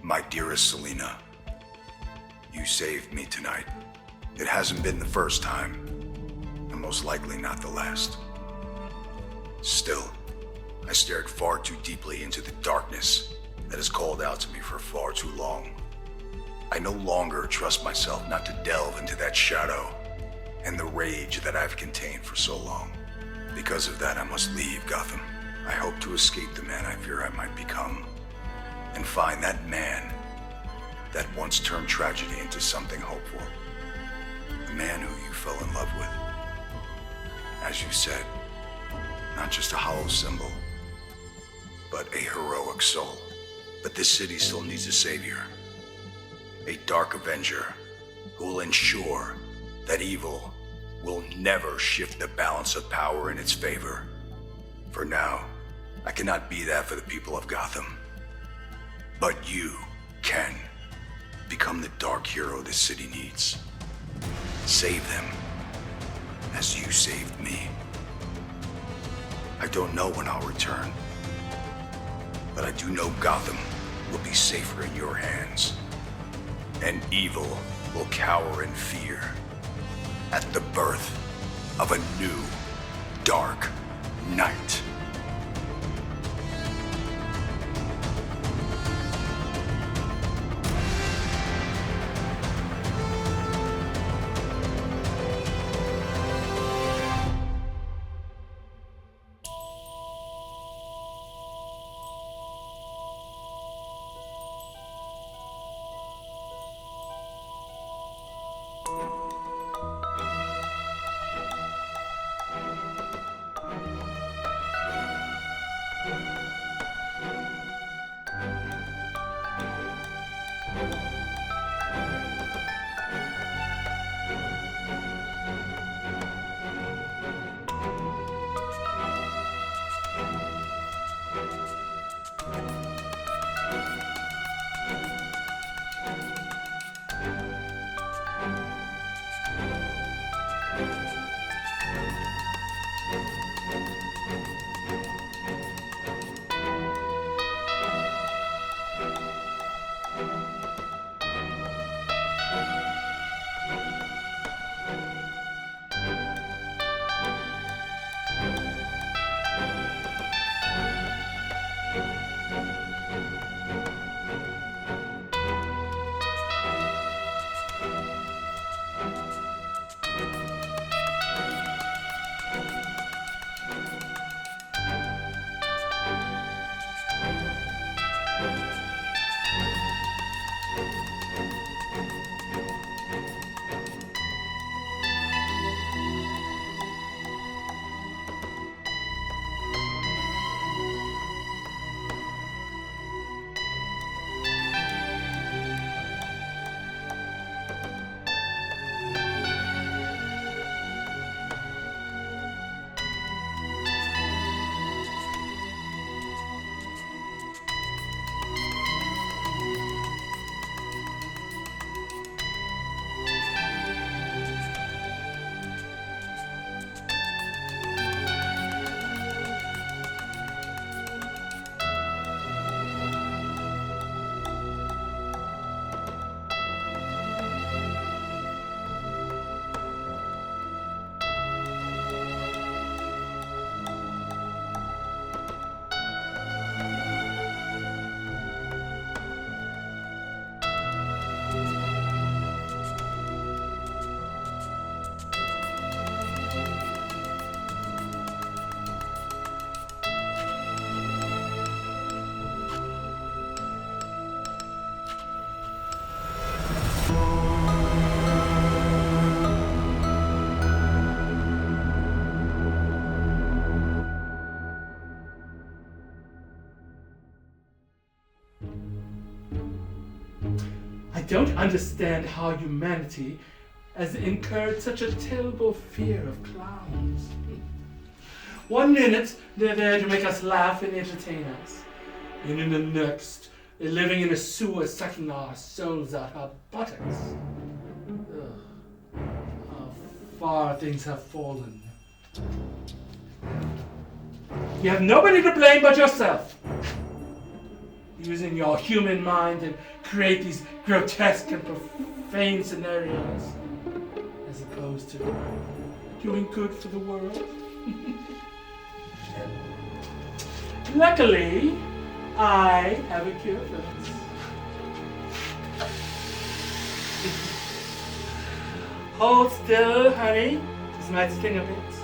My dearest Selena, you saved me tonight. It hasn't been the first time, and most likely not the last. Still, I stared far too deeply into the darkness that has called out to me for far too long. I no longer trust myself not to delve into that shadow and the rage that I've contained for so long. Because of that, I must leave Gotham. I hope to escape the man I fear I might become, and find that man that once turned tragedy into something hopeful. The man who you fell in love with. As you said, not just a hollow symbol, but a heroic soul. But this city still needs a savior. A dark avenger who will ensure that evil will never shift the balance of power in its favor. For now, I cannot be that for the people of Gotham. But you can become the dark hero this city needs. Save them as you saved me. I don't know when I'll return, but I do know Gotham will be safer in your hands, and evil will cower in fear at the birth of a new dark night. I don't understand how humanity has incurred such a terrible fear of clowns. 1 minute, they're there to make us laugh and entertain us. And in the next, they're living in a sewer sucking our souls out our buttocks. Ugh. How far things have fallen. You have nobody to blame but yourself. using your human mind to create these grotesque and profane scenarios, as opposed to doing good for the world. Luckily, I have a cure for this. Hold still, honey. This might sting a bit.